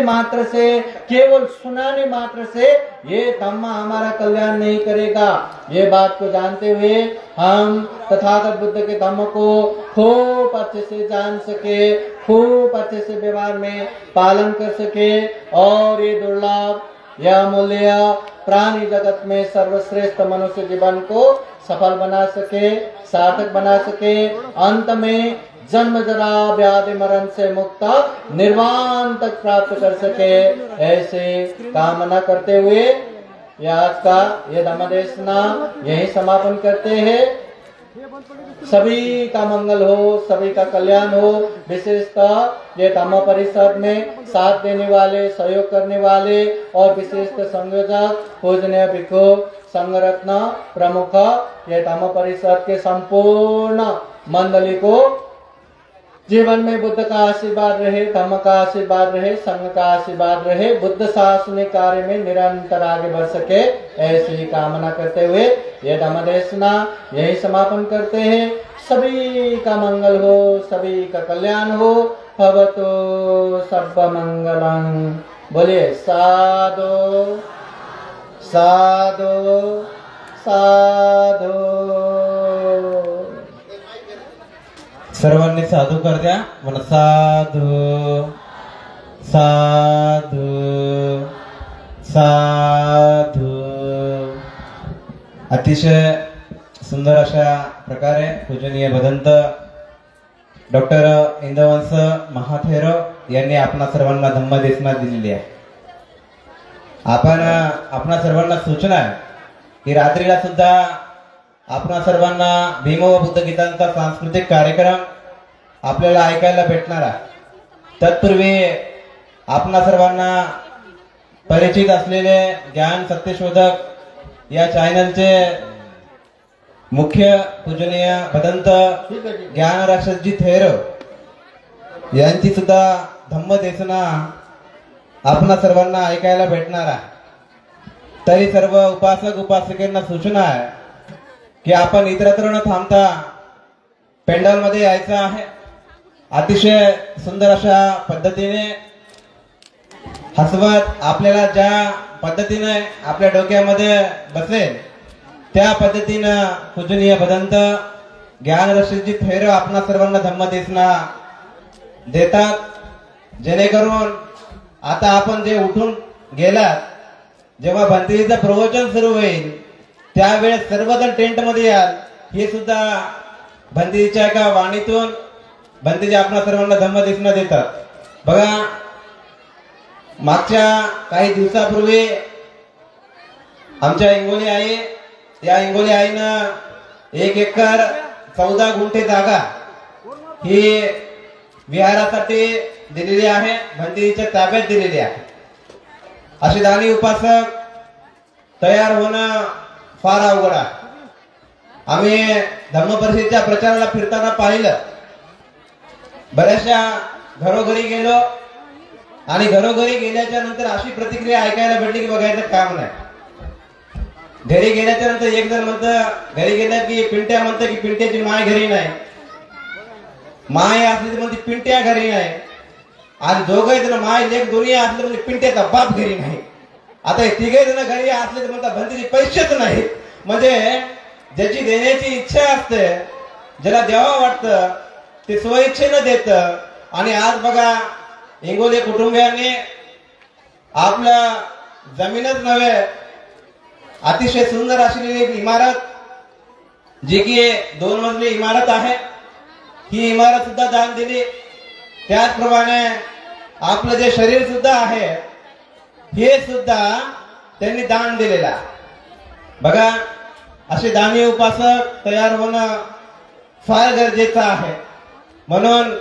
मात्र से, केवल सुनाने मात्र से ये धम्म हमारा कल्याण नहीं करेगा। ये बात को जानते हुए हम तथागत बुद्ध के धम्म को खूब अच्छे से जान सके, खूब अच्छे से व्यवहार में पालन कर सके और ये दुर्लभ यह अमूल्य प्राणी जगत में सर्वश्रेष्ठ मनुष्य जीवन को सफल बना सके, सार्थक बना सके, अंत में जन्म जरा व्याधि मरण से मुक्त निर्वाण तक प्राप्त कर सके। ऐसे कामना करते हुए आज का ये धम्मदेशना यही समापन करते हैं। सभी का मंगल हो, सभी का कल्याण हो। विशेषतः ये धम्म परिषद में साथ देने वाले, सहयोग करने वाले और विशेषतः संयोजक पूजनीय भिक्षु संघ रत्न प्रमुख ये धम्म परिषद के संपूर्ण मंडली को जीवन में बुद्ध का आशीर्वाद रहे, धम्म का आशीर्वाद रहे, संघ का आशीर्वाद रहे, बुद्ध शासनिक कार्य में निरंतर आगे बढ़ सके, ऐसी ही कामना करते हुए यह धम्मदेशना यही समापन करते हैं। सभी का मंगल हो, सभी का कल्याण हो। भवतु सर्व मंगलं। बोलिए साधु साधु साधु। सर्वांनी साधू कर द्या म्हणा, साधू साधू साधू। अतिशय सुंदर अशा प्रकारे पूजनीय भदंत डॉक्टर इंदवंश महाथेर यांनी आपणा सर्वांना धम्मदेशना दिलेली आहे। आपणा सर्वांना सूचना आहे की रात्रीला सुद्धा आपणा सर्वांना भीम व बुद्ध गीतांचा सांस्कृतिक कार्यक्रम आपल्याला ऐकायला भेटणार आहे। तत्पूर्वी आपणा सर्वांना परिचित असलेले ज्ञान सत्यशोधक या चॅनलचे मुख्य पूजनीय भदंत ज्ञान राक्षसजी थेर यांची सुद्धा धम्मदेशना आपणा सर्वांना ऐकायला भेटणार आहे। तरी सर्व उपासक उपासिकांना सूचना आहे की आपण इतरत्र न थांबता पेंडॉल मध्ये यायचं आहे। अतिशय सुंदर अशा पद्धतीने हसवत आपल्याला ज्या पद्धतीने आपल्या डोक्यामध्ये बसेल त्या पद्धतीने पूजनीय भदंत ज्ञान रक्षकजी थेर आपणा सर्वांना धम्मदेशना देतात, जेणेकरून आता आपण जे उठून गेलात, जेव्हा भंतेजीचं प्रवचन सुरू होईल त्यावेळेस सर्वजण टेंट मध्ये याल। हे सुद्धा भंतेजीच्या एका वाणीतून भंतेजी आपणा सर्वांना धम्मदेशना देतात। बघा, मागच्या काही दिवसापूर्वी आमच्या इंगोली आई, या इंगोली आईनं 1 एकर 14 गुंठे जागा ही विहारासाठी दिलेली आहे, भंतेजीच्या ताब्यात दिलेली आहे। असे दानी उपासक तयार होणं फार अवघड आहे। आम्ही धम्म परिषदेच्या प्रचाराला फिरताना पाहिलं, बऱ्याचशा घरोघरी गेलो आणि घरोघरी गेल्याच्या नंतर अशी प्रतिक्रिया ऐकायला भेटली की बघायचं काम नाही। घरी गेल्याच्या नंतर एक जण म्हणतं, घरी गेल्या की पिंट्या म्हणतं की पिंट्याची माय घरी नाही, माय असली म्हणते पिंट्या घरी नाही, आणि दोघे जण माय लेक दोन्ही असले म्हणजे पिंट्याचा बाप घरी नाही। आता हे तिघे जण घरी असले तर म्हणतात भंतेजी पैसेच नाही। म्हणजे ज्याची देण्याची इच्छा असते, ज्याला द्यावं वाटतं ते स्वइच्छेनं देतं। आणि आज बघा, इंगोले कुटुंबियांनी आपल्या जमीनच नव्हे, अतिशय सुंदर असलेली एक इमारत, जी की 2 मजली इमारत आहे, ही इमारत सुद्धा दान दिली। त्याचप्रमाणे आपलं जे शरीर सुद्धा आहे हे सुद्धा त्यांनी दान दिलेलं आहे। बघा, असे दानी उपासक तयार होणं फार गरजेचं आहे। म्हणून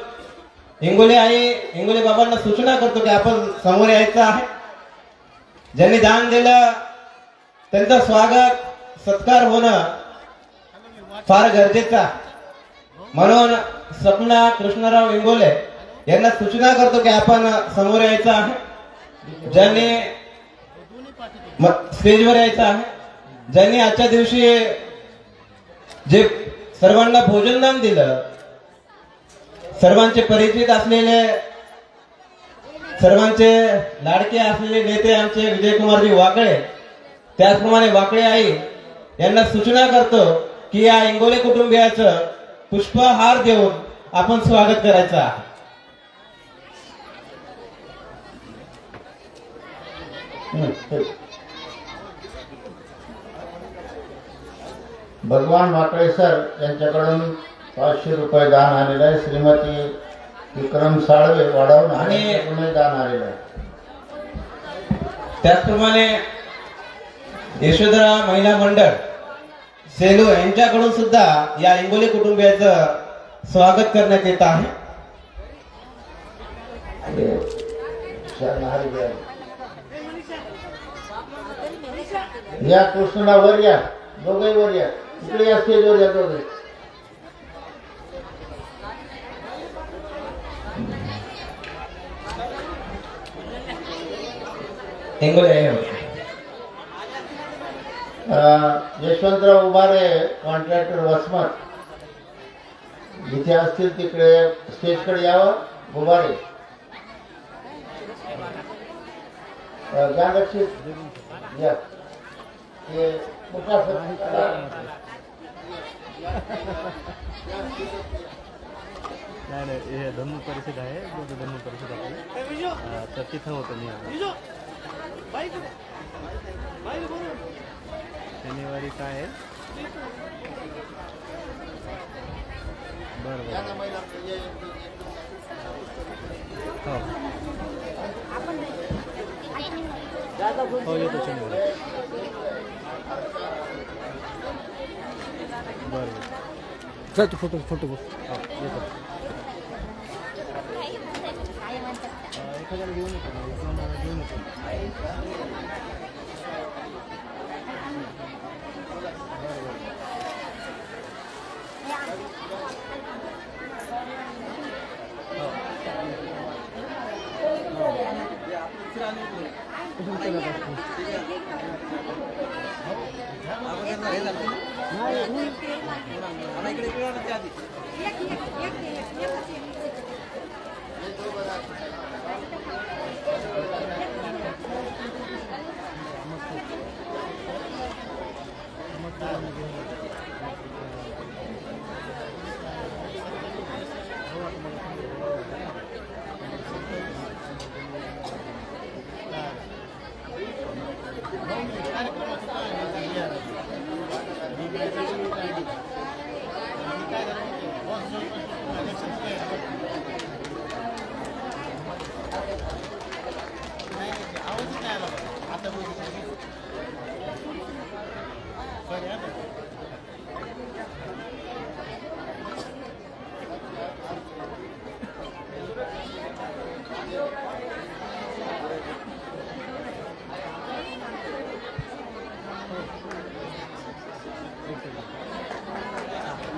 इंगोली आई, इंगोली बाबांना सूचना करतो की आपण समोर यायचं आहे। ज्यांनी दान दिलं त्यांचं स्वागत सत्कार होणं फार गरजेचं आहे। म्हणून सपना कृष्णराव इंगोले यांना सूचना करतो की आपण समोर यायचं आहे। ज्यांनी स्टेजवर यायचं आहे, ज्यांनी आजच्या दिवशी जे सर्वांना भोजनदान दिलं, सर्वांचे परिचित असलेले सर्वांचे लाडके असलेले नेते आमचे विजयकुमारजी वाकळे, त्याचप्रमाणे वाकळे आई यांना सूचना करतो की या इंगोले कुटुंबियाचं पुष्पहार देऊन आपण स्वागत करायचं आहे. भगवान वाकळे सर यांच्याकडून 500 रुपये दान आलेलं आहे. श्रीमती विक्रम साळवे वाढवून आणि दान आलेलं आहे. त्याचप्रमाणे यशोधरा महिला मंडळ सेलू यांच्याकडून सुद्धा या इंगोले कुटुंबियाचं स्वागत करण्यात येत आहे. या कृष्णा वर या, दोघे वर या, इकडे या, स्टेजवर या दोघे. यशवंतराव उभारे कॉन्ट्रॅक्टर वसमत जिथे असतील तिकडे स्टेजकडे यावं. उभारे या. नाही हे धनु परिषद आहे. धनु परिषद आपली तर तिथं होतं मी शनिवारी काय आहे. बरं हो येतो शनिवारी. बरं चल तू फोटो बघ. येतो एखाद्याला घेऊन येतो.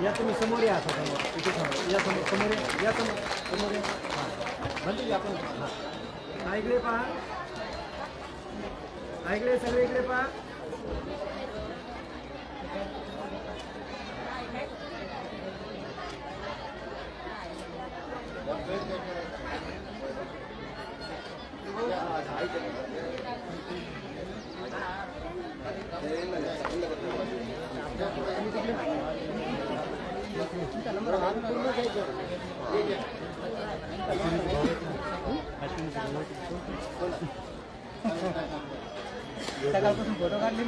या तुम्ही समोर या. इथे या समोर या. समोर या. म्हणते आपण हां इकडे पहा. इकडे सगळे इकडे पहा. फोटो काढले.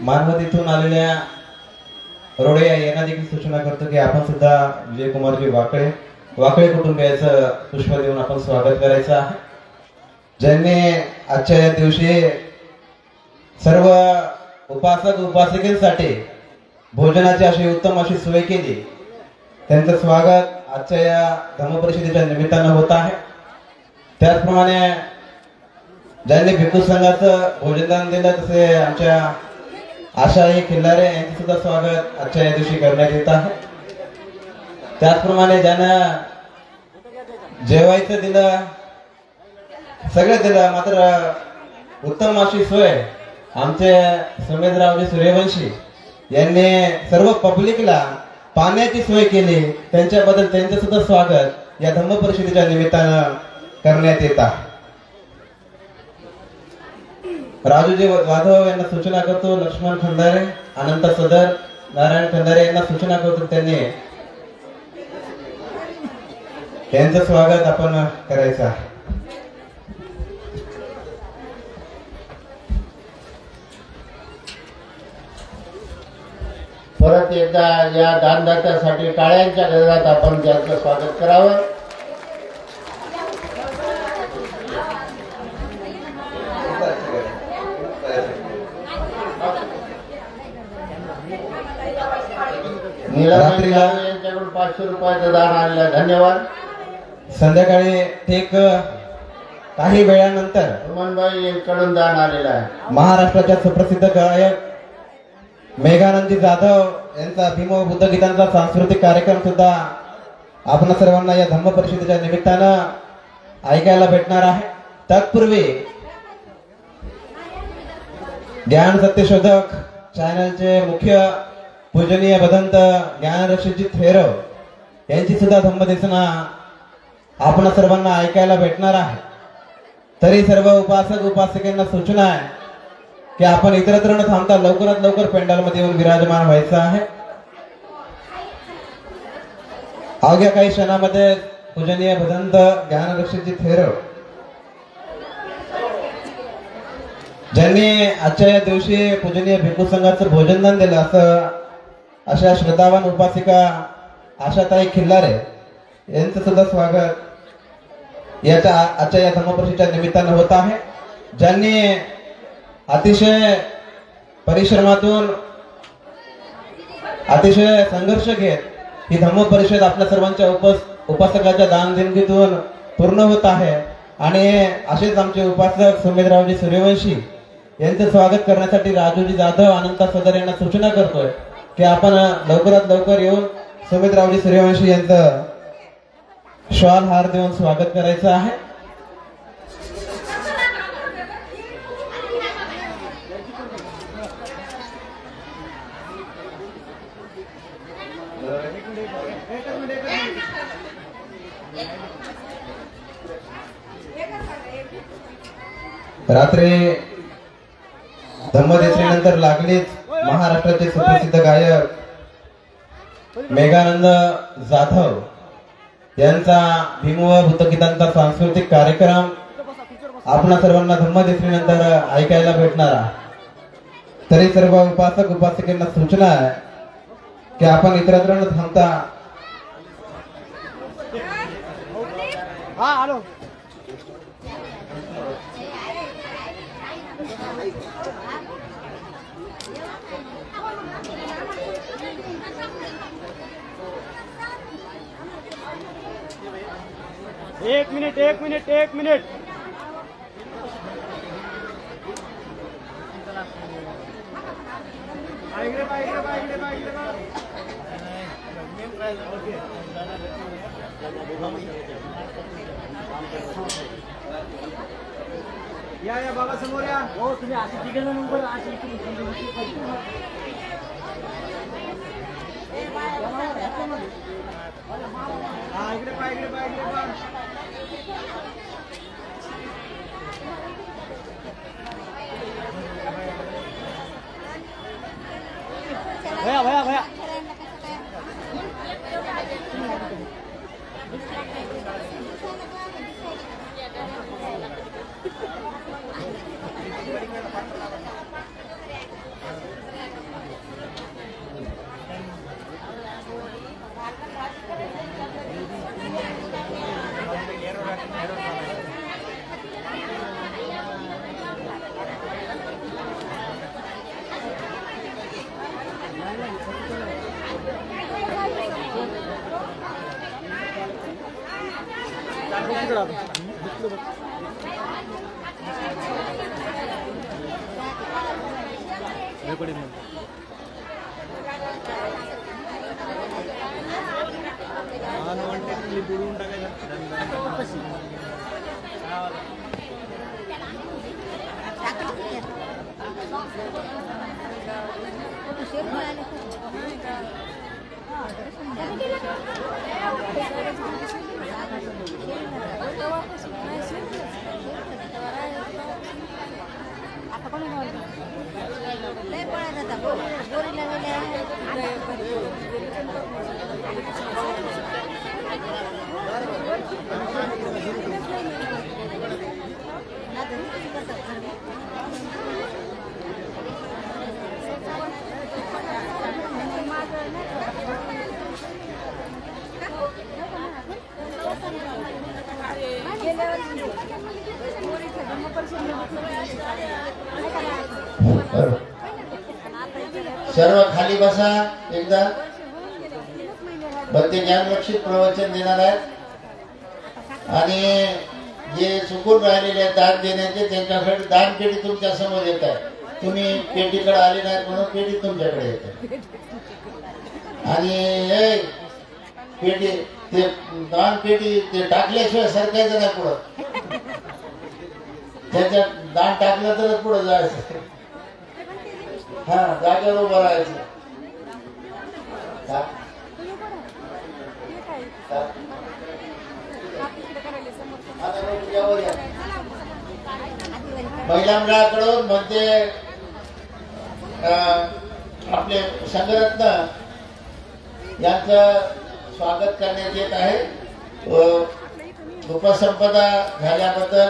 मानवतीतून आलेल्या रोडे यांना देखील सूचना करतो की आपण सुद्धा विजयकुमारजी वाकळे कुटुंबियाचं पुष्प देऊन आपण स्वागत करायचं आहे. ज्यांनी आजच्या या दिवशी सर्व उपासक उपासिकेसाठी भोजनाची अशी उत्तम अशी सोय केली, त्यांचं स्वागत आजच्या या धम्मपरिषदेच्या निमित्तानं होत आहे. त्याचप्रमाणे ज्यांनी भिक्खू संघाचं भोजनदान दिलं तसे आमच्या आशाई खिल्लारे यांचे सुद्धा स्वागत आजच्या या दिवशी करण्यात येत आहे. त्याचप्रमाणे ज्यानं जेवायचं दिलं, सगळं दिलं, मात्र उत्तम अशी सोय आमचे सुमेधरावजी सूर्यवंशी यांनी सर्व पब्लिकला पाण्याची सोय केली. त्यांच्याबद्दल त्यांचं सुद्धा स्वागत या धम्म परिषदेच्या निमित्तानं करण्यात येत आहे. राजूजी जाधव यांना सूचना करतो, लक्ष्मण खंदारे, अनंत सदर, नारायण खंदारे यांना सूचना करतो, त्यांनी त्यांचं स्वागत आपण करायचं आहे. परत एकदा या दानदात्यासाठी टाळ्यांच्या गजरात आपण त्यांचं स्वागत करावं. रात्रीला यांच्याकडून 500 रुपयाचं दान आणलं, धन्यवाद. संध्याकाळी ठीक काही वेळानंतर सुमनबाई यांच्याकडून दान आलेलं आहे. महाराष्ट्राच्या सुप्रसिद्ध गायक मेघानंदी जाधव यांचा भीम व बुद्ध गीतांचा सांस्कृतिक कार्यक्रम सुद्धा आपण सर्वांना या धम्म परिषदेच्या निमित्तानं ऐकायला भेटणार आहे. तत्पूर्वी ज्ञान सत्यशोधक चॅनलचे मुख्य पूजनीय भदंत ज्ञानरक्षितजी थेरव यांची सुद्धा धम्मदेशना आपण सर्वांना ऐकायला भेटणार आहे. तरी सर्व उपासक उपासिकांना सूचना आहे की आपण इतरत्र न थांबता लवकरात लवकर पेंडॉलमध्ये येऊन विराजमान व्हायचं आहे. अवघ्या काही क्षणामध्ये पूजनीय भदंत ज्ञानरक्षितजी थेरव ज्यांनी आजच्या या दिवशी पूजनीय भिक्खू संघाचं भोजनदान दिलं अशा श्रद्धावान उपासिका आशाताई खिल्लारे यांचं सुद्धा स्वागत याच्या आजच्या या धम्मपरिषदेच्या निमित्तानं होत आहे. ज्यांनी अतिशय परिश्रमातून अतिशय संघर्ष घेत ही धम्म परिषद आपल्या सर्वांच्या उपासकाच्या दान देणगीतून पूर्ण होत आहे. आणि असेच आमचे उपासक सुमेधरावजी सूर्यवंशी यांचं स्वागत करण्यासाठी राजूजी जाधव अनंत सदर यांना सूचना करतोय की आपण लवकरात लवकर येऊन सुमेधरावजी सूर्यवंशी यांचं श्वाल हार देऊन स्वागत करायचं आहे. रात्री धम्मदेसरीनंतर लागलीच महाराष्ट्राचे सुप्रसिद्ध गायक मेघानंद जाधव यांचा भीम व बुद्ध गीतांचा सांस्कृतिक कार्यक्रम आपणा सर्वांना धम्मदेसरीनंतर ऐकायला भेटणार आहे. तरी सर्व उपासक उपासिकांना सूचना आहे की आपण इतरत्र न थांबता एक मिनिट या बाबा समोर या. हो तुम्ही अशी तिघे जण उभं राहा. इकडे पा भया अनवॉन्टेडली बुडवून टाकायचं. सर्व खाली बसा. एकदा बंते ज्ञानलक्षित प्रवचन देणार आहेत आणि जे चुकून राहिलेले आहेत दान देण्याचे त्यांच्याकडे दान पेटी तुमच्या समोर येत आहे. तुम्ही पेटीकडे आले नाहीत म्हणून पेटी तुमच्याकडे येते आणि पेटी ते दान पेटी ते टाकल्याशिवाय सरकायचं नाही पुढं. त्याच्यात दान टाकलं तरच पुढे जायचं. हा जागेवर उभं राहायचं. महिला मंडळाकडून मध्ये आपले संघरत्न यांचं स्वागत करण्यात येत आहे. उपसंपदा झाल्याबद्दल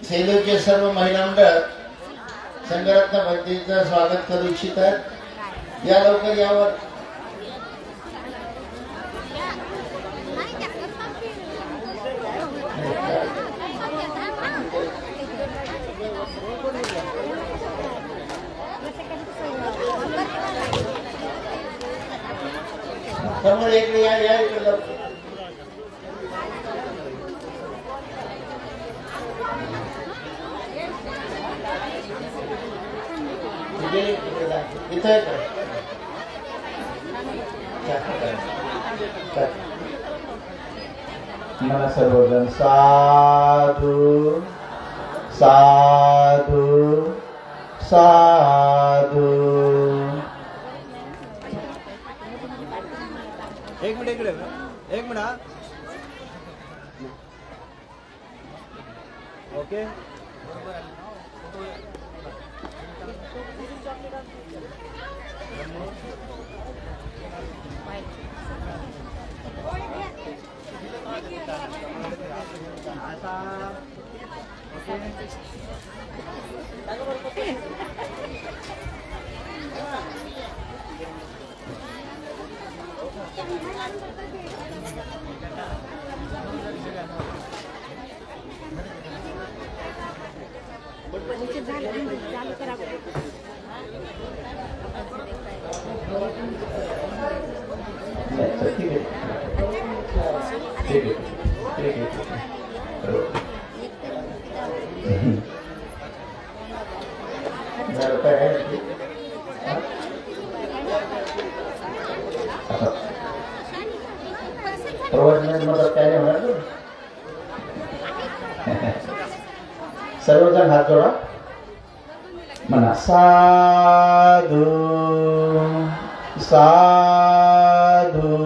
सेलूचे सर्व महिला मंडळ संघरत्न बंधूंचं स्वागत करू इच्छित आहेत. या लवकर यावर. समोर इकडे या इकडे लवकर. मला सर्वजण साधू साधू साधू. एक मिनिट इकडे एक मिनिट. ओके सर्वजण हात जोडा. म्हणा साधू साधू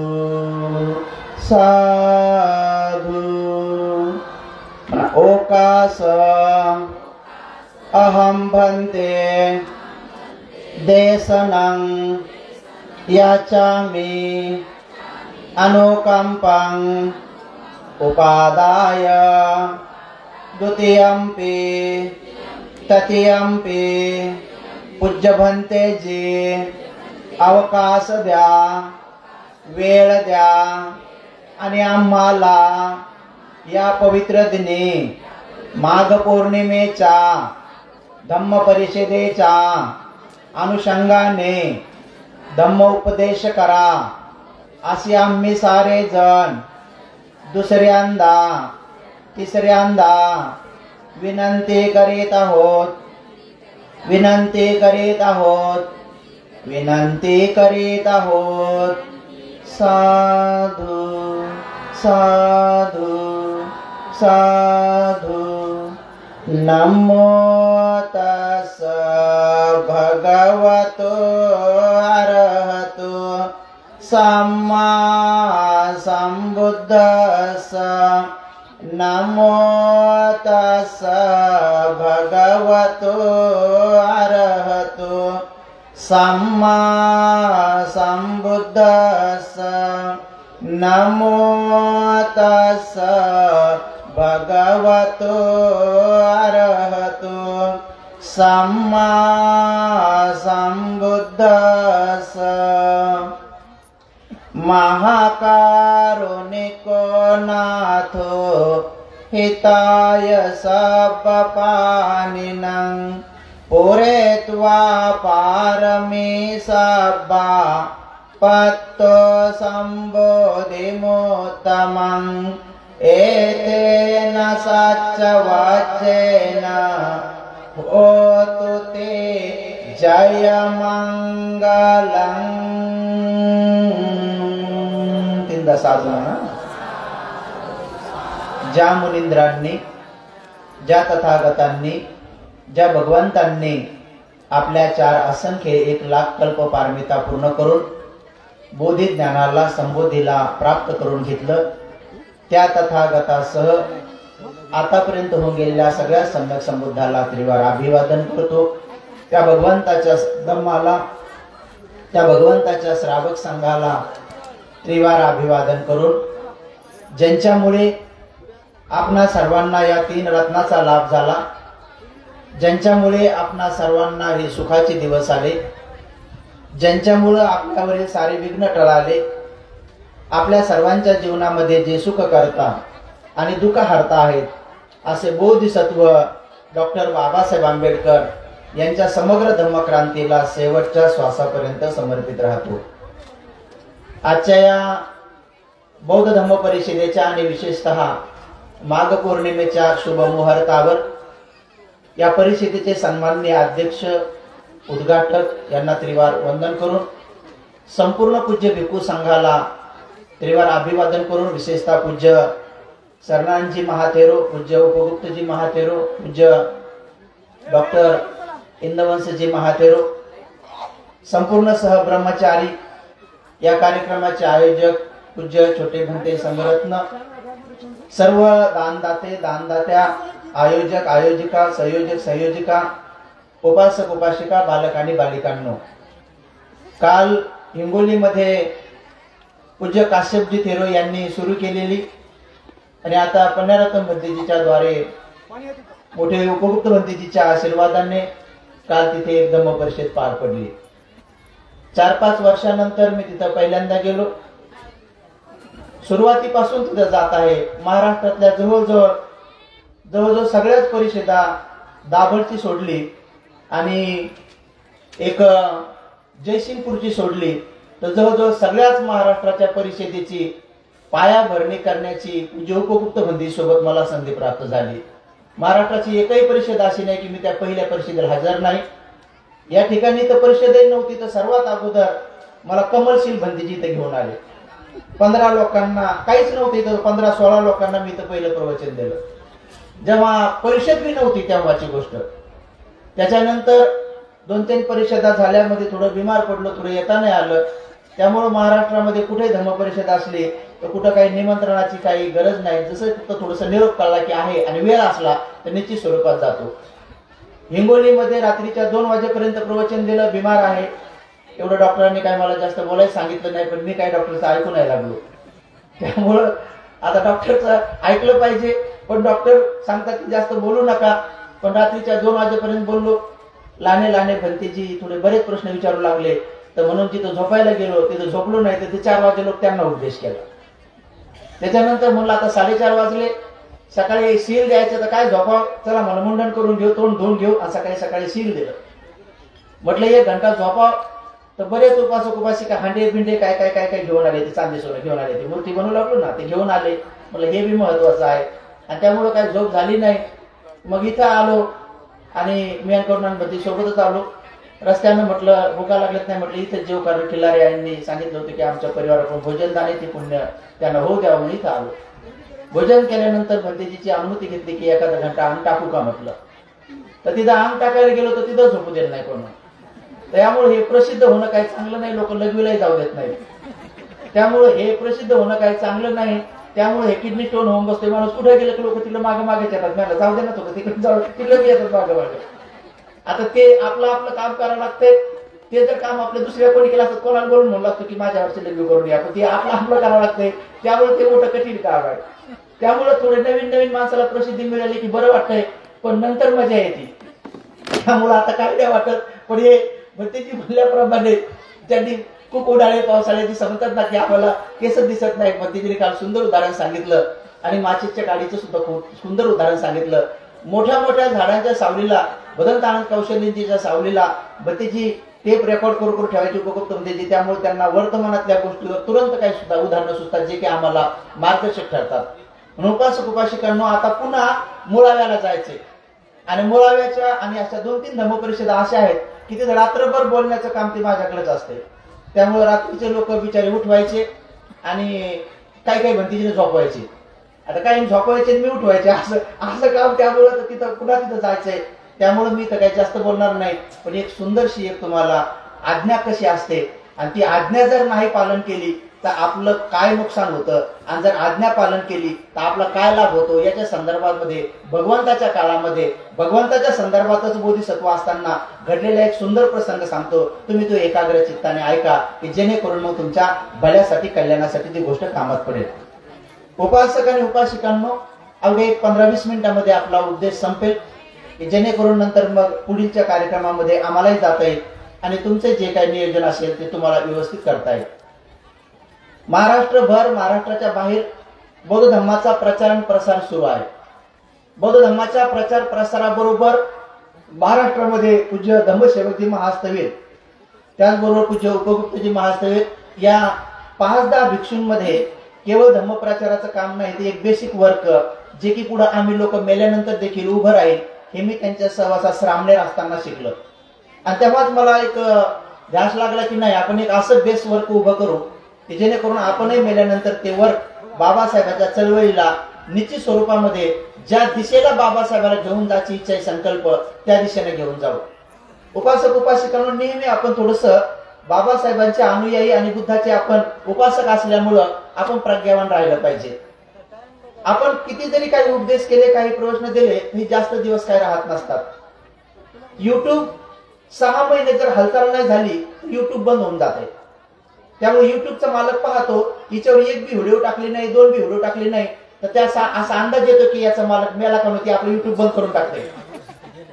साधू. म्हणा ओकास अहम भन्ते देशनं याचामि अनुकंपं उपादाय द्वितीयंपि तृतीयंपि पूज्य भन्ते जी अवकाश द्या, वेळ द्या आणि आम्हाला या पवित्र दिनी माघ पौर्णिमेच्या धम्म परिषदेच्या अनुषंगाने धम्म उपदेश करा असे आम्ही सारे जण दुसऱ्यांदा तिसऱ्यांदा विनंती करीत आहोत, विनंती करीत आहोत, विनंती करीत आहोत. साधु साधु साधु। नमो तस् भगवतो अरहतो सम्मा सम्बुद्धस्स। नमो तस् भगवतो अरहतो सम्मा सम्बुद्धस्स। नमो तस् भगवतो अरहतो सम्मा सम्बुद्धस्स। महाकारुणिको नाथो हिताय सब्बपानिनं पूरयित्वा पारमी सब्बा पत्तो सम्बोधिमुत्तमं। एतेन सच्चवाच्येन होतु ते जयमंगलं। तीनदा साधू ना। ज्या मुनींद्रांनी, ज्या तथागतांनी, ज्या भगवंतांनी आपल्या 4 असंख्य 1,00,000 कल्प पारमिता पूर्ण करून बोधी ज्ञानाला संबोधीला प्राप्त करून घेतलं, त्या तथागतासह आतापर्यंत होऊन गेलेल्या सगळ्या सम्यक संबुद्धाला त्रिवार अभिवादन करतो। त्या भगवंताच्या धम्माला, त्या भगवंताच्या श्रावक संघाला त्रिवार अभिवादन करून, ज्यांच्यामुळे आपणा सर्वांना या 3 रत्नाचा लाभ झाला, ज्यांच्यामुळे आपणा सर्वांना हे सुखाचे दिवस आले, ज्यांच्यामुळे आपल्यावरील सारे विघ्न टळाले, आपल्या सर्वांच्या जीवनामध्ये जे सुख करता आणि दुःख हरता आहेत असे बोधिसत्व डॉक्टर बाबासाहेब आंबेडकर यांच्या समग्र धम्मक्रांतीला शेवटच्या श्वासापर्यंत समर्पित राहतो। आजच्या या बौद्ध धम्म परिषदेच्या आणि विशेषतः माघ पौर्णिमेच्या शुभ मुहूर्तावर या परिषदेचे सन्माननीय अध्यक्ष उद्घाटक यांना त्रिवार वंदन करून, संपूर्ण पूज्य भिक्खू संघाला त्रिवार अभिवादन करून, विशेषतः पूज्य सरनानजी महाथेरो, पूज्य उपगुप्तजी महाथेरो, पूज्य डॉक्टर इंदवंशजी महाथेरो, संपूर्ण सहब्रह्मचारी, या कार्यक्रमाचे आयोजक पूज्य छोटे भंते संघरत्न, सर्व दानदाते दानदात्या, आयोजक आयोजिका, संयोजक संयोजिका, उपासक उपासिका, बालक आणि बालिकांनो, काल हिंगोलीमध्ये पूज्य काश्यपजी थेरो यांनी सुरू केलेली आणि आता पन्नारत्न भंतेजीच्या द्वारे मोठे उपगुप्त भंतेजीच्या आशीर्वादाने काल तिथे एक धम्म परिषद पार पडली। 4-5 वर्षानंतर मी तिथं पहिल्यांदा गेलो। सुरुवातीपासून तिथं जात आहे। महाराष्ट्रातल्या जवळजवळ सगळ्याच परिषदा दाभोळची सोडली आणि एक जयसिंगपूरची सोडली, तर जवळजवळ सगळ्याच महाराष्ट्राच्या परिषदेची पायाभरणी करण्याची पूज्य उपगुप्त भंतेजीसोबत मला संधी प्राप्त झाली। महाराष्ट्राची एकही परिषद अशी नाही की मी त्या पहिल्या परिषदेला हजर नाही। या ठिकाणी तर परिषदही नव्हती, तर सर्वात अगोदर मला कमलशील भंतेजी इथे घेऊन आले। 15 लोकांना काहीच नव्हते, तर 15-16 लोकांना मी इथं पहिलं प्रवचन दिलं, जेव्हा परिषद बी नव्हती तेव्हाची गोष्ट। त्याच्यानंतर 2-3 परिषदा झाल्यामध्ये थोडं बिमार पडलो, थोडं येता नाही आलं, त्यामुळे महाराष्ट्रामध्ये कुठे धम्म परिषद असली तर कुठं काही निमंत्रणाची काही गरज नाही, जसं फक्त थोडंसं निरोप कळला की आहे आणि वेळ असला तर निश्चित स्वरूपात जातो। हिंगोलीमध्ये रात्रीच्या 2 वाजेपर्यंत प्रवचन दिलं, बिमार आहे एवढं डॉक्टरांनी काय मला जास्त बोलायला सांगितलं नाही, पण मी काय डॉक्टरचं ऐकू नाही लागलो। त्यामुळं आता डॉक्टरचं ऐकलं पाहिजे, पण डॉक्टर सांगतात की जास्त बोलू नका, पण रात्रीच्या 2 वाजेपर्यंत बोललो। लहाने भंतेजी थोडे बरेच प्रश्न विचारू लागले, तर म्हणून तिथं झोपायला गेलो, तिथं झोपलो नाही, तर ते 4 वाजे लोक त्यांना उपदेश केला। त्याच्यानंतर म्हणलं आता 4:30 वाजले, सकाळी सील द्यायचं तर काय झोपाव, चला मनमुंडन करून घेऊ, तोंड धुवून घेऊ, आणि सकाळी सील दिलं। म्हटलं 1 घंटा झोपाव, तर बरेच उपासक उपासिका हांडे बिंडे काय काय काय काय घेऊन आले, ते चांदी सोनं घेऊन आले, ते मूर्ती बनवू लागलो ना, ते घेऊन आले। म्हटलं हे बी महत्वाचं आहे, आणि त्यामुळे काय झोप झाली नाही। मग इथं आलो आणि मी आणि करुणानंद सोबतच आलो। रस्त्यानं म्हटलं भुका लागत नाही म्हटलं इथे जेव, कारण खिल्लारे यांनी सांगितलं होतं की आमच्या परिवाराकडून भोजनदान आहे ते पुण्य त्यांना होऊ द्यावं म्हणून इथं आलो. भोजन केल्यानंतर भंतेजीची अनुमती घेतली की एखादा घंटा अंग टाकू का म्हटलं. तर तिथं अंग टाकायला गेलो तर तिथं झोपू देत नाही कोण. त्यामुळे हे प्रसिद्ध होणं काही चांगलं नाही, लोक लघवीलाही जाऊ देत नाही. त्यामुळे हे प्रसिद्ध होणं काही चांगलं नाही. त्यामुळे हे किडनी स्टोन होऊन बसते. माणूस कुठे गेलं की लोक तिला मागे मागे येतात, मला जाऊ दे ना तो तिकडे जाऊ, तिकडे येतात मागे मागे. आता ते आपलं आपलं काम करावं लागतंय. ते जर काम आपल्या दुसऱ्या कोणी केलं असतं कोणाला बोलून म्हणलं असतं की माझ्या वर्षी लग्न करून या, पण ते आपलं आपलं करावं लागतंय. त्यामुळे ते मोठं कठीण काम आहे. त्यामुळे थोडे नवीन नवीन माणसाला प्रसिद्धी मिळाली की बरं वाटतंय, पण नंतर मजा येते. त्यामुळे आता काय नाही वाटत. पण हे भंतेजी म्हणल्याप्रमाणे त्यांनी खूप उन्हाळे पावसाळ्याची समजतात ना की आम्हाला केस दिसत नाही. भंतेजीने काल सुंदर उदाहरण सांगितलं आणि माचीच्या गाडीचं सुद्धा खूप सुंदर उदाहरण सांगितलं. मोठ्या मोठ्या झाडांच्या सावलीला, बदलता आनंद कौशल्यांच्या सावलीला भंतेजी टेप रेकॉर्ड करून ठेवायची उपक्रम भंतेजी. त्यामुळे त्यांना वर्तमानातल्या गोष्टीवर तुरंत काही सुद्धा उदाहरणं सुचतात जे की आम्हाला मार्गदर्शक ठरतात. म्हणून उपासक उपासिकांनो आता पुन्हा मुळाव्याला जायचे. आणि मुळाव्याच्या आणि अशा 2-3 धम्मपरिषदा अशा आहेत की तिथे रात्रभर बोलण्याचं काम ते माझ्याकडेच असते. त्यामुळे रात्रीचे लोक बिचारे उठवायचे आणि काही काही भंतेजीने झोपवायचे. आता काही झोपवायचे मी उठवायचे, असं असं काम. त्यामुळे तिथं पुन्हा तिथं जायचंय. त्यामुळे मी तर काही जास्त बोलणार नाही. पण एक सुंदरशी एक तुम्हाला आज्ञा कशी असते आणि ती आज्ञा जर नाही पालन केली तर आपलं काय नुकसान होतं आणि जर आज्ञा पालन केली तर आपला काय लाभ होतो याच्या संदर्भामध्ये भगवंताच्या काळामध्ये भगवंताच्या संदर्भातच बोधिसत्व असताना घडलेला एक सुंदर प्रसंग सांगतो. तुम्ही तो एकाग्र चित्ताने ऐका की जेणेकरून मग तुमच्या भल्यासाठी कल्याणासाठी ती गोष्ट कामात पडेल. उपासक आणि उपासिकांनो अवघे 15-20 मिनिटांमध्ये आपला उद्देश संपेल की जेणेकरून नंतर मग पुढीलच्या कार्यक्रमामध्ये आम्हालाही जाता येईल आणि तुमचे जे काही नियोजन असेल ते तुम्हाला व्यवस्थित करता येईल. महाराष्ट्रभर, महाराष्ट्राच्या बाहेर बौद्ध धर्माचा प्रचार आणि प्रसार सुरू आहे. बौद्ध धर्माच्या प्रचार प्रसाराबरोबर महाराष्ट्रामध्ये पूज्य धम्मसेवकजी महास्थवीर, त्याचबरोबर पूज्य उपगुप्तजी महास्थवीर या 5-10 भिक्षूंमध्ये केवळ धम्मप्रचाराचं काम नाही, ते एक बेसिक वर्क जे की पुढे आम्ही लोक मेल्यानंतर देखील उभं राहील हे मी त्यांच्या सहवासात श्रामणेर असताना शिकलो. आणि तेव्हाच मला एक ध्यास लागला की नाही आपण एक असं बेस वर्क उभं करू की जेणेकरून आपणही मेल्यानंतर ते वर्क बाबासाहेबांच्या चळवळीला निश्चित स्वरूपामध्ये ज्या दिशेला बाबासाहेबांना घेऊन जायची इच्छा आहे संकल्प त्या दिशेने घेऊन जाऊ. उपासक उपासिकांना नेहमी आपण थोडस बाबासाहेबांचे अनुयायी आणि बुद्धाचे आपण उपासक असल्यामुळं आपण प्रज्ञावान राहिलं पाहिजे. आपण किती जरी काही उपदेश केले, काही प्रवचन दिले, हे जास्त दिवस काही राहत नसतात. युट्यूब 6 महिने जर हालचाल नाही झाली युट्यूब बंद होऊन जाते. त्यामुळे युट्यूबचा मालक पाहतो हिच्यावर एक बी व्हिडिओ टाकली नाही, 2 बी व्हिडिओ टाकली नाही तर त्या असा अंदाज येतो की याचा मालक मेला का ती आपलं युट्यूब बंद करून टाकते.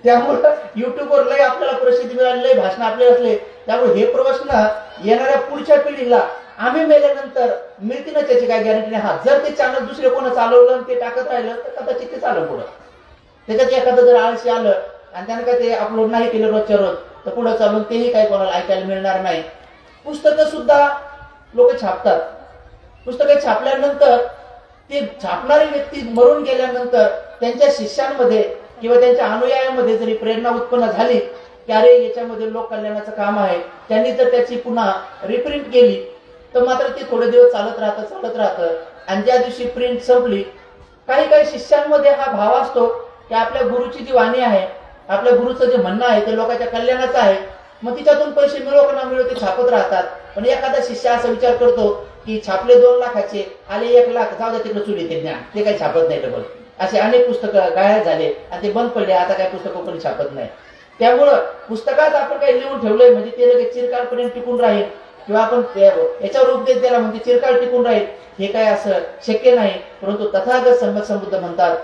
त्यामुळे युट्यूबवर लय आपल्याला प्रसिद्धी मिळाली, लय भाषण आपले असले. त्यामुळे हे प्रवचन येणाऱ्या पुढच्या पिढीला आम्ही मेल्यानंतर मिळतील ना त्याची काही गॅरंटी नाही. हा जर ते चॅनल दुसरे कोण चालवलं ते टाकत राहिलं तर कदाचित ते चालू पुढं. त्याच्यात एखादं जर आळशी आलं आणि त्यानं काय ते अपलोड नाही केलं रोजच्या रोज तर पुढे चालून तेही काही कोणाला ऐकायला मिळणार नाही. पुस्तकं सुद्धा लोक छापतात. पुस्तकं छापल्यानंतर ते छापणारी व्यक्ती मरून गेल्यानंतर त्यांच्या शिष्यांमध्ये किंवा त्यांच्या अनुयायांमध्ये जरी प्रेरणा उत्पन्न झाली की अरे याच्यामध्ये लोक कल्याणाचं काम आहे, त्यांनी जर त्याची पुन्हा रिप्रिंट केली तर मात्र ते थोडे दिवस चालत राहतं. आणि ज्या दिवशी प्रिंट संपली काही काही शिष्यांमध्ये हा भाव असतो की आपल्या गुरुची जी वाणी आहे, आपल्या गुरुचं जे म्हणणं आहे ते लोकांच्या कल्याणाचं आहे, मग तिच्यातून पैसे मिळो का ना मिळो ते छापत राहतात. पण एखादा शिष्य असा विचार करतो की छापले 2 लाखाचे आले 1 लाख, जाऊ द्या तिकडे चुली ते ज्ञान, ते काही छापत नाही डबल. असे अनेक पुस्तकं गायब झाले आणि ते बंद पडले. आता काही पुस्तकं कोणी छापत नाही. त्यामुळं पुस्तकात आपण काही लिहून ठेवलंय म्हणजे ते लगेच चिरकालपर्यंत टिकून राहील किंवा आपण याच्यावर उपदेश दिला म्हणजे चिरकाल टिकून राहील हे काय असं शक्य नाही. परंतु तथागत सम्यक संबुद्ध म्हणतात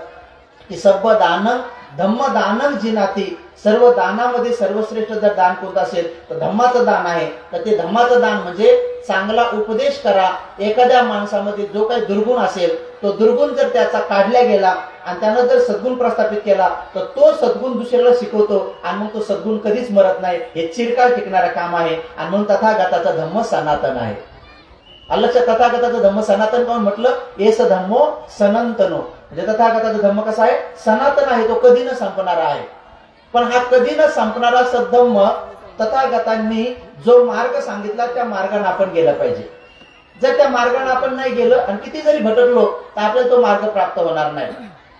की सब्ब दानं धम्म दानं जिनाती, सर्व दानामध्ये सर्वश्रेष्ठ जर दान कोणतं असेल तर धम्माचं दान आहे. तर ते धम्माचं दान म्हणजे चांगला उपदेश करा. एखाद्या माणसामध्ये जो काही दुर्गुण असेल तो दुर्गुण जर त्याचा काढला गेला आणि त्यानं जर सद्गुण प्रस्थापित केला तर तो सद्गुण दुसऱ्याला शिकवतो आणि मग तो सद्गुण कधीच मरत नाही. हे चिरकाल टिकणारं काम आहे आणि म्हणून तथागताचा धम्म सनातन आहे. अल्लाच्या तथागताचं धम्म सनातन कोण म्हटलं? एस धम्मो सनातनो, म्हणजे तथागताचा धम्म कसा आहे? सनातन आहे, तो कधी न संपणारा आहे. पण हा कधी न संपणारा सद्धम्म तथागतांनी जो मार्ग सांगितला त्या मार्गाने आपण गेला पाहिजे. जर त्या मार्गाने आपण नाही गेलं आणि किती जरी भटकलो तर आपल्याला तो मार्ग प्राप्त होणार नाही.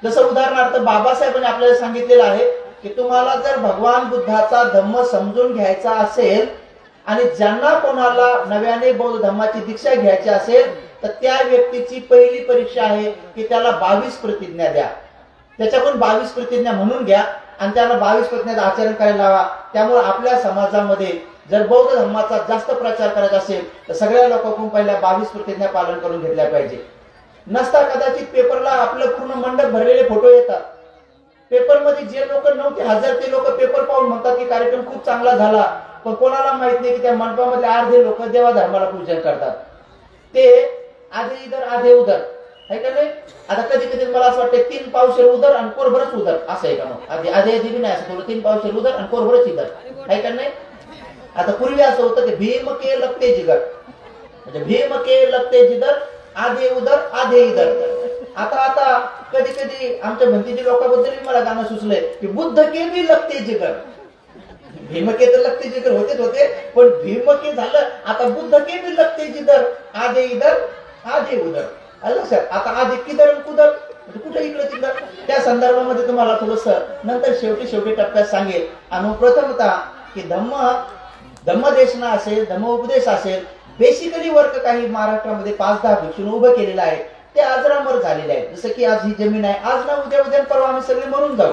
जसं उदाहरणार्थ बाबासाहेबांनी आपल्याला सांगितलेलं आहे की तुम्हाला जर भगवान बुद्धाचा धम्म समजून घ्यायचा असेल आणि ज्यांना कोणाला नव्याने बौद्ध धम्माची दीक्षा घ्यायची असेल तर त्या व्यक्तीची पहिली परीक्षा आहे की त्याला 22 प्रतिज्ञा द्या. त्याच्याकडून 22 प्रतिज्ञा म्हणून घ्या आणि त्याला 22 प्रतिज्ञाचं आचरण करायला लावा. त्यामुळे आपल्या समाजामध्ये जर बौद्ध धर्माचा जास्त प्रचार करायचा असेल तर सगळ्या लोकांकडून पहिल्या 22 प्रतिज्ञा पालन करून घेतल्या पाहिजे. नसता कदाचित पेपरला आपलं पूर्ण मंडप भरलेले फोटो येतात. पेपरमध्ये जे लोक नव्हते हजर ते लोक पेपर पाहून म्हणतात की कार्यक्रम खूप चांगला झाला, पण कोणाला माहित नाही की त्या मंडपामध्ये अर्धे लोक देवा धर्माला पूजन करतात. ते आधे इधर आधे उधर आहे का नाही. आता कधी कधी मला असं वाटतं 3 पावशेर उधर आणि कोरभरच उधर असं आहे का. मग आधी आधी बी नाही असं थोडं 3 पावशेर उधर आणि कोरभरच इधर आहे का नाही. आता पूर्वी असं होतं की भीम के लगते जिगर, म्हणजे भीम के लगते जिगर आधे उधर आधे इधर. आता कधी कधी आमच्या भंतीच्या लोकांबद्दल मला गाणं सुचलंय की बुद्ध के भी लगते जिगर. भीमके तर लगते जिगर होते पण भीमके झालं आता बुद्ध के भी लगते जिगर आधे इधर आधे उधर. लक्षात. आता आधी किधर कुदर कुठे इकडे तिकडं त्या संदर्भामध्ये तुम्हाला थोडस नंतर शेवटी टप्प्यात सांगेल. आणि प्रथमतः की धम्मदेशना असेल धम्मोपदेश असेल बेसिकली वर्क काही महाराष्ट्रामध्ये 5-10 भिक्षूंनी उभं केलेलं आहे ते अजरामर झालेले आहेत. जसं की आज ही जमीन आहे, आज ना उद्या परवा आम्ही सगळे मरून जाऊ.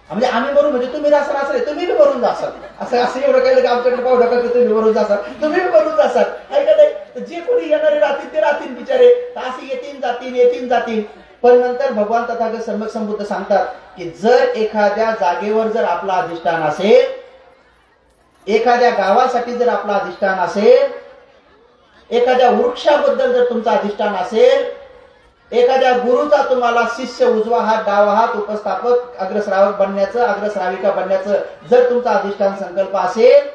म्हणजे आम्ही मरून म्हणजे तुम्ही रासाल तुम्ही बी मरून जासाल. असं एवढं केलं की आमच्याकडे पाहू नका की तुम्ही मरून जासाल, तुम्ही बी मरून जासाल ऐका नाही. जे कोणी येणारे राहतील ते राहतील बिचारे, असे येतील जातील. पण नंतर भगवान तथागत सम्यक संबुद्ध सांगतात की जर एखाद्या जागेवर जर आपला अधिष्ठान असेल, एखाद्या गावासाठी जर आपला अधिष्ठान असेल, एखाद्या वृक्षाबद्दल जर तुमचं अधिष्ठान असेल, एखाद्या गुरुचा तुम्हाला शिष्य उजवा हात डावा हात उपस्थापक अग्रश्रावक बनण्याचं अग्रश्राविका बनण्याचं जर तुमचा अधिष्ठान संकल्प असेल,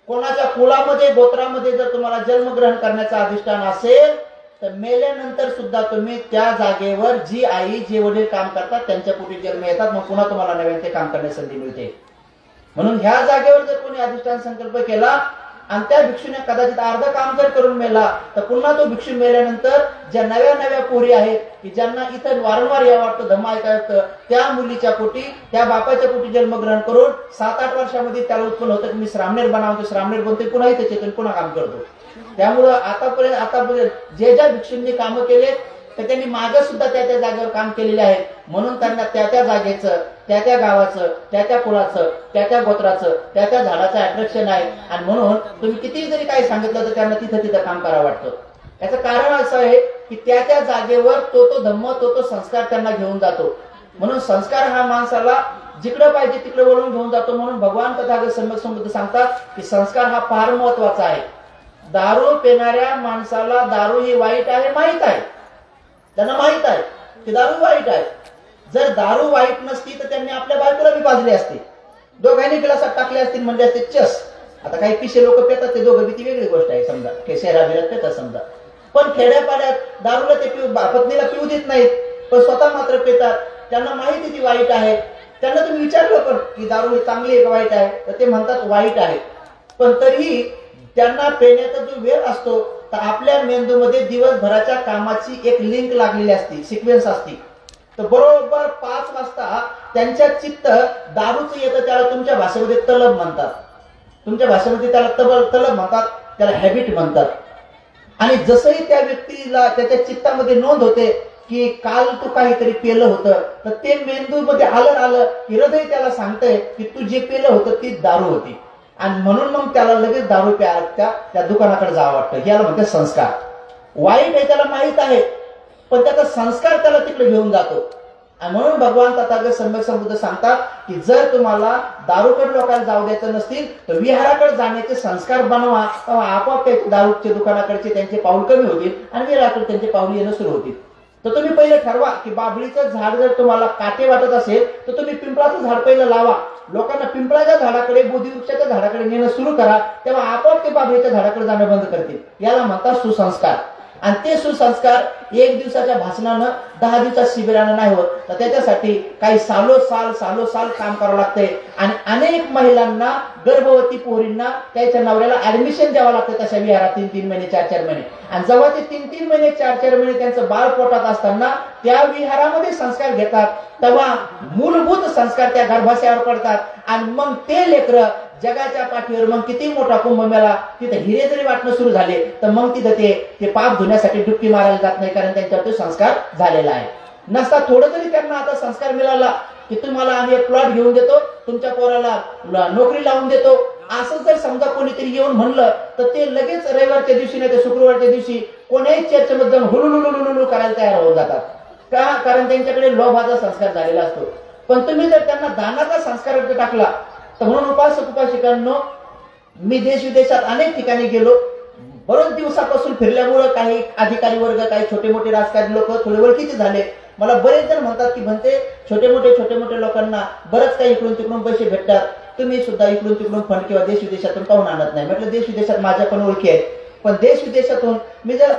कोणाच्या कुळामध्ये गोत्रामध्ये जर तुम्हाला जन्मग्रहण करण्याचं अधिष्ठान असेल तर मेल्यानंतर सुद्धा तुम्ही त्या जागेवर जी आई जे वडील काम करतात त्यांच्या पोटी जन्म येतात. मग पुन्हा तुम्हाला नव्याने ते काम करण्याची संधी मिळते. म्हणून ह्या जागेवर जर कोणी अधिष्ठान संकल्प केला आणि त्या भिक्षूने कदाचित अर्ध काम जर करून मेला तर पुन्हा तो भिक्षू मेल्यानंतर ज्या नव्या पोरी आहेत की ज्यांना इथं वारंवार या वाटतं धम्म ऐकायचं त्या मुलीच्या पोटी त्या बापाच्या पोटी जन्मग्रहण करून 7-8 वर्षामध्ये त्याला उत्पन्न होतं की मी श्रामणेर बनावतो, श्रामणेर बनतोय, पुन्हा इथे चेतन पुन्हा काम करतो. त्यामुळं आतापर्यंत जे भिक्षूंनी कामं केले तर त्यांनी मागे सुद्धा त्या जागेवर काम केलेले आहेत. म्हणून त्यांना त्या जागेचं त्या गावाचं त्या कुळाचं त्या गोत्राचं त्या झाडाचं अट्रॅक्शन आहे. आणि म्हणून तुम्ही किती जरी काही सांगितलं तर त्यांना तिथं काम करावं वाटतं. याचं कारण असं आहे की त्या जागेवर तो धम्म तो संस्कार त्यांना घेऊन जातो. म्हणून संस्कार हा माणसाला जिकडे पाहिजे तिकडे वळून घेऊन जातो. म्हणून भगवान तथागत सम्यक संबुद्ध सांगतात की संस्कार हा फार महत्वाचा आहे. दारू पिणाऱ्या माणसाला दारू ही वाईट आहे माहित आहे, त्यांना माहित आहे की दारू वाईट आहे. जर दारू वाईट नसती तर त्यांनी आपल्या बायकोला बी पाजली असते, दोघांनी ग्लासात टाकले असतील म्हणजे असते चस. आता काही पिशे लोक पेतात ते दोघं बी ती वेगळी गोष्ट आहे समजा, शहराबिरात पेतात समजा. पण खेड्यापाड्यात दारूला ते पत्नीला पिऊ देत नाहीत पण स्वतः मात्र पेतात. त्यांना माहिती ती वाईट आहे. त्यांना तुम्ही विचारलं पण की दारू ही चांगली आहे का वाईट आहे तर ते म्हणतात वाईट आहे. पण तरीही त्यांना पेण्याचा जो वेळ असतो तर आपल्या मेंदूमध्ये दिवसभराच्या कामाची एक लिंक लागलेली असते, सिक्वेन्स असते. तर बरोबर 5 वाजता त्यांच्या चित्त दारूच येतं, त्याला तुमच्या भाषेमध्ये तलब म्हणतात, तुमच्या भाषेमध्ये त्याला तलब म्हणतात, त्याला हॅबिट म्हणतात. आणि जसंही त्या व्यक्तीला त्याच्या चित्तामध्ये नोंद होते की काल तू काहीतरी पेलं होतं तर ते मेंदूमध्ये आलं की हृदय त्याला सांगतंय की तू जे पेलं होतं ती दारू होती. आणि म्हणून मग त्याला लगेच दारू प्यायला त्या दुकानाकडे जावं वाटतं. याला म्हणतात संस्कार. वाईट आहे त्याला माहित आहे पण त्याचा संस्कार त्याला तिकडे घेऊन जातो. आणि म्हणून भगवान तथागत सम्यक संबुद्ध सांगतात की जर तुम्हाला दारूकडे लोकांना जाऊ द्यायचं नसतील तर विहाराकडे जाण्याचे संस्कार बनवा. आपोआप त्या दारूच्या दुकानाकडचे त्यांचे पाऊल कमी होतील आणि विहाराकडे त्यांचे पाऊल येणं सुरू होतील. तर तुम्ही पहिले ठरवा की बाबळीचं झाड जर तुम्हाला काटे वाटत असेल तर तुम्ही पिंपळाचं झाड पहिलं लावा. लोकांना पिंपळाच्या झाडाकडे बोधिवृक्षाच्या झाडाकडे नेणं सुरू करा, तेव्हा आपोआप ते बाबळीच्या झाडाकडे जाणं बंद करतील. याला म्हणतात सुसंस्कार. आणि ते सुसंस्कार एक दिवसाच्या भाषणानं 10 दिवसाच्या शिबिरानं नाही होत, तर त्याच्यासाठी काही सालोसाल काम करावं लागतंय. आणि अनेक महिलांना, गर्भवती पोरींना त्याच्या नवऱ्याला ऍडमिशन द्यावं लागतं तशा विहारात 3-3 महिने 4-4 महिने. आणि जेव्हा ते 3-3 महिने 4-4 महिने त्यांचं बाळ पोटात असताना त्या विहारामध्ये संस्कार घेतात, तेव्हा मूलभूत संस्कार त्या गर्भाशयावर पडतात. आणि मग ते लेकरं जगाच्या पाठीवर मग किती मोठा कुंभमेळा, तिथे हिरे जरी वाटणं सुरू झाले तर मग तिथं ते पाप धुण्यासाठी डुबकी मारायला जात नाही, कारण त्यांच्यावर तो संस्कार झालेला आहे. नसता थोडं जरी त्यांना आता संस्कार मिळाला की तुम्हाला आम्ही एक प्लॉट घेऊन देतो, तुमच्या पोराला नोकरी लावून देतो, असं जर समजा कोणीतरी येऊन म्हणलं तर ते लगेच रविवारच्या दिवशी नाही तर शुक्रवारच्या दिवशी कोणाही चर्चेमध्ये जाऊन हुलुलुलुलुलु करायला तयार होऊन जातात. का? कारण त्यांच्याकडे लोभाचा संस्कार झालेला असतो. पण तुम्ही जर त्यांना दानाचा संस्कार टाकला तर, म्हणून उपासिकांनो, मी देश विदेशात अनेक ठिकाणी गेलो, बरेच दिवसापासून फिरल्यामुळे काही अधिकारी वर्ग, काही छोटे मोठे राजकारणी लोक थोडे ओळखीचे झाले. मला बरेच जण म्हणतात की म्हणते छोटे मोठे लोकांना बरंच काही इकडून तिकडून पैसे भेटतात, तुम्ही सुद्धा इकडून तिकडून फंड किंवा देश विदेशातून पाहून आणत नाही. म्हटलं देश विदेशात माझ्या पण ओळखी आहेत, पण देश विदेशातून मी जर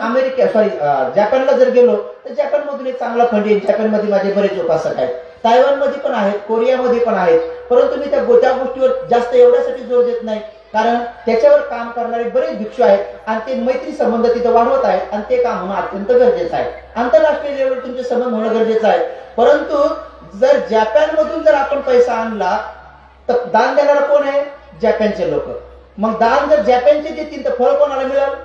जपानला जर गेलो तर जपान मधून एक चांगला फंड येईल. जपानमध्ये माझे बरेच उपासक आहेत, तायवानमध्ये पण आहेत, कोरियामध्ये पण आहेत. परंतु मी त्या गोष्टीवर जास्त एवढ्यासाठी जोर देत नाही, कारण त्याच्यावर काम करणारे बरेच भिक्षू आहेत आणि ते मैत्री संबंध तिथे वाढवत आहेत आणि ते काम होणं अत्यंत गरजेचं आहे. आंतरराष्ट्रीय लेवलवर तुमचे संबंध होणं गरजेचं आहे. परंतु जर जपानमधून जर आपण पैसा आणला तर दान देणारा कोण आहे? जपानचे लोक. मग दान जर जपानचे देतील तर फळ कोणाला मिळेल?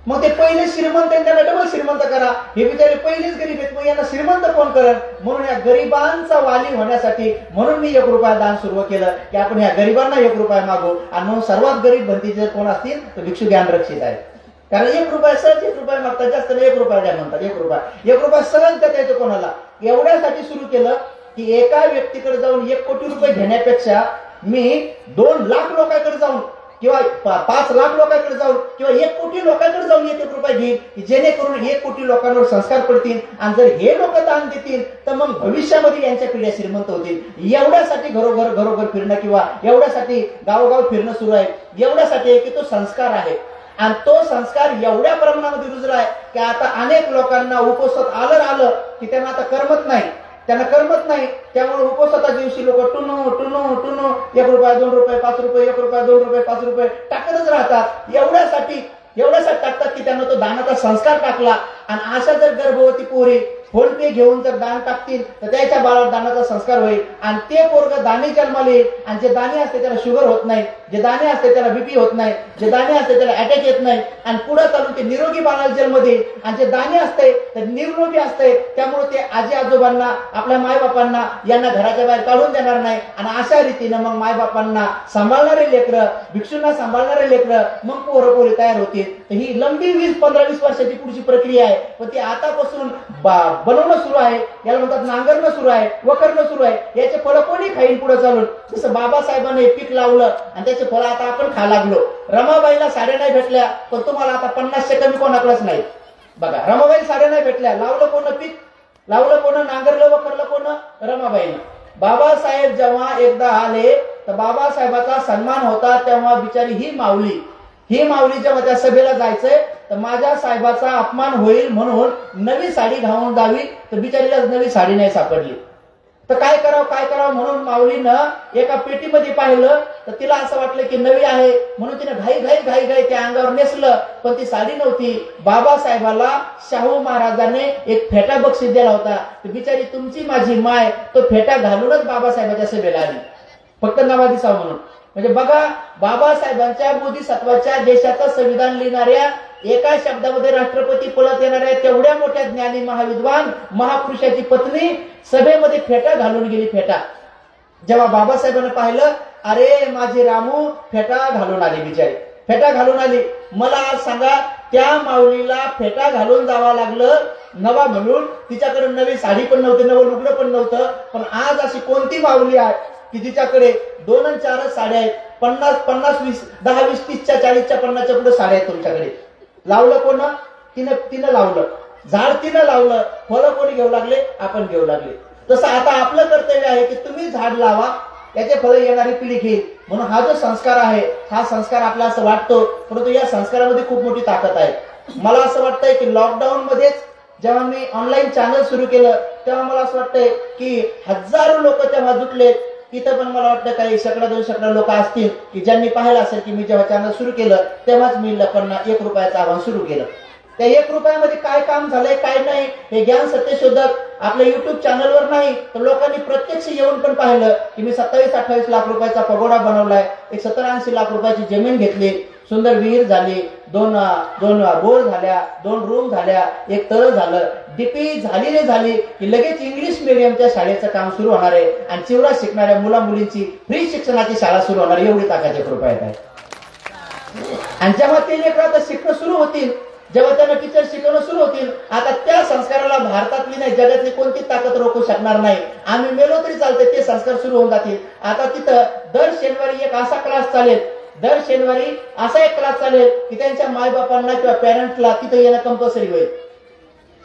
मग ते पहिले श्रीमंत त्यांना डबल श्रीमंत करा. हे बिचारे पहिलेच गरीब आहेत, मग यांना श्रीमंत कोण करेल? म्हणून या गरिबांचा वाली होण्यासाठी म्हणून मी 1 रुपया दान सुरू केलं की आपण या गरिबांना 1 रुपया मागू. आणि म्हणून सर्वात गरीब भंती जर कोण असतील तर भिक्षू ज्ञान रक्षित आहे. कारण 1 रुपया सहज 1 रुपया मागतात, जास्त नाही 1 रुपया द्या म्हणतात. 1 रुपया सहज देता येतो कोणाला. एवढ्यासाठी सुरू केलं की एका व्यक्तीकडे जाऊन 1 कोटी रुपये घेण्यापेक्षा मी 2 लाख लोकांकडे जाऊन किंवा 5 लाख लोकांकडे जाऊन किंवा 1 कोटी लोकांकडे जाऊन 1 रुपया घेईल, जेणेकरून 1 कोटी लोकांवर संस्कार पडतील. आणि जर हे लोक दान देतील तर मग भविष्यामध्ये यांच्या पिढ्या श्रीमंत होतील. एवढ्यासाठी घरोघर फिरणं किंवा एवढ्यासाठी गावोगाव फिरणं सुरू आहे. एवढ्यासाठी की तो संस्कार आहे. आणि तो संस्कार एवढ्या प्रमाणामध्ये रुजलाय की आता अनेक लोकांना उपोषण आलं की त्यांना आता करमत नाही. त्यामुळे उपोषणाच्या दिवशी लोक टुनो 1 रुपया 2 रुपये 5 रुपये 1 रुपया 2 रुपये 5 रुपये टाकतच राहतात. एवढ्यासाठी टाकतात की त्यांना तो दानाचा संस्कार टाकला. आणि अशा जर गर्भवती पोरी फोन पे घेऊन जर दान टाकतील तर त्याच्या बाळावर दानाचा संस्कार होईल. आणि ते पोरग दानी जन्माला येईल. आणि जे दानी असते त्याला शुगर होत नाही, जे दानी असते त्याला बीपी होत नाही, जे दानी असते त्याला अटॅक येत नाही. आणि पुढे चालून ते निरोगी बाळाला जन्म देईल. आणि जे दानी असते ते निरोगी असते, त्यामुळे ते आजी आजोबांना, आपल्या मायबापांना यांना घराच्या बाहेर काढून देणार नाही. आणि अशा रीतीनं मग मायबापांना सांभाळणारे लेकरं, भिक्षूंना सांभाळणारे लेकरं, मग पोरं तयार होतील. तर ही लंबी 15-20 वर्षाची पुढची प्रक्रिया आहे. पण ती आतापासून बनवणं सुरू आहे. याला म्हणतात नांगरणं सुरू आहे, वखरणं सुरू आहे. याचे फळ कोणी खाईन पुढे चालून? जसं बाबासाहेबांनी पीक लावलं आणि त्याचे फळ आता आपण खा लागलो. रमाबाईला साड्या नाही भेटल्या, पण तुम्हाला आता 50 कमी कोणाकडेच नाही. बघा, रमाबाई साड्या नाही भेटल्या, लावलं कोण पीक? लावलं कोण? नांगरलं वखरलं कोण? रमाबाईनं. बाबासाहेब जेव्हा एकदा आले तर बाबासाहेबाचा सन्मान होता, तेव्हा बिचारी ही माऊली जेव्हा त्या सभेला जायचंय तर माझ्या साहेबाचा अपमान होईल म्हणून नवी साडी घालून जावी, तर बिचारीला नवी साडी नाही सापडली. तर काय करावं म्हणून माऊलीनं एका पेटीमध्ये पाहिलं तर तिला असं वाटलं की नवी आहे म्हणून तिने घाई त्या अंगावर नेसलं, पण ती साडी नव्हती. बाबासाहेबाला शाहू महाराजांनी एक फेटा बक्षीस दिला होता. तर बिचारी तुमची माझी माय तो फेटा घालूनच बाबासाहेबाच्या सभेला आली, फक्त नवा दिसावं म्हणून. म्हणजे बघा, बाबासाहेबांच्या बोधिसत्वाच्या देशाचं संविधान लिहिणाऱ्या, एका शब्दामध्ये राष्ट्रपती पळत येणाऱ्या तेवढ्या मोठ्या ज्ञानी महाविद्वान महापुरुषाची पत्नी सभेमध्ये फेटा घालून गेली. फेटा जेव्हा बाबासाहेबांनी पाहिलं, अरे माझी रामू फेटा घालून आली, बिचारी फेटा घालून आली. मला आज सांगा, त्या माऊलीला फेटा घालून जावं लागलं नवा म्हणून. तिच्याकडे नवी साडी पण नव्हती, नवं लुगडं पण नव्हतं. पण आज अशी कोणती माऊली आहे की तिच्याकडे 2 आणि 4 साड्या आहेत? 50, 20, 10, 20, 30च्या 40च्या 50च्या पुढे साड्या आहेत तुमच्याकडे. लावलं कोण? तिनं लावलं झाड, तिनं लावलं. फळं कोणी घेऊ लागले? आपण घेऊ लागले. तसं आता आपलं कर्तव्य आहे की तुम्ही झाड लावा, याचे फळं येणारी पिढी घेईल. म्हणून हा जो संस्कार आहे, हा संस्कार आपल्याला असं वाटतो, परंतु या संस्कारामध्ये खूप मोठी ताकद आहे. मला असं वाटतंय की लॉकडाऊन मध्येच जेव्हा मी ऑनलाईन चॅनल सुरू केलं तेव्हा मला असं वाटतंय की हजारो लोक तेव्हा जुटले. तिथं पण मला वाटतं काही 100-200 लोक असतील की ज्यांनी पाहिलं असेल की मी जेव्हा चॅनल सुरू केलं तेव्हाच मी लोकांना 1 रुपयाचं आव्हान सुरू केलं. त्या 1 रुपयामध्ये काय काम झालंय काय नाही हे ज्ञान सत्यशोधक आपल्या युट्यूब चॅनलवर नाही तर लोकांनी प्रत्यक्ष येऊन पण पाहिलं की मी 27-28 लाख रुपयाचा पगोडा बनवलाय, एक 70-80 लाख रुपयाची जमीन घेतली, सुंदर विहीर झाली, दोन बोर झाल्या, 2 रूम झाल्या, 1 तळ झालं, डीपी झाली की लगेच इंग्लिश मीडियमच्या शाळेचं काम सुरू होणार आहे आणि चिवरा शिकणाऱ्या मुला मुलींची फ्री शिक्षणाची शाळा सुरू होणार, एवढी ताकद 1 रुपयात आहे. आणि जेव्हा ते लेकरं आता शिकणं सुरू होतील, जेव्हा त्यांना टीचर शिकवणं सुरू होतील, आता त्या संस्काराला भारतातली नाही जगातली कोणती ताकद रोखू शकणार नाही. आम्ही मेलो तरी चालते, ते संस्कार सुरू होऊन जातील. आता तिथं दर शनिवारी एक असा क्लास चालेल, दर शनिवारी असा एक क्लास चालेल की त्यांच्या मायबापांना किंवा पॅरेंट्सला तिथं येणं कंपल्सरी होईल.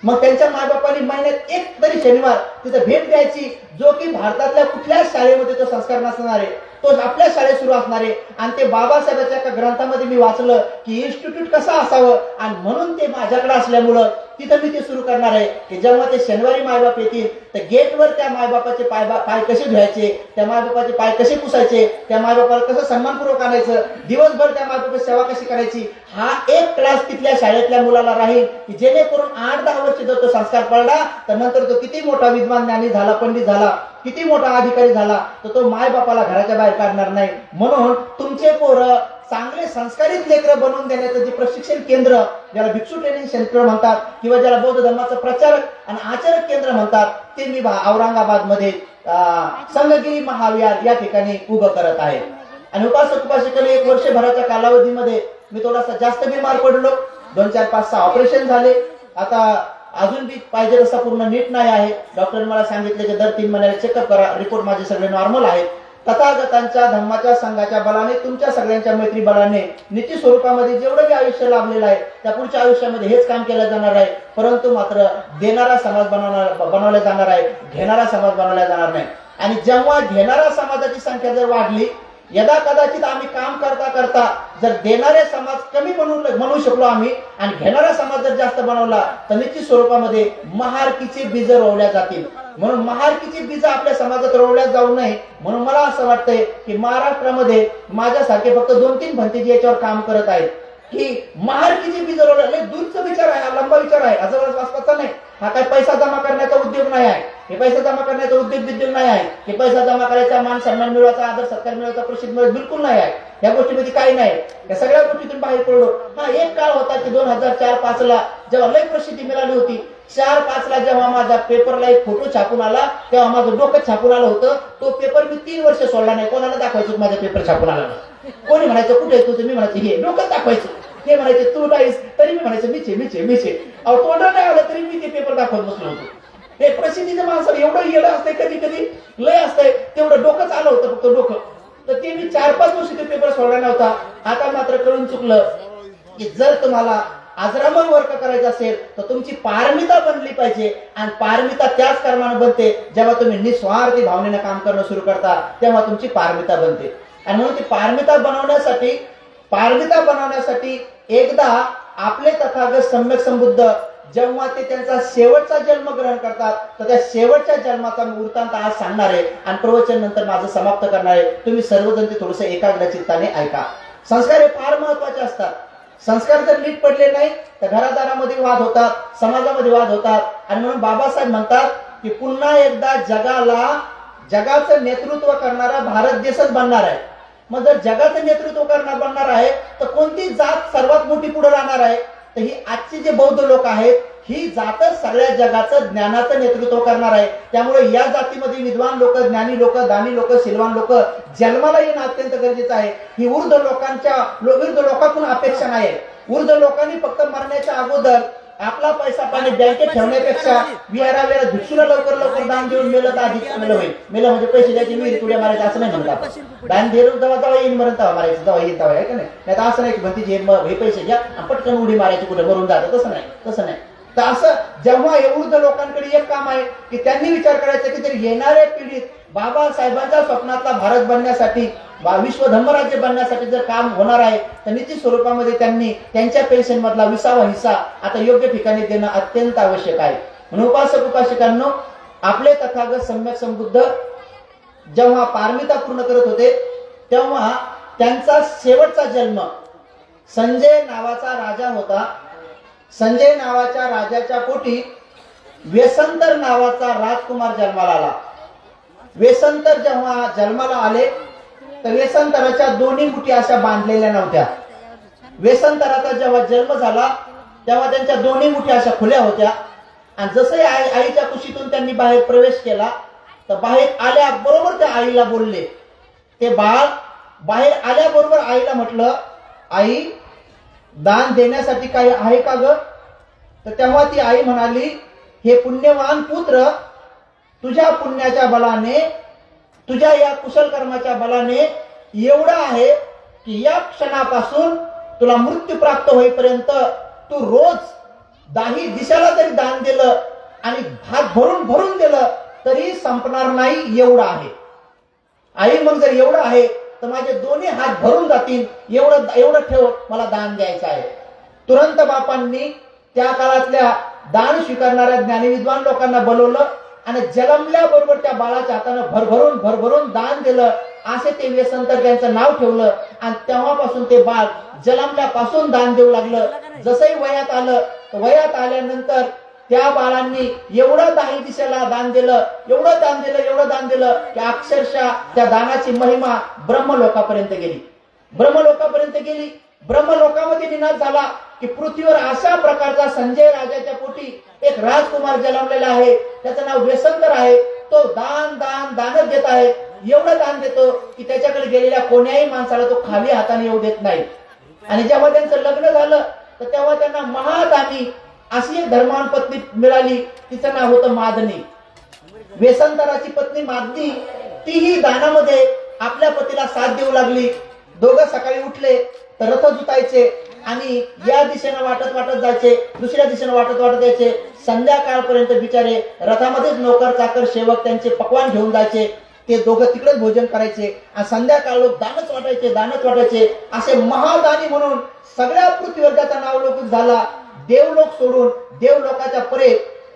मग त्यांच्या मायबापांनी महिन्यात 1 तरी शनिवार तिथं भेट द्यायची, जो की भारतातल्या कुठल्याच शाळेमध्ये तो संस्कार नसणार आहे, तो आपल्या शाळेत सुरू असणार आहे. आणि ते बाबासाहेबांच्या एका ग्रंथामध्ये मी वाचलं की इन्स्टिट्यूट कसं असावं आणि म्हणून ते माझ्याकडे असल्यामुळं तिथं मी ते सुरू करणार आहे की जेव्हा ते शनिवारी मायबाप येतील तर गेटवर त्या मायबापाचे पाय कसे धुवायचे, त्या मायबापाचे पाय कसे पुसायचे, त्या मायबापाला कसं सन्मानपूर्वक आणायचं, दिवसभर त्या मायबापाची सेवा कशी करायची, हा एक क्लास तिथल्या शाळेतल्या मुलाला राहील की जेणेकरून 8-10 वर्ष जर तो संस्कार पडला तर नंतर तो किती मोठा विद्वान ज्ञानी झाला, पंडित झाला, किती मोठा अधिकारी झाला तर तो मायबापाला घराच्या बाहेर काढणार नाही. म्हणून तुमचे पोरं चांगले संस्कारित लेकरं बनवून देण्याचं जे प्रशिक्षण केंद्र, ज्याला भिक्षू ट्रेनिंग सेंटर म्हणतात किंवा ज्याला बौद्ध धर्माचं प्रचारक आणि आचरक केंद्र म्हणतात, ते मी औरंगाबाद मध्ये संगगिरी महाविहार या ठिकाणी उभं करत आहे. आणि उपासक उपासिकेने 1 वर्षभराच्या कालावधीमध्ये मी थोडासा जास्त बिमार पडलो, 2-4-5-6 ऑपरेशन झाले. आता अजून बी पाहिजे तसा पूर्ण नीट नाही आहे. डॉक्टरने मला सांगितले की दर 3 महिन्याला चेकअप करा, रिपोर्ट माझे सगळे नॉर्मल आहेत. तथागतांच्या धम्माच्या संघाच्या बलाने, तुमच्या सगळ्यांच्या मैत्री बलाने निती स्वरूपामध्ये जेवढं बी आयुष्य लाभलेलं आहे त्या पुढच्या आयुष्यामध्ये हेच काम केलं जाणार आहे. परंतु मात्र देणारा समाज बनवला जाणार आहे, घेणारा समाज बनवला जाणार नाही. आणि जेव्हा घेणारा समाजाची संख्या जर वाढली, यदा कदाचित आम्ही काम करता करता जर देणारे समाज कमी बनवू शकलो आम्ही आणि घेणारा समाज जर जास्त बनवला तर निश्चित स्वरूपामध्ये महारकीचे बीज रोवल्या जातील. म्हणून महारकीची बीज आपल्या समाजात रोवल्या जाऊ नये म्हणून मला असं वाटतंय की महाराष्ट्रामध्ये माझ्यासारखे फक्त 2-3 भंतेजी याच्यावर काम करत आहेत की महारकीची बीज रोवल्या. दूरचा विचार आहे, हा लंबा विचार आहे, अजून वाचपाचा नाही. हा काय पैसा जमा करण्याचा उद्योग नाही आहे, हे पैसा जमा करण्याचा उद्योग नाही आहे, हे पैसा जमा करायचा, मान सन्मान मिळवायचा, आदर सत्कार मिळवायचा, प्रसिद्ध मिळत बिलकुल नाही आहे. या गोष्टीमध्ये काही नाही. या सगळ्या गोष्टीतून बाहेर पडलो. हा एक काळ होता की 2004-5 ला जेव्हा लय प्रसिद्धी मिळाली होती, 4-5 ला जेव्हा माझा पेपरला एक फोटो छापून आला तेव्हा माझं डोकं छापून आलं होतं. तो पेपर मी 3 वर्ष सोडला नाही. कोणाला दाखवायचं माझा पेपर छापून आला नाही. कोणी म्हणायचं कुठे आहे तुझं, मी म्हणायचं हे डोकं दाखवायचं, हे म्हणायचे तू नाहीस, तरी मी म्हणायचं मीचे. अहो तोंड नाही आलं तरी मी ते पेपर दाखवत बसलो होतो. हे प्रसिद्धीच्या माणसाला एवढं येणं असतंय, कधी लय असतंय, तेवढं डोकंच आलं होतं फक्त डोकं. तर ते मी 4-5 वर्ष ते पेपर सोडला नव्हता. आता मात्र कळून चुकलं की जर तुम्हाला आजरामर वर्क करायचं असेल तर तुमची पारमिता बनली पाहिजे. आणि पारमिता त्याच कर्माने बनते जेव्हा तुम्ही निस्वार्थी भावनेनं काम करणं सुरू करता, तेव्हा तुमची पारमिता बनते. आणि म्हणून ती पारमिता बनवण्यासाठी एकदा आपले तथागत सम्यक संबुद्ध जेव्हा ते त्यांचा शेवटचा जन्म ग्रहण करतात तर त्या शेवटच्या जन्माचा वृत्तांत आज सांगणार आहे आणि प्रवचन नंतर माझं समाप्त करणार आहे. तुम्ही सर्वजण ते थोडंसं एकाग्र चित्ताने ऐका. संस्कार हे फार महत्वाचे असतात. संस्कार जर नीट पडले नाही तर घरादारामध्ये वाद होतात, समाजामध्ये वाद होतात. आणि म्हणून बाबासाहेब म्हणतात की पुन्हा एकदा जगाचं नेतृत्व करणारा भारत देशच बनणार आहे. मग जर जगाचं नेतृत्व बनणार आहे तर कोणती जात सर्वात मोठी पुढे राहणार आहे, तर ही आजची जे बौद्ध लोक आहेत ही जातच सगळ्या जगाचं ज्ञानाचं नेतृत्व करणार आहे. त्यामुळे या जातीमध्ये विद्वान लोक, ज्ञानी लोक, दानी लोक, शिलवान लोक जन्माला येणं अत्यंत गरजेचं आहे. ही ऊर्ध्व लोकांकडून अपेक्षा नाही. ऊर्ध्व लोकांनी फक्त मरण्याच्या अगोदर आपला पैसा पाणी बँकेत ठेवण्यापेक्षा विहारावेळा भिक्षूला लवकर दान देऊन मेलं तर अधिक चांगलं होईल. मेलं म्हणजे पैसे द्यायचे, विहिरीत उड्या मारायचं असं नाही म्हणतात. दान देऊन जेव्हा येईन मरण तेव्हा मारायचं, जेव्हा येईल तेव्हा आहे का नाही. तर असं नाही की म्हणते हे पैसे घ्या आणि पटकन उडी मारायची, कुठे मरून जातं, तसं नाही. तर असं जेव्हा हे वृद्ध लोकांकडे एक काम आहे की त्यांनी विचार करायचा की जर येणाऱ्या पिढीत बाबासाहेबांच्या स्वप्नातला भारत बनण्यासाठी विश्व धम्मराज्य बनण्यासाठी जर काम होणार आहे तर निश्चित स्वरूपामध्ये त्यांनी त्यांच्या पेन्शन मधला 20वा हिस्सा आता योग्य ठिकाणी देणं अत्यंत आवश्यक आहे. म्हणून उपासक उपासिकांनो, आपले तथागत सम्यक संबुद्ध जेव्हा पारमिता पूर्ण करत होते तेव्हा त्यांचा शेवटचा जन्म संजय नावाचा राजा होता. संजय नावाच्या राजाच्या पोटी वेसंतर नावाचा राजकुमार जन्माला आला. वेसंतर जेव्हा जन्माला आले तर वेसंतराच्या दोन्ही मुठी अशा बांधलेल्या नव्हत्या. वेसंतराचा जेव्हा जन्म झाला तेव्हा त्यांच्या दोन्ही मुठी अशा खुल्या होत्या आणि जसे आईच्या कुशीतून त्यांनी बाहेर प्रवेश केला तर बाहेर आल्याबरोबर त्या आईला बोलले. ते बाळ बाहेर आल्याबरोबर आईला म्हटलं, आई दान देण्यासाठी काही आहे का ग? तर तेव्हा ती आई म्हणाली, हे पुण्यवान पुत्र, तुझ्या पुण्याच्या बलाने, तुझ्या या कुशल कर्माच्या बलाने एवढं आहे की या क्षणापासून तुला मृत्यू प्राप्त होईपर्यंत तू रोज 10 दिशाला जरी दान दिलं आणि हात भरून भरून दिलं तरी संपणार नाही एवढं आहे. आई मग जर एवढं आहे तर माझे दोन्ही हात भरून जातील, एवढं ठेव, मला दान द्यायचं आहे. तुरंत बापांनी त्या काळातल्या दान स्वीकारणाऱ्या ज्ञानविद्वान लोकांना बोलवलं आणि जन्मल्याबरोबर त्या बाळाच्या हातानं भरभरून दान दिलं. असे ते वेसंतर त्यांचं नाव ठेवलं आणि तेव्हापासून ते बाळ जन्मल्यापासून दान देऊ लागलं. जसंही वयात आलं तर वयात आल्यानंतर त्या बाळांनी एवढं 10 दिशेला दान दिलं, एवढं दान दिलं की अक्षरशः त्या दानाची महिमा ब्रह्मलोकापर्यंत गेली. ब्रह्मलोकामध्ये विनाश झाला की पृथ्वीवर अशा प्रकारचा संजय राजाच्या पोटी एक राजकुमार जन्मलेला आहे, त्याचं नाव वेसंतर आहे. तो दानच देत आहे. एवढं दान देतो की त्याच्याकडे गेलेल्या कोण्याही माणसाला तो खाली हाताने येऊ देत नाही. आणि जेव्हा त्यांचं लग्न झालं तर तेव्हा त्यांना महादानी अशी एक धर्मान पत्नी मिळाली, तिचं नाव होतं मादनी. वेसंतराची पत्नी मादनी तीही दानामध्ये आपल्या पतीला साथ देऊ लागली. दोघं सकाळी उठले तर रथ जुतायचे आणि या दिशेनं वाटत जायचे, दुसऱ्या दिशेनं वाटत यायचे. संध्याकाळपर्यंत बिचारे रथामध्येच नोकर चाकर सेवक त्यांचे पक्वान घेऊन जायचे. ते दोघं तिकडेच भोजन करायचे आणि संध्याकाळ लोक दानच वाटायचे. असे महादानी म्हणून सगळ्या पृथ्वीवर त्याचा नाव लौकिक झाला. देवलोक सोडून देवलोकाच्या परे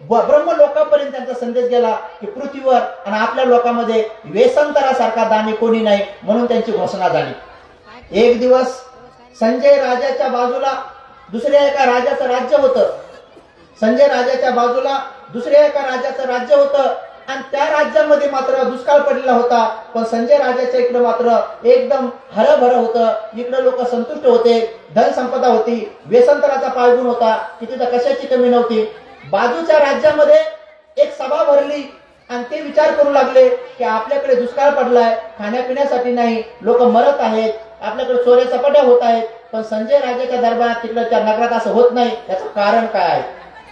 ब्रह्मलोकापर्यंत त्यांचा संदेश गेला की पृथ्वीवर आणि आपल्या लोकांमध्ये वेसंतरासारखा दानी कोणी नाही, म्हणून त्यांची घोषणा झाली. एक दिवस संजय राजाच्या बाजूला दुसऱ्या एका राजाचं राज्य होतं. संजय राजाच्या बाजूला दुसऱ्या एका राजाचं राज्य होतं आणि त्या राज्यामध्ये मात्र दुष्काळ पडलेला होता. पण संजय राजाच्या इकडे मात्र एकदम हरभर होतं. इकडे लोक संतुष्ट होते, धन संपदा होती, वेसंतराचा पायगुण होता की तिथं कशाची कमी नव्हती. बाजूच्या राज्यामध्ये एक सभा भरली आणि ते विचार करू लागले की आपल्याकडे दुष्काळ पडलाय, खाण्यापिण्यासाठी नाही, लोक मरत आहेत, आपल्याकडे चोऱ्या चपाट्या होत आहेत. पण संजय राजाच्या दरबारात तिकडच्या नगरात असं होत नाही. याचं कारण काय आहे?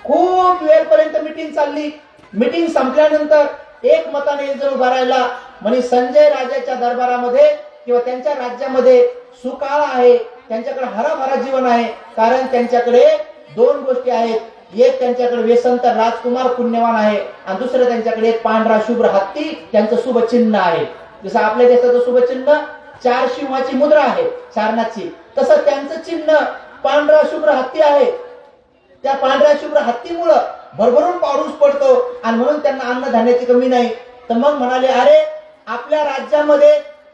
खूप वेळपर्यंत मिटिंग चालली. मिटिंग संपल्यानंतर एक मताने एक जण उभा राहिला म्हणे संजय राजाच्या दरबारामध्ये किंवा त्यांच्या राज्यामध्ये सुकाळ आहे, त्यांच्याकडे हराभरा जीवन आहे. कारण त्यांच्याकडे 2 गोष्टी आहेत. एक त्यांच्याकडे वेसंतर राजकुमार पुण्यवान आहे आणि दुसरं त्यांच्याकडे एक पांढरा शुभ्र हत्ती त्यांचं शुभ चिन्ह आहे. जसं आपल्या देशाचं शुभ चिन्ह 4 सिंहाची मुद्रा आहे सारनाथची, तसं त्यांचं चिन्ह पांढरा शुभ्र हत्ती आहे. त्या पांढऱ्या शुभ्र हत्तीमुळं भरभरून पाऊस पडतो आणि म्हणून त्यांना अन्नधान्याची कमी नाही. तर मग म्हणाले, अरे आपल्या राज्यामध्ये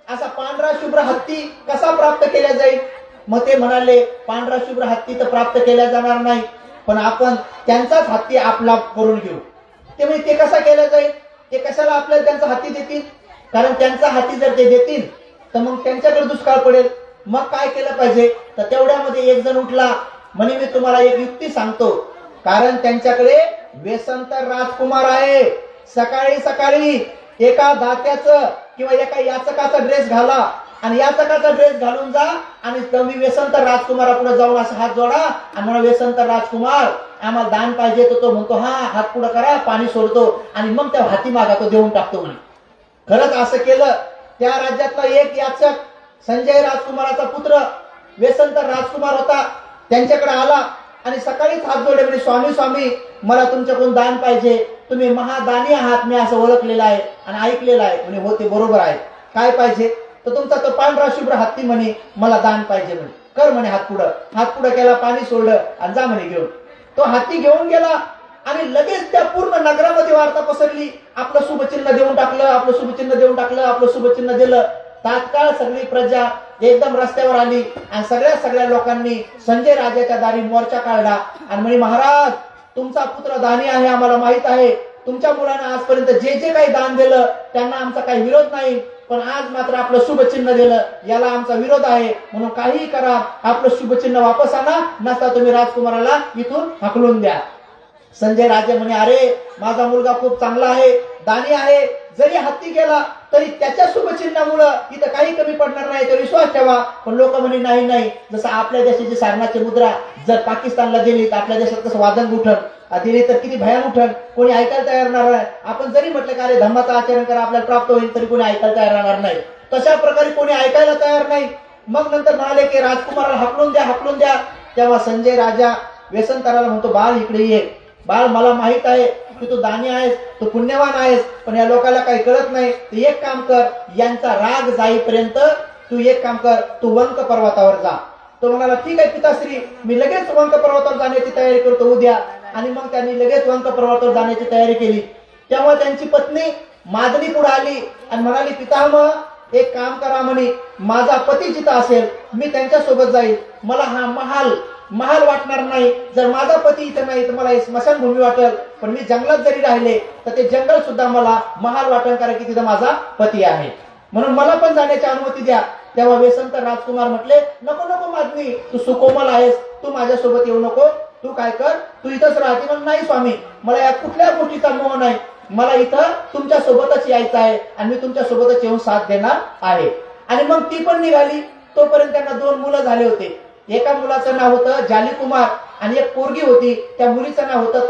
असा पांढरा शुभ्र हत्ती कसा प्राप्त केला जाईल? मग ते म्हणाले, पांढरा शुभ्र हत्ती तर प्राप्त केला जाणार नाही, पण आपण त्यांचाच हत्ती आपला करून घेऊ. ते म्हणजे ते कसा केला जाईल? ते कशाला आपल्याला त्यांचा हत्ती देतील? कारण त्यांचा हत्ती जर ते देतील तर मग त्यांच्याकडे दुष्काळ पडेल. मग काय केलं पाहिजे? तर तेवढ्यामध्ये एक जण उठला म्हणे, मी तुम्हाला एक युक्ती सांगतो. कारण त्यांच्याकडे वेसंतर राजकुमार आहे. सकाळी सकाळी एका दात्याचं किंवा एका याचकाचा ड्रेस घाला आणि याचकाचा ड्रेस घालून जा आणि तुम्ही वेसंतर राजकुमारापुढे जाऊन असा हात जोडा आणि म्हणा, वेसंतर राजकुमार आम्हाला दान पाहिजे. तर तो म्हणतो, हा हात पुढे करा, पाणी सोडतो आणि मग त्या हाती मागा तो देऊन टाकतो म्हणे. खरंच असं केलं. त्या राज्यातला एक याचक संजय राजकुमाराचा पुत्र वेसंतर राजकुमार होता. त्यांच्याकडे आला आणि सकाळीच हात जोडले म्हणे स्वामी स्वामी मला तुमच्याकडून दान पाहिजे, तुम्ही महादानी आहात मी असं ओळखलेलं आहे आणि ऐकलेलं आहे. म्हणे हो ते बरोबर आहे, काय पाहिजे? तर तुमचा तो पांढरा शुभ्र हत्ती म्हणे मला दान पाहिजे म्हणे. कर म्हणे हात पुढं केला, पाणी सोडलं आणि जा म्हणे घेऊन. तो हत्ती घेऊन गेला आणि लगेच त्या पूर्ण नगरामध्ये वार्ता पसरली. आपलं शुभचिन्ह देऊन टाकलं, आपलं शुभचिन्ह देऊन टाकलं, आपलं शुभचिन्ह दिलं. तात्काळ सगळी प्रजा एकदम रस्त्यावर आली आणि सगळ्या लोकांनी संजय राजाच्या दारी मोर्चा काढला आणि म्हणे महाराज तुमचा पुत्र दानी आहे, आम्हाला माहित आहे. तुमच्या मुलांना आजपर्यंत जे जे काही दान दिलं त्यांना आमचा काही विरोध नाही, पण आज मात्र आपलं शुभचिन्ह दिलं याला आमचा विरोध आहे. म्हणून काहीही करा, आपलं शुभचिन्ह वापस आणा, नसता तुम्ही राजकुमाराला इथून हाकलून द्या. संजय राजे म्हणे अरे माझा मुलगा खूप चांगला आहे, दानी आहे, जरी हत्ती गेला तरी त्याच्या शुभचिन्हामुळं इथं काही कमी पडणार नाही, तर विश्वास ठेवा. पण लोक म्हणे नाही नाही, जसं आपल्या देशाची सारणाची मुद्रा जर पाकिस्तानला दिली तर आपल्या देशात कसं वादंग उठल, दिली तर किती भयान उठल, कोणी ऐकायला तयार नाही. आपण जरी म्हटलं का अरे धर्माचं आचरण करा आपल्याला प्राप्त होईल, तरी कोणी ऐकायला तयार राहणार नाही. तशा प्रकारे कोणी ऐकायला तयार नाही. मग नंतर म्हणाले की राजकुमाराला हाकलून द्या. तेव्हा संजय राजा व्यसनतराला म्हणतो बाळ इकडे ये, बाळ मला माहित आहे की तू दानी आहेस, तू पुण्यवान आहेस, पण या लोकांना काही कळत नाही. तू एक काम कर, यांचा राग जाईपर्यंत तू एक काम कर, तू वंक पर्वतावर जा. तो म्हणाला ठीक आहे पिताश्री, मी लगेच वंक पर्वतावर जाण्याची तयारी करतो उद्या. आणि मग त्यांनी लगेच वंक पर्वतावर जाण्याची तयारी केली. तेव्हा त्यांची पत्नी मादनी पुढे आली आणि म्हणाली पितामह एक काम करा म्हणे, माझा पती जिथं असेल मी त्यांच्या सोबत जाईल, मला हा महाल वाटणार नाही. जर माझा पती इथं नाही तर मला स्मशानभूमी वाटेल, पण मी जंगलात जरी राहिले तर ते जंगल सुद्धा मला महाल वाटेल, कारण की तिथं माझा पती आहे. म्हणून मला पण जाण्याची अनुमती द्या. तेव्हा व्यसनतर राजकुमार म्हटले नको नको मादनी, तू सुकोमल आहेस, तू माझ्यासोबत येऊ नको, तू काय कर तू इथंच राहते. म्हणून नाही स्वामी, मला या कुठल्या गोष्टीचा मोह नाही, मला इथं तुमच्या सोबतच यायचं आहे आणि मी तुमच्या सोबतच येऊन साथ देणार आहे. आणि मग ती पण निघाली. तोपर्यंत त्यांना 2 मुलं झाले होते. एका मुलाचं नाव होतं जाली कुमार आणि एक पोरगी होती, त्या मुलीचं नाव होतं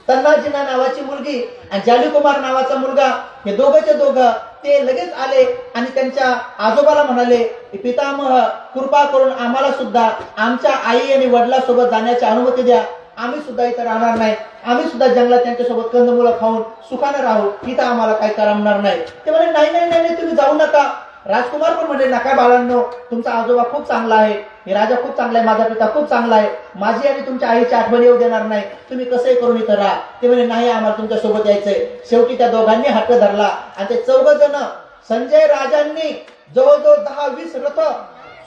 तन्हाजीना नावाची मुलगी आणि जाली कुमार नावाचा मुलगा. हे दोघंचे दोघं ते लगेच आले आणि त्यांच्या आजोबाला म्हणाले पितामह कृपा करून आम्हाला सुद्धा आमच्या आई आणि वडिलांसोबत जाण्याची अनुमती द्या, आम्ही सुद्धा इथं राहणार नाही, आम्ही सुद्धा जंगलात त्यांच्यासोबत कंदमुळं खाऊन सुखाने राहू, इथं आम्हाला काही करमणार नाही. ते म्हणे नाही नाही नाही तुम्ही जाऊ नका. राजकुमार पण म्हणजे नका बाळांनो, तुमचा आजोबा खूप चांगला आहे, हे राजा खूप चांगला आहे, माझा पिता खूप चांगला आहे, माझी आणि तुमच्या आईची आठवण येऊ देणार नाही, तुम्ही कसंही करून इथं राहा. ते म्हणे नाही आम्हाला तुमच्या सोबत यायचंय. शेवटी त्या दोघांनी हट्ट धरला आणि ते 4 जण संजय राजांनी जवळजवळ 10-20 रथ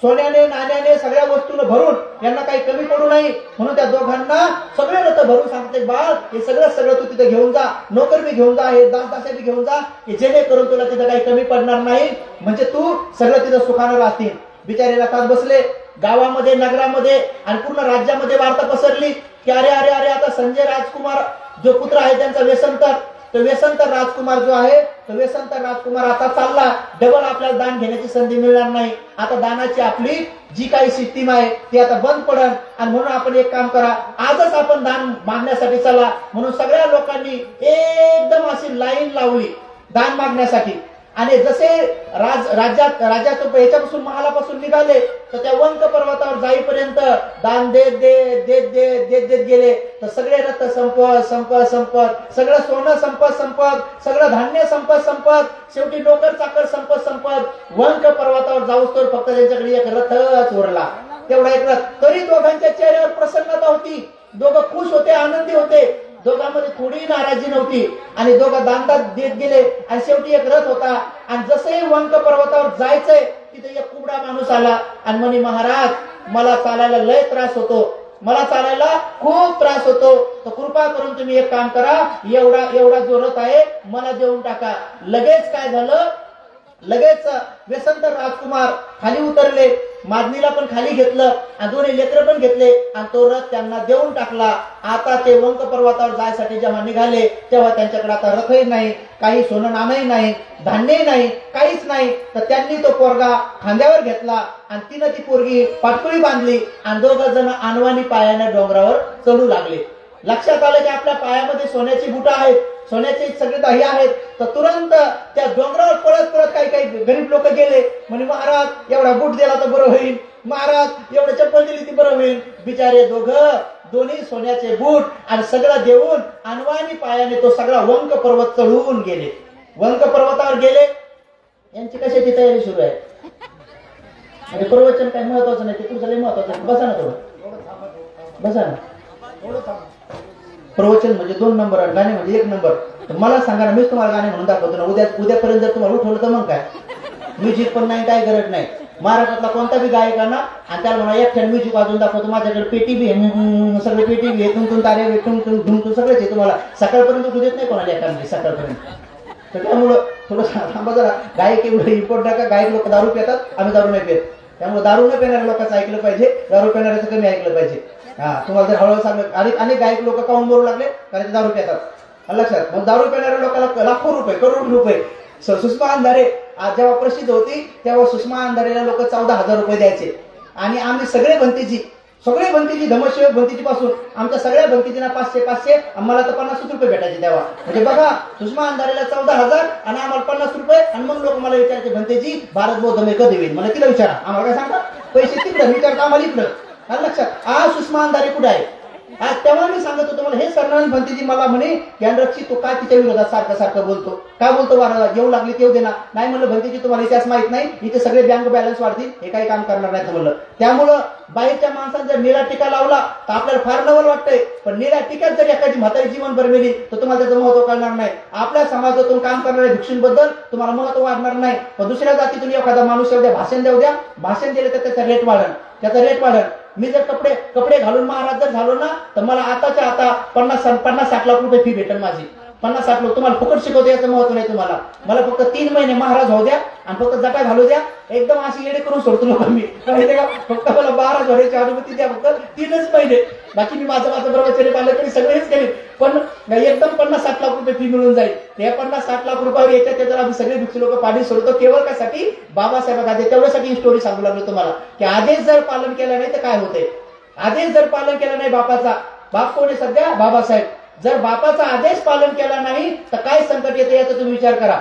सोन्याने नाण्याने सगळ्या वस्तूने भरून, यांना काही कमी पडू नाही म्हणून त्या दोघांना सगळे रथ भरून सांगते बाळ हे सगळं तू तिथे घेऊन जा, नोकर बी घेऊन जा, हे दास बी घेऊन जा, की जेणेकरून तुला तिथे काही कमी पडणार नाही, म्हणजे तू सगळं तिथं सुखानं राहतील. बिचारे रथात बसले. गावामध्ये नगरामध्ये आणि पूर्ण राज्यामध्ये वार्ता पसरली की अरे अरे अरे आता संजय राजकुमार जो पुत्र आहे त्यांचा व्यसनतर, तो व्यसनतर राजकुमार जो आहे तो व्यसनतर राजकुमार आता चालला, डबल आपल्याला दान घेण्याची संधी मिळणार नाही. आता दानाची आपली जी काही सिस्टीम आहे ती आता बंद पडेल आणि म्हणून आपण एक काम करा, आजच आपण दान मागण्यासाठी चला. म्हणून सगळ्या लोकांनी एकदम अशी लाईन लावली दान मागण्यासाठी. आणि जसे राजाचं याच्यापासून महालापासून निघाले तर त्या वंक पर्वतावर जाईपर्यंत दान देत गेले. तर सगळे रथ संपत, सगळं सोनं संपत, सगळं धान्य संपत, शेवटी नोकर चाकर संपत वंक पर्वतावर जाऊस तर फक्त त्यांच्याकडे एक रथच उरला. तेवढा एक रथ. तरी दोघांच्या चेहऱ्यावर प्रसन्नता होती, दोघं खुश होते, आनंदी होते, दोघांमध्ये थोडी नाराजी नव्हती. आणि दोघं दानदात देत गेले आणि शेवटी एक रथ होता. आणि जसंही वंक पर्वतावर जायचंय तिथे एक कुबडा माणूस आला आणि म्हणे महाराज मला चालायला लय त्रास होतो, मला चालायला खूप त्रास होतो, तर कृपा करून तुम्ही एक काम करा, एवढा जो रथ आहे मला देऊन टाका. लगेच काय झालं, लगेच व्यसनतर राजकुमार खाली उतरले, मादनीला पण खाली घेतलं आणि 2 लेकरं पण घेतले आणि तो रथ त्यांना देऊन टाकला. आता ते वंक पर्वतावर जायसाठी जेव्हा निघाले तेव्हा त्यांच्याकडे आता रथही नाही, काही सोनं नाणंही नाही, धान्यही नाही, काहीच नाही. तर त्यांनी तो पोरगा खांद्यावर घेतला आणि तिनं ती पोरगी पाटकुळी बांधली आणि 2 जण अनवाणी पायाने डोंगरावर चढू लागले. लक्षात आलं की आपल्या पायामध्ये सोन्याची बुटं आहेत, सोन्याचे सगळे दाही आहेत. तर तुरंत त्या डोंगरावर पळत काही गरीब लोक गेले, म्हणे महाराज एवढा बूट दिला तर बरं होईल, महाराज एवढं चप्पल दिली ती बरं होईल. बिचारे दोघं दोन्ही सोन्याचे बूट आणि सगळं देऊन अनवाणी पायाने तो सगळा वंक पर्वत चढवून गेले. वंक पर्वतावर गेले. यांची कशाची तयारी सुरू आहे. म्हणजे प्रवचन काही महत्वाचं नाही, ते तुमचं लई महत्वाचं आहे. बसा ना थोडं, बसा ना. प्रवचन म्हणजे 2 नंबर आणि गाणे म्हणजे 1 नंबर. तर मला सांगा ना, मीच तुम्हाला गाणे म्हणून दाखवतो ना. उद्यापर्यंत जर तुम्हाला उठवलं तर मग काय, म्युझिक पण नाही, काय गरज नाही. महाराष्ट्रातला कोणता बी गायकांना आणि त्याला म्हणा एकट्याने म्युझिक वाजवून दाखवतो. माझ्याकडे पेटी बी आहे, सगळे पेटी बी आहे, तुमतून तारे तुमतून सगळेच आहे. तुम्हाला सकाळपर्यंत उठू देत नाही कोणाला एखाद्या सकाळपर्यंत. तर त्यामुळं थोडं थांबा जरा. गायक एवढं इम्पॉर्टंट का, गायक लोक दारू पितात, आम्ही दारू नाही पित. त्यामुळे दारू न पिणाऱ्या लोकांचं ऐकलं पाहिजे, दारू पिणाऱ्याचं कमी ऐकलं पाहिजे. हा, तुम्हाला जर हळूहळू सांगलं. अनेक गायक लोक काऊन मरू लागले, कारण ते दारू पितात. लक्षात. मग दारू पिणाऱ्या लोकांना लाखो रुपये, करोड रुपये. सुषमा अंधारे आज जेव्हा प्रसिद्ध होती तेव्हा सुषमा अंधारेला लोक 14,000 रुपये द्यायचे. आणि आम्ही सगळे भंतीजी धमशिव भंतीजी पासून आमच्या सगळ्या भंतीजींना 500 आम्हाला तर 50 रुपये भेटायचे तेव्हा. म्हणजे बघा, सुषमा अंधारेला 14,000 आणि आम्हाला 50 रुपये. आणि मग लोक मला विचारायचे, भंतेजी भारत बौद्ध मे कधी होईल. मला तिला विचारा, आम्हाला काय सांगा. पैसे तिकडं विचारता, आम्हाला इकडं. लक्षात. आज सुषमा अंधारे कुठे आहे. आज तेव्हा मी सांगत होतो मला, हे सरनारायण भंतेजी मला म्हणे, ज्ञानरक्षी तू काय तिच्या विरोधात सारखं बोलतो, काय बोलतो. वारा येऊ लागली तेव्हा देणार नाही. म्हणलं भंतेजी तुम्हाला इतिहास माहित नाही, इथे सगळे बँक बॅलन्स वाढतील, हे काही काम करणार नाही म्हणलं. त्यामुळं बाहेरच्या माणसाने जर निळा टीका लावला तर आपल्याला फार नवल वाटतंय. पण निळ्या टीकात जर एखादी म्हातारी जीवन भरमेली तर तुम्हाला त्याचं महत्व कळणार नाही. आपल्या समाजातून काम करणाऱ्या भिक्षूंबद्दल तुम्हाला महत्व वाढणार नाही. पण दुसऱ्या जातीतून एखादा माणूस येऊ द्या, भाषण देऊ द्या, भाषण दिले तर त्याचा रेट वाढेल. मी जर कपडे घालून महाराज जर झालो ना, तर मला आताच्या आता 50-60 लाख रुपये फी भेटेल माझी. 50-60 लाख. तुम्हाला फुकट शिकवतो याचं महत्व नाही तुम्हाला. मला फक्त 3 महिने महाराज होऊ द्या आणि फक्त जटा घालू द्या. एकदम अशी येडे करून सोडतो लोक मी, माहिती का. फक्त मला महाराज होण्याची अनुमती द्या, फक्त 3च महिने. बाकी मी माझं ब्रह्मचर्य पालन करी, सगळेच केले. पण एकदम 50-60 लाख रुपये फी मिळून जाईल. त्या 50-60 लाख रुपयावर येतात ते जर आम्ही सगळे भिक्षू लोक पाणी सोडतो. केवळ त्यासाठी बाबासाहेब आदेश, तेवढ्यासाठी ही स्टोरी सांगू लागलो तुम्हाला, की आदेश जर पालन केला नाही तर काय होतंय. आदेश जर पालन केला नाही बापाचा, बाप कोण आहे सध्या, बाबासाहेब. जर बापाचा आदेश पालन केला नाही तर काय संकट येते याचा तुम्ही विचार करा.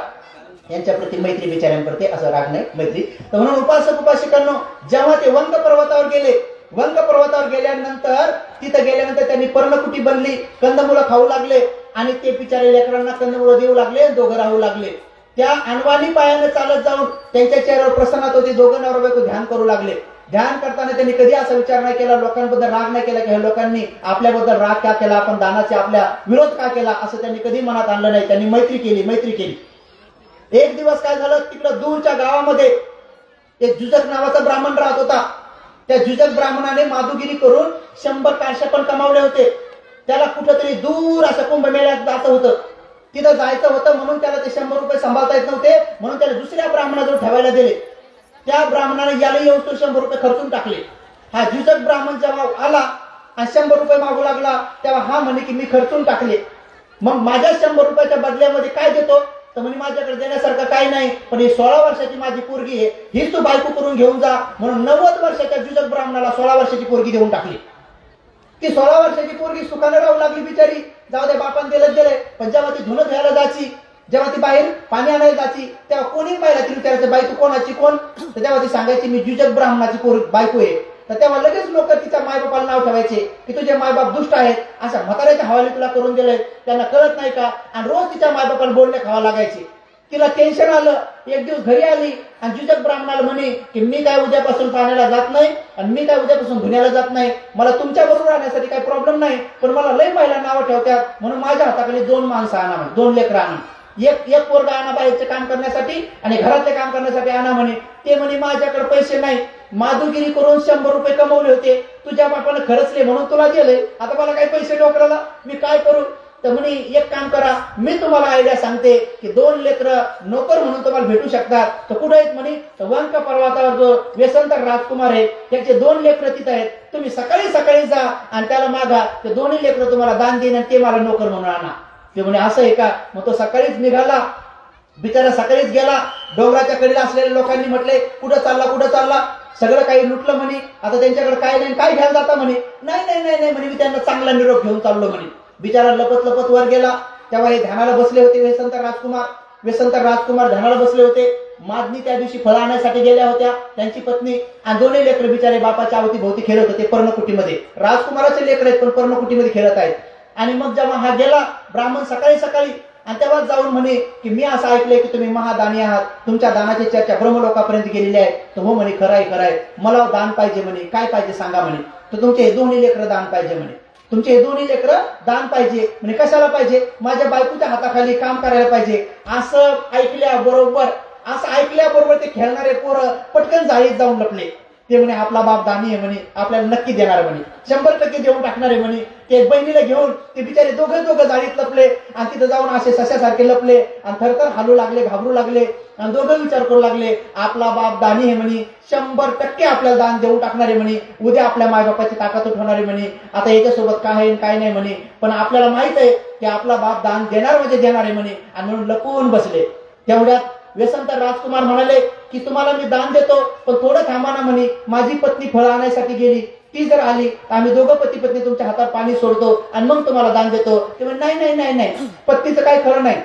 यांच्या प्रति मैत्री, बिचाऱ्यांप्रती असं राग नाही, मैत्री. तर म्हणून उपासक उपासिकांनो, जेव्हा ते वंक पर्वतावर गेले, वंक पर्वतावर गेल्यानंतर त्यांनी पर्णकुटी बनली, कंदमुळं खाऊ लागले आणि ते बिचारे लेकरांना कंदमुळं देऊ लागले, दोघं राहू लागले. त्या अनवाणी पायाने चालत जाऊन त्यांच्या चेहऱ्यावर प्रसन्नता होती. दोघं नवरा बायको ध्यान करू लागले. ध्यान करताना त्यांनी कधी असा विचार नाही केला, लोकांबद्दल राग नाही केला की ह्या लोकांनी आपल्याबद्दल राग का केला, आपण दानाचे आपल्या विरोध का केला, असं त्यांनी कधी मनात आणलं नाही. त्यांनी मैत्री केली. एक दिवस काय झालं, तिकडं दूरच्या गावामध्ये एक जुजक नावाचा ब्राह्मण राहत होता. त्या जुजक ब्राह्मणाने माधुगिरी करून 100 काश्य पण कमावले होते. त्याला कुठंतरी दूर असं कुंभमेळ्यात जायचं होतं, तिथं जायचं होतं. म्हणून त्याला ते 100 रुपये सांभाळता येत नव्हते. म्हणून त्याला दुसऱ्या ब्राह्मणाजवळ ठेवायला दिले. त्या ब्राह्मणाने याला येऊन तो 100 रुपये खर्चून टाकले. हा जुजक ब्राह्मण जेव्हा आला आणि 100 रुपये मागू लागला तेव्हा हा म्हणे की मी खर्चून टाकले, मग माझ्या 100 रुपयाच्या बदल्यामध्ये काय देतो. तर म्हणे माझ्याकडे देण्यासारखं काही नाही, पण ही 16 वर्षाची माझी पोरगी आहे, हीच तू बायको करून घेऊन जा. म्हणून 90 वर्षाच्या जुजक ब्राह्मणाला 16 वर्षाची पोरगी देऊन टाकली. ती 16 वर्षाची पोरगी सुखाने राहू लागली बिचारी. जाऊ दे, बापान दिलं गेले. पण जेव्हा ती धुणं घ्यायला जायची, जेव्हा ती बाहेर पाणी आणायला जायची, तेव्हा कोणी पाहिला तिला विचारायचं, बाई तू कोणाची कोण. तर तेव्हा ती सांगायची मी जुजक ब्राह्मणाची बायको आहे. तर तेव्हा लगेच लोक तिच्या मायबापाला नाव ठेवायचे की तुझे मायबाप दुष्ट आहेत, अशा म्हाताऱ्याच्या हवाली तुला करून दिले, त्यांना कळत नाही का. आणि रोज तिच्या मायबापाला बोलणे खावा लागायचे. तिला टेन्शन आलं. एक दिवस घरी आली आणि जुजक ब्राह्मणाला म्हणे की मी काय उद्यापासून पाण्याला जात नाही आणि मी काय उद्यापासून धुण्याला जात नाही. मला तुमच्या बरोबर राहण्यासाठी काही प्रॉब्लेम नाही, पण मला लय महिला नावं ठेवतात, म्हणून माझ्या हाताखाली 2 माणसं आणा, 2 लेकरं आणा. एक पोरगा आणा बाहेरचे काम करण्यासाठी आणि घरातले काम करण्यासाठी आणा म्हणे. ते म्हणे माझ्याकडे पैसे नाही, माधुगिरी करून 100 रुपये कमवले होते, तुझ्या बापानं खर्चले म्हणून तुला दिले, आता मला काही पैसे डोकराला, मी काय करू. तर म्हणे एक काम करा, मी तुम्हाला आयडिया सांगते की 2 लेकरं नोकर म्हणून तुम्हाला भेटू शकतात. तर कुठे आहेत म्हणे. तर वंक पर्वतावर जो व्यसंतर राजकुमार आहे त्याचे 2 लेकरं तिथं आहेत. तुम्ही सकाळी जा आणि त्याला मागा, ते 2 लेकरं तुम्हाला दान देईन आणि ते मला नोकर म्हणून आणा. ते म्हणे असं आहे का. मग तो सकाळीच निघाला, बिचारा सकाळीच गेला. डोंगराच्या कडेला असलेल्या लोकांनी म्हटले कुठं चालला, सगळं काही लुटलं म्हणे. आता त्यांच्याकडे काय नाही, काय घ्यायला जाता म्हणे. नाही म्हणे, मी त्यांना चांगला निरोप घेऊन चाललो म्हणे. बिचारा लपत वर गेला. तेव्हा हे ध्यानाला बसले होते व्यसंतर राजकुमार. व्यसनतर राजकुमार ध्यानाला बसले होते. मादनी त्या दिवशी फळं आणण्यासाठी गेल्या होत्या, त्यांची पत्नी आणि दोन्ही लेकरं बिचारे बापाच्या अवतीभोवती खेळत होते पर्णकुटीमध्ये. राजकुमाराचे लेकर आहेत पण पर्णकुटीमध्ये खेळत आहेत. आणि मग जेव्हा हा गेला ब्राह्मण सकाळी सकाळी आणि तेव्हा जाऊन म्हणे की मी असं ऐकलंय की तुम्ही महादानी आहात, तुमच्या दानाची चर्चा ब्रह्मलोकापर्यंत गेलेली आहे. तर हो म्हणे, खरंय खरंय, मला दान पाहिजे म्हणे. काय पाहिजे सांगा म्हणे. तर तुमचे हे दोन्ही लेकरं दान पाहिजे म्हणे. तुमचे हे दोन्ही लेकरं दान पाहिजे म्हणे. कशाला पाहिजे? माझ्या बायकोच्या हाताखाली काम करायला पाहिजे. असं ऐकल्याबरोबर ते खेळणारे पोरं पटकन जाळीत जाऊन लपले. ते म्हणे आपला बाप दानी आहे म्हणे, आपल्याला नक्की देणार म्हणे, 100% देऊन टाकणार आहे म्हणे. ते बहिणीला घेऊन ते बिचारे दोघं जाळीत लपले आणि तिथं जाऊन असे सश्यासारखे लपले आणि थरथर हालू लागले, घाबरू लागले आणि दोघं विचार करू लागले आपला बाप दानी आहे म्हणे, 100% आपल्याला दान देऊन टाकणार आहे म्हणे, उद्या आपल्या मायबापाची ताकद उठवणार आहे म्हणे. आता याच्यासोबत काय आहे काय नाही म्हणे, पण आपल्याला माहित आहे की आपला बाप दान देणार म्हणजे देणार आहे म्हणे. आणि म्हणून लपून बसले. तेवढ्यात व्यसनतर राजकुमार म्हणाले की तुम्हाला मी दान देतो पण थोडं थांबा ना म्हणे, माझी पत्नी फळं आणायसाठी गेली, ती जर आली तर आम्ही दोघं पती पत्नी तुमच्या हातात पाणी सोडतो आणि मग तुम्हाला दान देतो. ते म्हणे नाही नाही नाही नाही, पत्नीचं काय खरं नाही,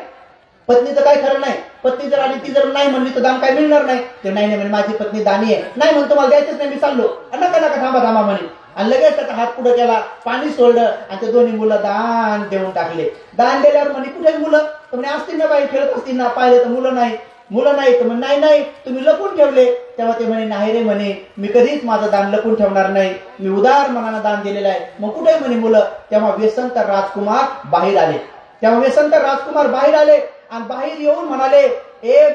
पत्नीचं काय खरं नाही. पत्नी जर आली, ती जर नाही म्हणली तर दान काय मिळणार नाही. ते नाही नाही म्हणे, माझी पत्नी दानी आहे, नाही म्हणून तुम्हाला द्यायचंच नाही, मी चाललो. नका नका, थांबा थांबा म्हणे. आणि लगेच त्याचा हात पुढे केला, पाणी सोडलं आणि ते दोन्ही मुलं दान देऊन टाकले. दान दिल्यावर म्हणे कुठे मुलं? तर म्हणे असतील ना बाई, खेळत असतील ना, पाहिले तर मुलं नाही तर म्हणे नाही नाही, तुम्ही लपून ठेवले. तेव्हा ते म्हणे नाही रे म्हणे, मी कधीच माझं दान लपून ठेवणार नाही, मी उदार मनानं दान दिलेलं आहे. मग कुठे म्हणे मुलं? तेव्हा व्यसनतर राजकुमार बाहेर आले. आणि बाहेर येऊन म्हणाले, ए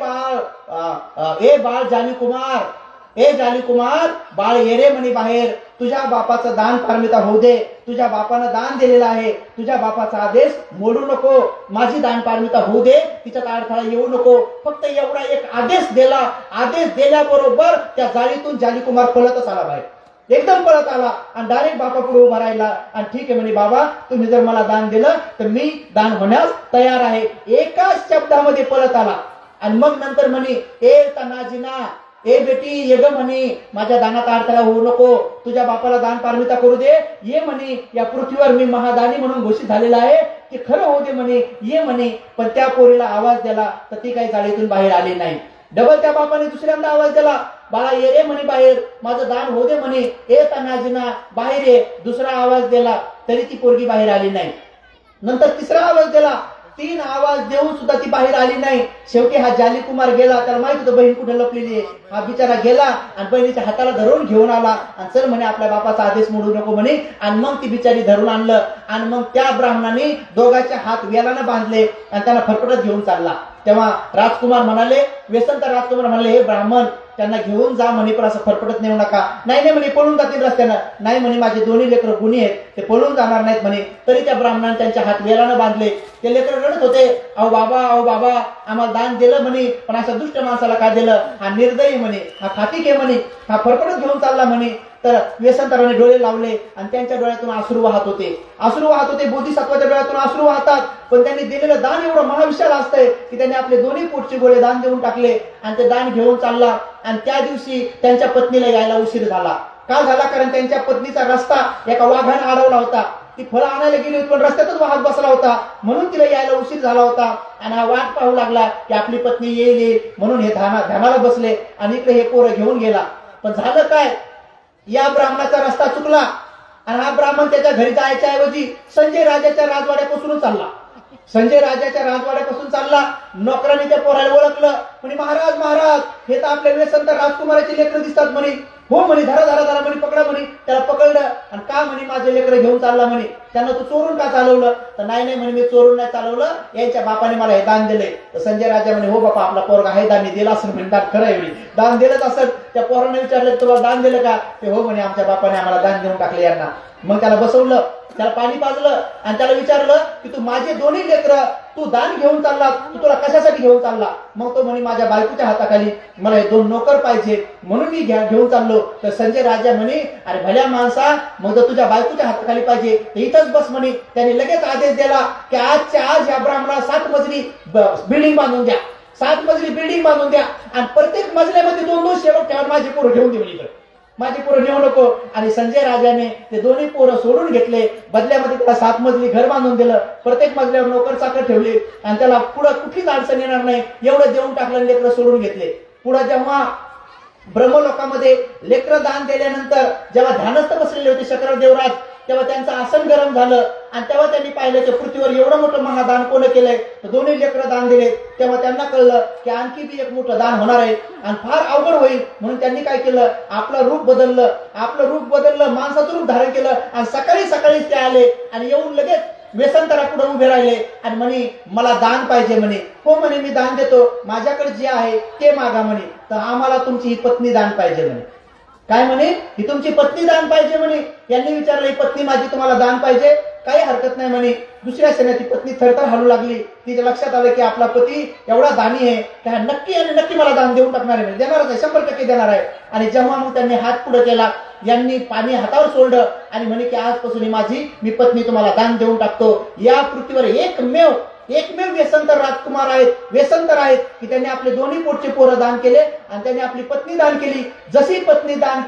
बाळ जानी कुमार, बाळ ये रे म्हणे बाहेर, तुझ्या बापाचं दान पारमिता होऊ दे, तुझ्या बापानं दान दिलेलं आहे, तुझ्या बापाचा आदेश मोडू नको, माझी दान पारमिता होऊ दे, तिच्यात अडथळा येऊ नको. फक्त एवढा एक आदेश दिला. आदेश दिल्याबरोबर त्या जाळीतून जानी कुमार पळतच आला बाहेर, एकदम पळत आला आणि डायरेक्ट बापा पुढे उभा राहिला. आणि ठीक आहे म्हणे, बाबा तुम्ही जर मला दान दिलं तर मी दान होण्यास तयार आहे. एकाच शब्दामध्ये पळत आला. आणि मग नंतर म्हणे, ए तनाजीना, ए बेटी ये ग म्हणे, माझ्या दानात अडथळा होऊ नको, तुझ्या बापाला दान पारमिता करू दे, ये म्हणे, या पृथ्वीवर मी महादानी म्हणून घोषित झालेला आहे, ते खरं होऊ दे म्हणे, ये म्हणे. पण त्या पोरीला आवाज दिला तर ती काही जाळीतून बाहेर आली नाही. डबल त्या बापाने दुसऱ्यांदा आवाज दिला, बाळा ये रे म्हणे बाहेर, माझं दान होऊ दे म्हणे, ए तनाजीना बाहेर ये. दुसरा आवाज दिला तरी ती पोरगी बाहेर आली नाही. नंतर तिसरा आवाज दिला, 3 आवाज देऊन सुद्धा ती बाहेर आली नाही. शेवटी हा जानी कुमार गेला, त्याला माहित होतं बहीण कुठे लपलेली आहे. हा बिचारा गेला आणि बहिणीच्या हाताला धरून घेऊन आला आणि चल म्हणे, आपल्या बापाचा आदेश मोडू नको म्हणे. आणि मग ती बिचारी धरून आणलं आणि मग त्या ब्राह्मणाने दोघांचे हात वेलानं बांधले आणि त्याला फरफटत घेऊन चालला. तेव्हा राजकुमार म्हणाले, व्यसनतर राजकुमार म्हणाले, हे ब्राह्मण त्यांना घेऊन जा म्हणे, पण असं फरफटत नेऊ नका. नाही म्हणे, पळून जातील रस्त्यानं. नाही म्हणे, माझे दोन्ही लेकरं गुणी आहेत, ते पळून जाणार नाहीत म्हणे. तरी त्या ब्राह्मणाने त्यांच्या हात वेलानं बांधले. ते लेकरं रडत होते, अहो बाबा आम्हाला दान दिलं म्हणे, पण अशा दुष्ट माणसाला काय दिलं, हा निर्दयी म्हणे, हा खातिक आहे म्हणे, हा फरफटत घेऊन चालला म्हणे. तर व्यसनतराने डोळे लावले आणि त्यांच्या डोळ्यातून अश्रू वाहत होते. बोधिसत्वाच्या डोळ्यातून अश्रू वाहतात, पण त्यांनी दिलेलं दान एवढं महाविशाल असतंय की त्यांनी आपले दोन्ही पोटचे गोळे दान देऊन टाकले आणि ते दान घेऊन चालला. आणि त्या दिवशी त्यांच्या पत्नीला यायला उशीर झाला. का झाला? कारण त्यांच्या पत्नीचा रस्ता एका वाघाने अडवला होता. ती फळं आणायला गेली होती पण रस्त्यातच वाहत बसला होता, म्हणून तिला यायला उशीर झाला होता. आणि हा वाट पाहू लागला की आपली पत्नी येईल, म्हणून हे ध्यानाला बसले आणि इकडे हे पोरं घेऊन गेला. पण झालं काय, या ब्राह्मणाचा रस्ता चुकला आणि हा ब्राह्मण त्याच्या घरी जायच्या ऐवजी संजय राजाच्या राजवाड्यापासून चालला. नोकरांनी त्या पोराला ओळखलं, म्हणे महाराज हे तर आपल्या व्यसनतर राजकुमाराचे लेकरं दिसतात म्हणे. हो म्हणे, धरा म्हणे, पकडा म्हणे. त्याला पकडलं आणि का म्हणे, माझे लेकरं घेऊन चालला म्हणे. त्यांना तू चोरून का चालवलं? तर नाही म्हणे, मी चोरून नाही चालवलं, यांच्या बापाने मला हे दान दिले. तर संजय राजा म्हणे, हो बापा, आपला पोरगा हे दान दिला असेल म्हणे, दान खरं आहे, दान दिलंच असेल. त्या पोराने विचारलं, तुला दान दिलं का? ते हो म्हणे, आमच्या बापाने आम्हाला दान देऊन टाकले यांना. मग त्याला बसवलं, त्याला पाणी पाजलं आणि त्याला विचारलं की तू माझे दोन्ही लेकरं तू दान घेऊन चालला, तू तुला कशासाठी घेऊन चालला? मग तो म्हणे, माझ्या बायकोच्या हाताखाली मला हे 2 नोकर पाहिजे म्हणून मी घेऊन चाललो. तर संजय राजा म्हणे, अरे भल्या माणसा, मग जर तुझ्या बायकोच्या हाताखाली पाहिजे तर इथंच बस म्हणे. त्याने लगेच आदेश दिला की आजच्या आज या ब्राह्मणाला 7 मजली बिल्डिंग बांधून द्या, 7 मजली बिल्डिंग बांधून द्या आणि प्रत्येक मजल्यामध्ये 2-2 सेवक ठेवा, माझी पोरं घेऊन दे म्हणे. माझी पोरं नेऊ नको. आणि संजय राजाने ते दोन्ही पोरं सोडून घेतले. बदल्यामध्ये त्याला 7 मजली घर बांधून दिलं. प्रत्येक मजल्यावर नोकर चाकर ठेवले आणि त्याला पुढे कुठलीच अडचण येणार नाही एवढं देऊन टाकलं. लेकरं सोडून घेतले. पुढे जेव्हा ब्रह्मलोकामध्ये लेकरं दान दिल्यानंतर जेव्हा ध्यानस्थ बसलेले होते शंकरराव देवराज, तेव्हा त्यांचं आसन गरम झालं आणि तेव्हा त्यांनी पाहिलं की पृथ्वीवर एवढं मोठं महादान कोण केलंय. तर दोन्ही लेकरं दान दिले. तेव्हा त्यांना कळलं की आणखी बी एक मोठं दान होणार आहे आणि फार अवघड होईल. म्हणून त्यांनी काय केलं, आपलं रूप बदललं, माणसाचं रूप धारण केलं आणि सकाळी सकाळीच ते आले आणि येऊन लगेच व्यसनतरा पुढे उभे राहिले आणि म्हणे मला दान पाहिजे. म्हणे हो म्हणे मी दान देतो, माझ्याकडे जे आहे ते मागा म्हणे. तर आम्हाला तुमची ही पत्नी दान पाहिजे म्हणे. काय म्हणे, ही तुमची पत्नी दान पाहिजे म्हणे. यांनी विचारलं ही पत्नी माझी तुम्हाला दान पाहिजे, काही हरकत नाही म्हणे. दुसऱ्या क्षणात ती पत्नी थरथर हलू लागली. तिच्या लक्षात आलं की आपला पती एवढा दानी आहे की हा नक्की आणि नक्की मला दान देऊन टाकणार आहे, देणारच आहे, 100% देणार आहे. आणि जेव्हा मग त्यांनी हात पुढे केला, यांनी पाणी हातावर सोडलं आणि म्हणे की आजपासून ही माझी मी पत्नी तुम्हाला दान देऊन टाकतो. या पृथ्वीवर एकमेव व्यसनतर राजकुमार आहेत, व्यसनतर आहेत की त्यांनी आपले दोन्ही पोटचे पोरं दान केले आणि त्यांनी आपली पत्नी दान केली. जशी पत्नी दान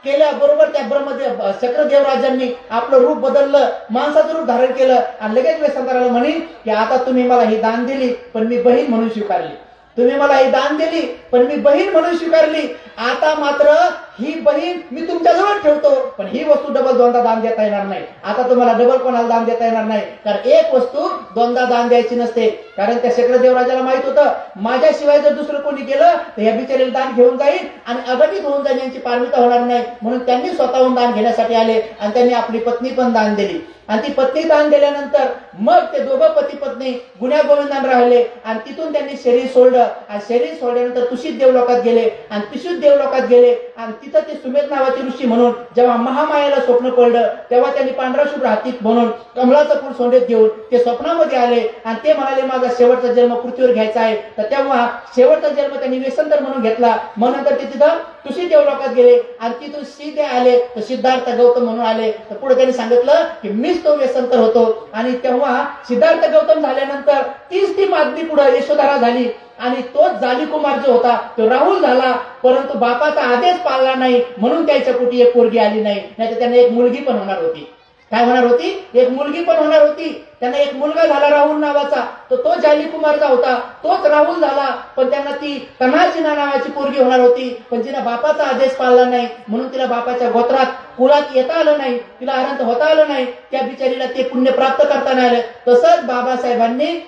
केल्याबरोबर त्या ब्रह्मदेव शंकरदेवराजांनी आपलं रूप बदललं, माणसाचं रूप धारण केलं आणि लगेच व्यसनतराला म्हणे की आता तुम्ही मला ही दान दिली पण मी बहीण म्हणून स्वीकारली. तुम्ही मला ही दान दिली पण मी बहीण म्हणून स्वीकारली. आता मात्र ही बहीण मी तुमच्याजवळ ठेवतो पण ही वस्तू डबल दोनदा दान देता येणार नाही. आता तुम्हाला डबल कोणाला दान देता येणार नाही, कारण एक वस्तू दोनदा दान द्यायची नसते. कारण त्या शंकरदेवराजाला माहित होतं माझ्याशिवाय जर दुसरं कोणी गेलं तर या बिचारीला दान घेऊन जाईल आणि अघटित होऊन जाईल, यांची पारमिता होणार नाही. म्हणून त्यांनी स्वतःहून दान घेण्यासाठी आले आणि त्यांनी आपली पत्नी पण दान दिली. आणि ती पत्नी दान दिल्यानंतर मग ते दोघं पती पत्नी गुण्यागोविंदाने राहिले आणि तिथून त्यांनी शरीर सोडलं. आणि शरीर सोडल्यानंतर तुषित देवलोकात गेले आणि तुषित देवलोकात गेले आणि तिथं ते सुमेध नावाचे ऋषी म्हणून जेव्हा महामायाला स्वप्न पडलं तेव्हा त्यांनी पांढरा शुभ्र हातीत म्हणून कमलाचं फूल सोंडेत घेऊन ते स्वप्नामध्ये आले आणि ते म्हणाले माझा शेवटचा जन्म पृथ्वीवर घ्यायचा आहे. तर तेव्हा शेवटचा जन्म त्यांनी व्यसनतर म्हणून घेतला. मग नंतर ते तिथं तुषित देवलोकात गेले आणि तिथून सीधे आले तर सिद्धार्थ गौतम म्हणून आले. तर पुढे त्यांनी सांगितलं की मीच तो व्यसनतर होतो. आणि तेव्हा सिद्धार्थ गौतम झाल्यानंतर तीच ती मागणी पुढे यशोधरा झाली आणि तोच जाली कुमार जो होता तो राहुल झाला. परंतु बापाचा आदेश पाळला नाही म्हणून त्याच्या पोटी एक पोरगी आली नाही, नाहीतर त्यांना एक मुलगी पण होणार होती. काय होणार होती, एक मुलगी पण होणार होती. त्यांना एक मुलगा झाला राहुल नावाचा, तर तो जाली कुमारचा होता, तोच राहुल झाला. पण त्यांना ती कन्हाजीना नावाची पोरगी होणार होती, पण तिला बापाचा आदेश पाळला नाही म्हणून तिला बापाच्या गोत्रात कुळात येता आलं नाही, तिला अनंत होता आलं नाही. त्या बिचारीला ते पुण्य प्राप्त करता नाही आलं. तसंच बाबासाहेबांनी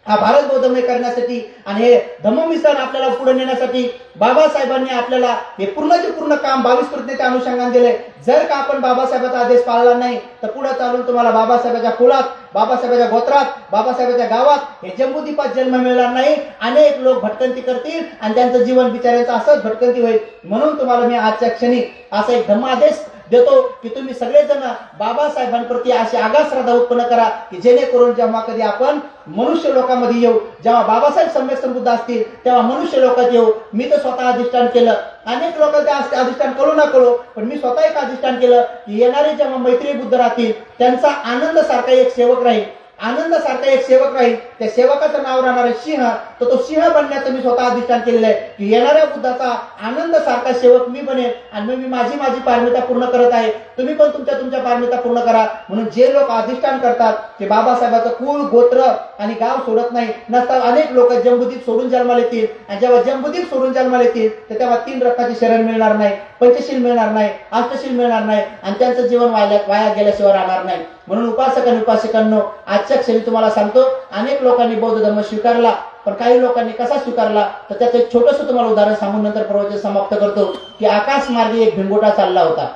हा भारत बौद्धमय करण्यासाठी आणि हे धम्ममिशन आपल्याला पुढे नेण्यासाठी बाबासाहेबांनी आपल्याला हे पूर्णचे पूर्ण काम 22 प्रतिज्ञेच्या अनुषंगाने दिले. जर का आपण बाबासाहेबांचा आदेश पाळला नाही तर पुढे चालून तुम्हाला बाबासाहेबांच्या कुळात, बाबासाहेबांच्या गोत्रात, बाबासाहेबांच्या गावात हे जम्बूद्वीपात जन्म मिळणार नाही. अनेक लोक भटकंती करतील आणि त्यांचं जीवन बिचाऱ्यांचं असंच भटकंती होईल. म्हणून तुम्हाला मी आजच्या क्षणी असा एक धम्मादेश देतो की तुम्ही सगळेजण बाबासाहेबांप्रती अशी आगाध श्रद्धा उत्पन्न करा की जेणेकरून जेव्हा कधी आपण मनुष्य लोकांमध्ये येऊ, जेव्हा बाबासाहेब सम्यक संबुद्ध असतील तेव्हा मनुष्य लोकात येऊ. मी तर स्वतः अधिष्ठान केलं, अनेक लोक ते अधिष्ठान करू ना करू, पण मी स्वतः एक अधिष्ठान केलं की येणारे जेव्हा मैत्री बुद्ध राहतील त्यांचा आनंद सारखा एक सेवक राहील, आनंदासारखा एक सेवक राहील. त्या सेवकाचं नाव राहणार आहे सिंह. तर तो सिंह बनण्याचं मी स्वतः अधिष्ठान केलेलं आहे की येणाऱ्या बुद्धाचा आनंद सारखा सेवक मी बनेल आणि मी माझी पारमिता पूर्ण करत आहे. तुम्ही पण तुमच्या पारमिता पूर्ण करा. म्हणून जे लोक अधिष्ठान करतात ते बाबासाहेबाचं कुळ, गोत्र आणि गाव सोडत नाही नसतात. अनेक लोक जम्बूद्वीप सोडून जन्माला येतील आणि जेव्हा जम्बूद्वीप सोडून जन्माला येतील तर तेव्हा 3 रत्नाचे शरण मिळणार नाही, पंचशील मिळणार नाही, अष्टशील मिळणार नाही आणि त्यांचं जीवन वाया गेल्याशिवाय राहणार नाही. म्हणून उपासक आणि उपासिकांनो आजच्या क्षणी तुम्हाला सांगतो, अनेक लोकांनी बौद्ध धर्म स्वीकारला पण काही लोकांनी कसा स्वीकारला तर त्याचं एक छोटंसं तुम्हाला उदाहरण सांगून नंतर प्रवचन समाप्त करतो. की आकाश मार्गे एक भिंगोटा चालला होता.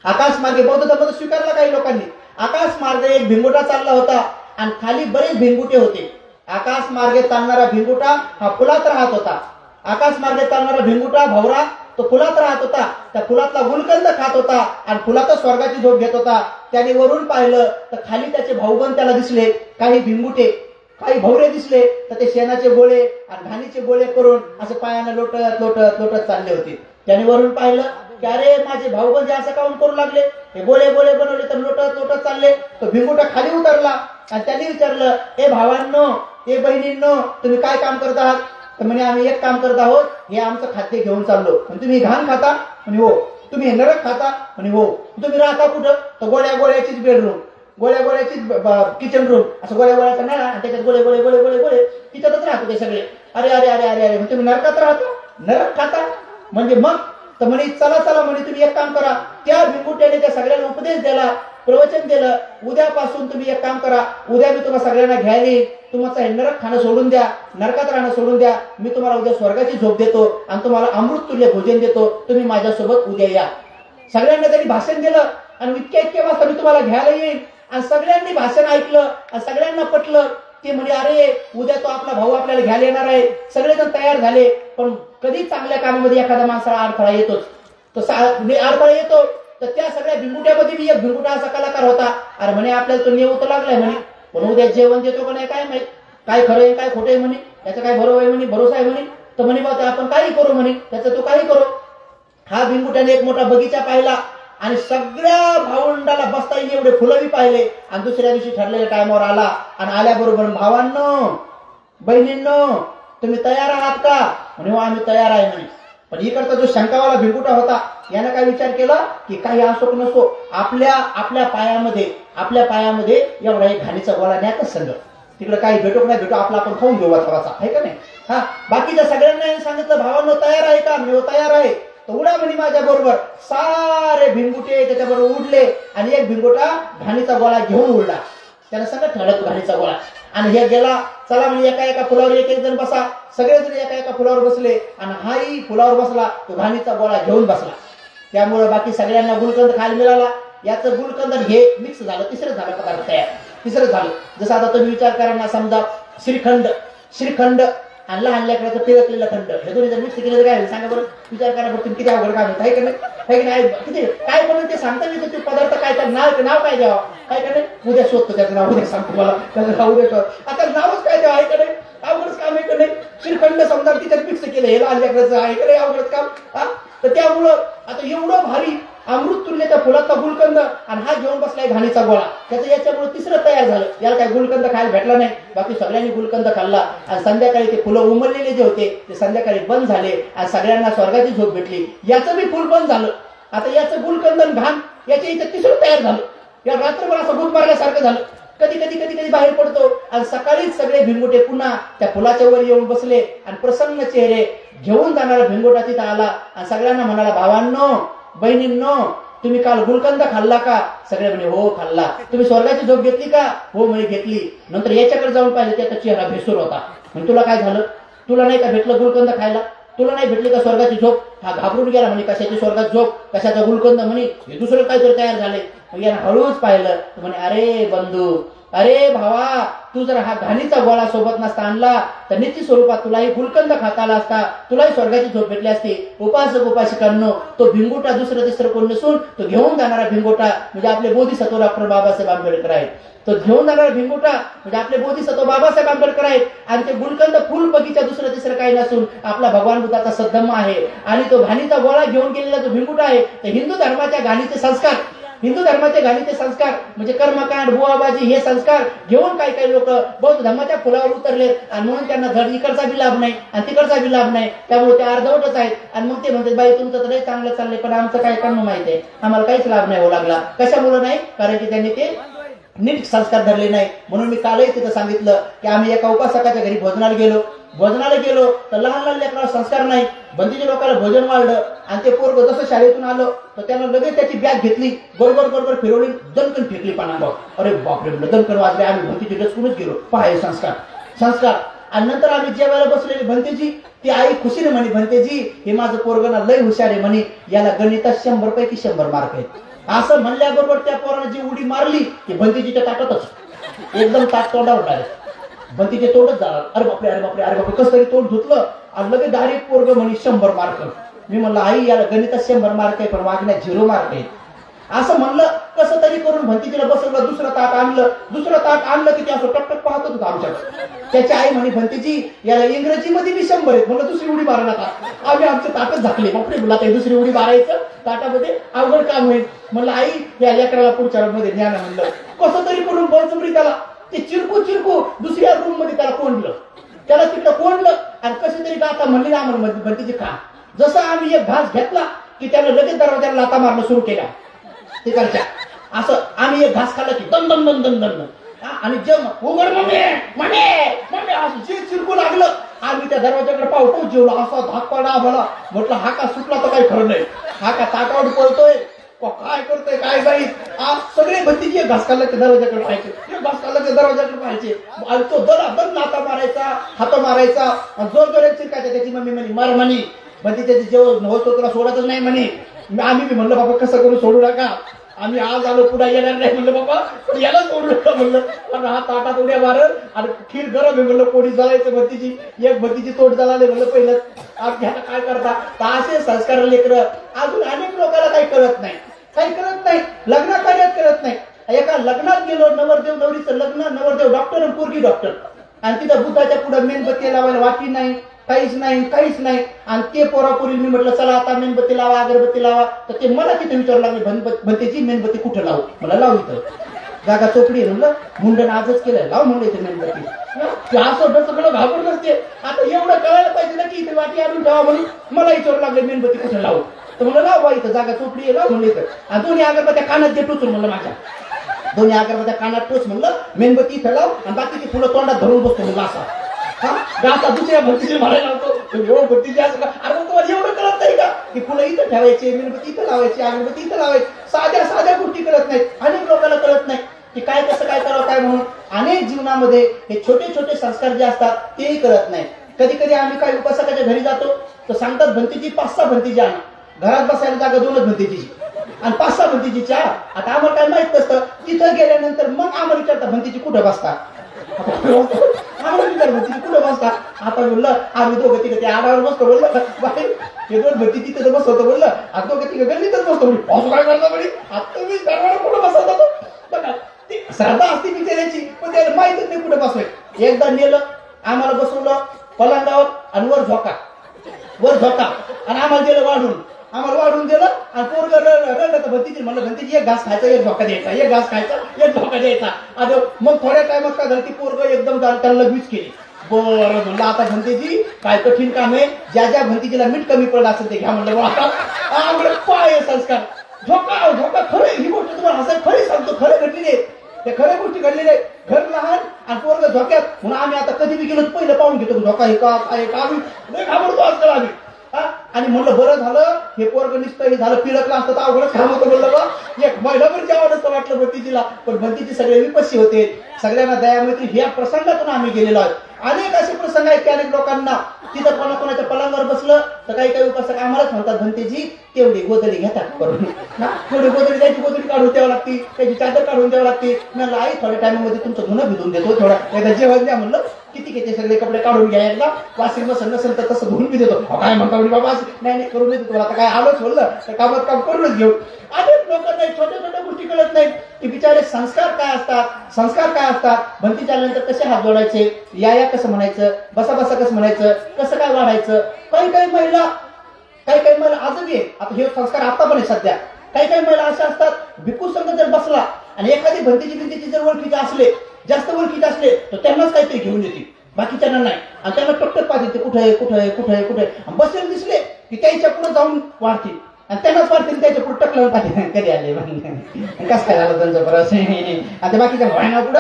आकाश मार्गे बौद्ध धर्म स्वीकारला काही लोकांनी. आकाश मार्गे एक भिंगोटा चालला होता आणि खाली बरेच भिंगुटे होते. आकाश मार्गे चालणारा भिंगुटा हा फुलात राहत होता. आकाश मार्गे चालणारा भिंगुटा भवरा तो फुलात राहत होता. त्या फुलातला गुलकंद खात होता आणि फुलातच स्वर्गाची झोप घेत होता. त्याने वरून पाहिलं तर खाली त्याचे भाऊबंद त्याला दिसले, काही भिंगुटे, काही भवरे दिसले. तर ते शेणाचे गोळे आणि घाणीचे गोळे करून असे पायाने लोटत लोटत लोटत चालले होते. त्याने वरून पाहिलं की अरे माझे भाऊबंद असं काऊन करू लागले, हे गोळे गोळे बनवले तर लोटत लोटत चालले. तो भिंगुटा खाली उतरला आणि त्यांनी विचारलं, ए भावांनो, ए बहिणींनो, तुम्ही काय काम करत आहात? तर म्हणे आम्ही एक काम करत आहोत, हे आमचं खाद्य घेऊन चाललो. तुम्ही घाण खाता म्हणे हो. तुम्ही हे नरक खाता म्हणे हो. तुम्ही राहता कुठं? तर गोळ्या गोळ्याचीच बेडरूम, गोळ्या गोळ्याचीच किचन रूम, असं गोळ्या गोळ्याचा नळा आणि त्याच्यात गोळे गोळे गोळे गोळे गोळे तिच्यातच राहतो ते सगळे. अरे अरे अरे अरे अरे तुम्ही नरकात राहता, नरक खाता म्हणजे मग. तर म्हणे चला चला म्हणे तुम्ही एक काम करा. त्या भिंगुट्याने त्या सगळ्यांना उपदेश दिला, प्रवचन दिलं. उद्यापासून तुम्ही एक काम करा, उद्या मी तुम्हाला सगळ्यांना घ्यायला येईल. तुमचं हे नरक खाणं सोडून द्या, नरकात राहणं सोडून द्या. मी तुम्हाला उद्या स्वर्गाची झोप देतो आणि तुम्हाला अमृततुल्य भोजन देतो. तुम्ही माझ्यासोबत उद्या या. सगळ्यांना त्यांनी भाषण दिलं आणि इतक्या वाजता मी तुम्हाला घ्यायला येईल. आणि सगळ्यांनी भाषण ऐकलं आणि सगळ्यांना पटलं. ते म्हणजे अरे उद्या तो आपला भाऊ आपल्याला घ्यायला येणार आहे. सगळेजण तयार झाले. पण कधी चांगल्या कामामध्ये एखाद्या माणसाला अडथळा येतोच. तो अडथळा येतो. तर त्या सगळ्या भिंगुट्यामध्ये मी एक भिंगुटा असा कलाकार होता. अरे म्हणे आपल्याला तो नेऊ तर लागलाय म्हणे, पण उद्या जेवण देतो का नाही काय माहित, काय खरं आहे काय खोटं आहे म्हणे, त्याचं काय बरोबर आहे म्हणे, भरोसा आहे म्हणे. तर म्हणे बाबा आपण काही करू म्हणे, त्याचं तो काही करू. हा भिंगुट्याने एक मोठा बगीचा पाहिला आणि सगळ्या भावंडाला बसता येईल एवढे फुलंही पाहिले. आणि दुसऱ्या दिवशी ठरलेल्या टायमावर आला आणि आल्याबरोबर भावांनो बहिणींनो तुम्ही तयार आहात का म्हणे आम्ही तयार आहे म्हणे. पण इकडचा जो शंकावाला भिंगुटा होता यानं काय विचार केला की काही असो नसो आपल्या पायामध्ये एवढा एक घाणीचा गोळा न्यायचा संघ, तिकडे काही भेटो नाही भेटो आपला आपण खाऊन घेऊ वाचा आहे का नाही. हा बाकीच्या सगळ्यांना सांगितलं भावांनो तयार आहे का, मी तयार आहे. तर उडा म्हणे माझ्या बरोबर. सारे भिंगुटे त्याच्याबरोबर उडले आणि एक भिंगुटा घाणीचा गोळा घेऊन उडला. त्याला सगळं ठळक घाणीचा गोळा. आणि हे गेला चला म्हणजे एका फुलावर एक जण बसा. सगळेजण एका फुलावर बसले आणि हाही फुलावर बसला, तो घाणीचा गोळा घेऊन बसला. त्यामुळे बाकी सगळ्यांना गुलकंद खायला मिळाला. याचं गुलकंद हे मिक्स झालं, तिसरं झालं पदार्थ तयार, तिसरं झालं. जसं आता तुम्ही विचार करा ना, समजा श्रीखंड आणि लहान लेकराचं पिळकलेलं खंड, हे दोन्ही जर मिक्स केलं तर काय सांगा बरं. विचार करा बरं तुम्ही किती अवघड काम होत आहे का नाही. किती काय पण ते सांगता येतं ते पदार्थ काय, तर नाव काय द्यावं काय का नाही. उद्या शोधतो त्याचं नाव, उद्या सांगतो मला त्याचं नाव उद्या. आता नावच काय द्यावं आहे का नाही, अवघडच काम आहे का नाही. श्रीखंड समजा तिच्यात मिक्स केलं, हे लहान लेकराचं आहे का नाही अवघडच काम. हा तर त्यामुळं आता एवढं भारी अमृत तुल्य त्या फुलाचा गुलकंद आणि हा घेऊन बसलाय घाणीचा गोळा. त्याचं याच्यामुळे तिसरं तयार झालं. याला काय गुलकंद खायला भेटला नाही. बाकी सगळ्यांनी गुलकंद खाल्ला आणि संध्याकाळी ते फुलं उमललेले जे होते ते संध्याकाळी बंद झाले आणि सगळ्यांना स्वर्गाची झोप भेटली. याचं बी फुल बंद झालं. आता याचं गुलकंद घाण याच्या इथं तिसरं तयार झालं. या रात्रभर असं भूत मारल्यासारखं झालं. कधी बाहेर पडतो आणि सकाळीच सगळे भिंगुटे पुन्हा त्या फुलाच्या वर येऊन बसले आणि प्रसन्न चेहरे घेऊन जाणारा भिंगोटा तिथं आला आणि सगळ्यांना म्हणाला भावांनो बहिणींनो तुम्ही काल गुलकंद खाल्ला का. सगळे म्हणे हो खाल्ला. तुम्ही स्वर्गाची झोप घेतली का. हो म्हणे घेतली. नंतर याच्याकडे जाऊन पाहिजे त्याचा चेहरा भेसूर होता. म्हणजे तुला काय झालं, तुला नाही का भेटलं गुलकंद खायला, तुला नाही भेटली का स्वर्गाची झोप. हा घाबरून गेला म्हणे कशाची स्वर्गाची झोप, कशाचा गुलकंद म्हणे, हे दुसरं काहीतरी तयार झाले. मग यानं हळूच पाहिलं म्हणे अरे बंधू अरे भावा तू जर हा घाणीचा गोळा सोबत नसता आणला तर निश्चित स्वरूपात तुलाही गुलकंद खाता आला असता, तुलाही स्वर्गाची झोप भेटली असती. उपासक उपासिकांनो तो भिंगोटा दुसरं तिसरं कोण नसून तो घेऊन जाणारा भिंगोटा म्हणजे आपले बोधिसत्व डॉक्टर बाबासाहेब आंबेडकर आहेत. तो घेऊन जाणारा भिंगोटा म्हणजे आपले बोधिसत्व बाबासाहेब आंबेडकर आहेत. आणि ते गुलकंद फुल बगीचा दुसरं तिसरं काही नसून आपला भगवान बुद्धाचा सद्धम्म आहे. आणि तो घाणीचा गोळा घेऊन गेलेला जो भिंगोटा आहे तर हिंदू धर्माच्या घाणीचे संस्कार, हिंदू धर्माचे घाणीचे संस्कार म्हणजे कर्मकांड बुवाबाजी हे संस्कार घेऊन काही लोक बौद्ध धर्माच्या फुलावर उतरले आणि म्हणून त्यांना धड इकडचा बी लाभ नाही आणि तिकडचा बी लाभ नाही. त्यामुळे ते अर्धवटच आहेत. आणि मग ते म्हणतात बाई तुमचं तर लय चांगलं चाललंय पण आमचं काय करणं माहिती आहे, आम्हाला काहीच लाभ नाही होऊ लागला. कशामुळे नाही, कारण की त्यांनी ते नीट संस्कार धरले नाही. म्हणून मी कालही तिथं सांगितलं की आम्ही एका उपासकाच्या घरी भोजनाला गेलो तर लहान लेकराला संस्कार नाही. बंदीच्या लोकांना भोजन वाढलं आणि ते पोरग जसं शाळेतून आलं तर त्यानं लगेच त्याची बॅग घेतली, बरोबर फिरवली, दणकन फेकली पानांवर. अरे बापरे म्हटलं दणकन वाजले. आम्ही भंतीची डचकूनच गेलो. पहा संस्कार. आणि नंतर आम्ही जेवायला बसलेली भंतेजी ती आई खुशीने म्हणे भंतेजी हे माझं पोरगना लय हुशार आहे म्हणे, याला गणितात 100 पैकी 100 मार्क आहेत. असं म्हणल्याबरोबर त्या पोरानं जी उडी मारली की भंतीजीच्या ताटातच एकदम ताट तोंडावर डायरेक्ट भंतीचे तोंडच झाला. अरे बापरे कसं तरी तोंड धुतलं आणि लगेच डायरेक्ट पोरग म्हणे 100 मार्क. मी म्हणलं आई याला गणितात 100 मार्क आहे पण वागण्यात 0 मार्क आहे. असं म्हणलं कसं तरी करून भंतीजीला बसवलं. दुसरं ताट आणलं की ते असं टकटक पाहत होतं आमच्याकडे. त्याची आई म्हणे भंतीजी याला इंग्रजीमध्ये बी 100 आहेत. म्हणलं दुसरी उडी मारा नका. आम्ही आमचं ताटच झाकले. बापरे मुला काही दुसरी उडी मारायचं ताटामध्ये अवघड काम होईल. म्हणलं आई या लेकराला पुढच्या मध्ये ज्ञान. म्हणलं कसं तरी करून बळजबरी त्याला ते चिरकू दुसऱ्या रूम मध्ये त्याला कोंडलं आणि कसं तरी म्हणली ना आम्हाला भंतीची खा. जसं आम्ही एक घास घेतला की त्याला लगेच दरवाजाला लाता मारणं सुरू केला तिकडच्या. असं आम्ही एक घास खाल्ला की दन दन दन दन दन आणि जेवण उघड मम्मी मम्मी मम्मी असं जे चिरकू लागलं. आम्ही त्या दरवाजाकडे पाहतो जेवलो असा धाक पडला आम्हाला. म्हटलं हा का सुटला तर काही खरं नाही. हा का ताटावर पळतोय काय करतोय काय बाई. सगळे भंतीची एक घास खाल्ला की दरवाजाकडे पाहायचे, एक घास खाल्ला की दरवाजाकडे पाहायचे. आणि तो दन नाता मारायचा, हात मारायचा, जोर जोरात चिरकायचा. त्याची मम्मी म्हणे मार म्हणे. म्हणजे त्याचे जेवण होतो तुला सोडतच नाही म्हणे. आम्ही बी म्हणलं बाबा कसं करू सोडू नका. आम्ही आज आलो पुन्हा येणार नाही म्हणलं बाबा, पण याला सोडू नका म्हणलं. पण हा ताटात उड्या मारत आणि खीर गरम आहे म्हणलं. कोणी जळायचं भंतीची, एक भंतीची तोड जळाले म्हणलं पहिलं. ह्याला काय करता. तर असे संस्कार लेकरं अजून अनेक लोकांना काही कळत नाही, काही करत नाही. लग्न कार्यात करत नाही. एका लग्नात गेलो, नवरदेव नवरीचं लग्न, नवरदेव डॉक्टर आणि पोरगी डॉक्टर. आणि तिथं बुद्धाच्या पुढे मेणबत्ती लावायला वाटी नाही, काहीच नाही, काहीच नाही. आणि ते पोरापोरी मी म्हटलं चला आता मेणबत्ती लावा, अगरबत्ती लावा. तर ते मला तिथे विचारू लागले भंतेची मेणबत्ती कुठं लावू. मला लावू इथं जागा चोपडी आहे म्हणलं. मुंडन आजच केलंय, लाव म्हणलं इथे मेणबत्ती. असं सगळं घाबरून असते. आता एवढं कळायला पाहिजे ना की इथे वाटी आणून ठेवा म्हणून. मला विचारू लागले मेणबत्ती कुठं लावू. तर म्हणलं लाव इथं जागा चोपडी आहे, लाव म्हणलं इथं. आणि दोन्ही अगरबत्त्या कानात दे टोचून म्हणलं माझ्या. दोन्ही अगरबत्त्या कानात टोच म्हणलं, मेणबत्ती इथं लाव आणि बाकीची फुलं तोंडात धरून बसतो म्हणलं असा. आता दुसऱ्या भंतीचे म्हणायला लावतो एवढं भंतीचे असं का. अरे तुम्हाला एवढं कळत नाही का की फुलं इथं ठेवायचे, मेणबत्ती इथं लावायची, अगरबत्ती इथं लावायची. साध्या साध्या गोष्टी कळत नाहीत. अनेक लोकांना कळत नाही की काय कसं काय करावं काय म्हणून. अनेक जीवनामध्ये हे छोटे छोटे संस्कार जे असतात तेही कळत नाही. कधी कधी आम्ही काही उपासकाच्या घरी जातो तर सांगतात भंतीची 5-6 भंतीची आणा. घरात बसायला जागा 2च भंतीची आणि 5-6 भंतीची चहा. आता आम्हाला काय माहित नसतं. तिथं गेल्यानंतर मग आम्हाला विचारतात भंतीची कुठं बसता. आम्हाला विचार भंतीची कुठं बसता. आता बोललं आम्ही दोघं तिघं त्या आडावर बसतो बोललं. बाहेर हे 2 भंती तिथं बसवतो बोललं. आता दोघं तिघं गल्लीतच बसतो बोल. असं काय करता म्हणे. आता मी दरवाजा कुठं बसवत होतो बघा. ती श्रद्धा असते बिचारायची पण त्याला माहितच नाही कुठं बसवाय. एकदा नेलं आम्हाला बसवलं पलंगावर आणि वर झोका आणि आम्हाला दिलं वाढून. आम्हाला वाढून दिलं आणि पोरग रडलं. भंतीची म्हणलं भंतीची एक घास खायचा, एक झोका द्यायचा, एक घास खायचा, एक झोका द्यायचा. आणि मग थोड्या टायमात काय झालं ती पोरग एकदम त्याला लगेच केली. बरं म्हणलं आता भंतीची काय कठीण काम आहे. ज्या ज्या भंतीजीला मीठ कमी पडलं असेल ते घ्या म्हणलं. आता पाय संस्कार झोका झोका. खरं ही गोष्ट तुम्हाला हसाय खरी सांगतो, खरं घडलेली आहे. ते खऱ्या गोष्टी घडलेल्या आहेत. घर लहान आणि पोरग झोक्यात. म्हणून आम्ही आता कधी बी गेलो पहिलं पाहून घेतो झोका हे का काय का. आम्ही घाबरतो आजकाल आम्ही. आणि म्हणलं बरं झालं हे पोरग निसतं हे झालं. पिळकलं असतं तर अवघडच काम होतं म्हणलं बा. एक महिनाभर जेवण असतं वाटलं भंतीजीला. पण भंतीची सगळे विपस्सी होते. सगळ्यांना दयामैत्री ह्या प्रसंगातून आम्ही गेलेलो आहोत. अनेक असे प्रसंग आहेत की अनेक लोकांना तिथं कोणाकोणाच्या पलंगावर बसलं तर काही काही उपासक आम्हालाच म्हणतात भंतेजी तेवढी गोदडी घेतात करून. तेवढी गोदडी द्यायची, गोदडी काढून द्यावं लागते, त्याची चादर काढून द्यावं लागते. म्हणलं आई थोड्या टायमामध्ये तुमचं धुणं भिजून देतो, थोडा एकदा जेवण द्या म्हणलं. किती सगळे कपडे काढून घ्या एकदा. वॉशिंग मशीन नसेल तर तसं धुवून बी देतो. काय म्हणता बाबा नाही करून देतो तुला. आता काय आलोच म्हणलं तर कामात काम करूनच घेऊ. अनेक लोकांना छोट्या छोट्या गोष्टी कळत नाहीत की बिचारे संस्कार काय असतात, संस्कार काय असतात. भंती झाल्यानंतर कसे हात जोडायचे, या कसं म्हणायचं, बसा कसं म्हणायचं, कसं काय वाढायचं. काही काही महिला आजही आहे. आता हे संस्कार आता पण आहे सध्या. काही महिला अशा असतात भिकू संघ जर बसला आणि एखादी भंतीची जर ओळखीचे असले, जास्त ओळखीचे असले तर त्यांनाच काहीतरी घेऊन येते, बाकीच्यांना नाही. आणि त्यांना टकटक पाहिजे ते कुठे बसेल दिसले की त्याच्या पुढे जाऊन वाढतील आणि त्यांनाच वाढतील त्याच्या पुढे टकलं पाहिजे कधी आले कसं काय झालं त्यांचं बरं. आता बाकीच्या भयाना पुढं